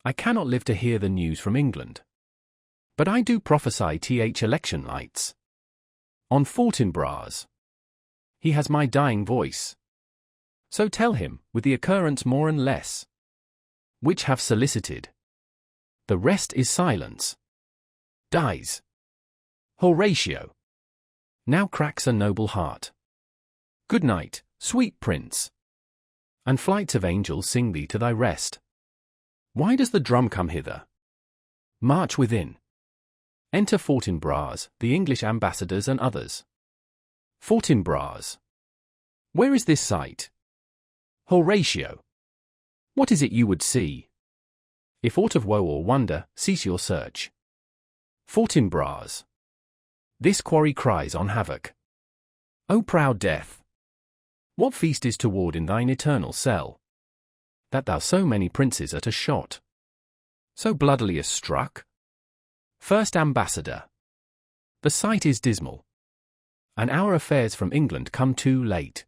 I cannot live to hear the news from England. But I do prophesy election lights on Fortinbras. He has my dying voice. So tell him, with the occurrence more and less, which have solicited. The rest is silence. Dies. Horatio. Now cracks a noble heart. Good night, sweet prince. And flights of angels sing thee to thy rest. Why does the drum come hither? March within. Enter Fortinbras, the English ambassadors and others. Fortinbras. Where is this sight? Horatio. What is it you would see? If aught of woe or wonder, cease your search. Fortinbras. This quarry cries on havoc. O proud death! What feast is toward in thine eternal cell, that thou so many princes at a shot, so bloodily as struck? First Ambassador. The sight is dismal, and our affairs from England come too late.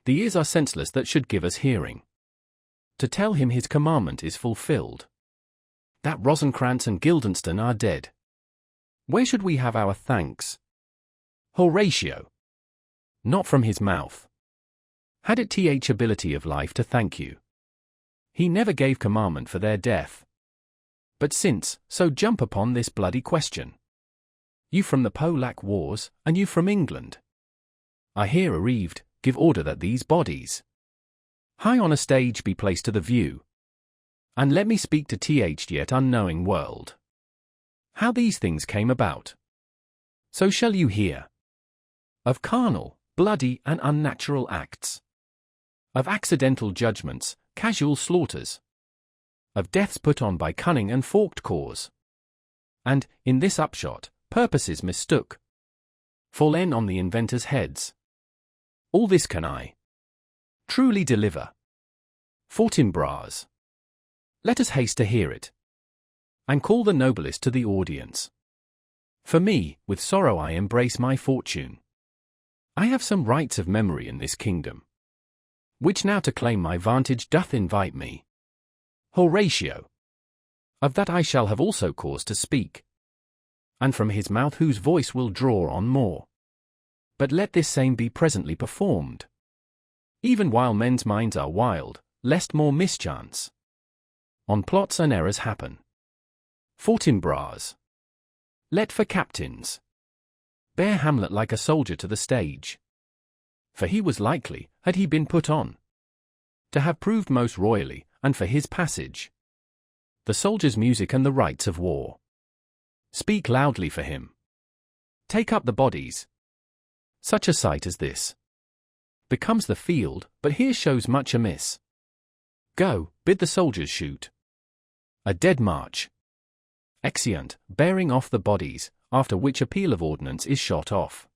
The ears are senseless that should give us hearing, to tell him his commandment is fulfilled, that Rosencrantz and Guildenstern are dead. Where should we have our thanks? Horatio. Not from his mouth. Had it ability of life to thank you. He never gave commandment for their death. But since, so jump upon this bloody question. You from the Polack wars, and you from England. I here arrived, give order that these bodies high on a stage be placed to the view. And let me speak to yet unknowing world how these things came about. So shall you hear of carnal, bloody and unnatural acts, of accidental judgments, casual slaughters, of deaths put on by cunning and forked cause, and, in this upshot, purposes mistook, fallen on the inventors' heads. All this can I truly deliver. Fortinbras. Let us haste to hear it, and call the noblest to the audience. For me, with sorrow I embrace my fortune. I have some rights of memory in this kingdom, which now to claim my vantage doth invite me. Horatio. Of that I shall have also cause to speak, and from his mouth whose voice will draw on more. But let this same be presently performed, even while men's minds are wild, lest more mischance on plots and errors happen. Fortinbras. Let for captains bear Hamlet like a soldier to the stage. For he was likely, had he been put on, to have proved most royally, and for his passage, the soldier's music and the rites of war. Speak loudly for him. Take up the bodies. Such a sight as this becomes the field, but here shows much amiss. Go, bid the soldiers shoot a dead march. Exeunt, bearing off the bodies, after which a peal of ordnance is shot off.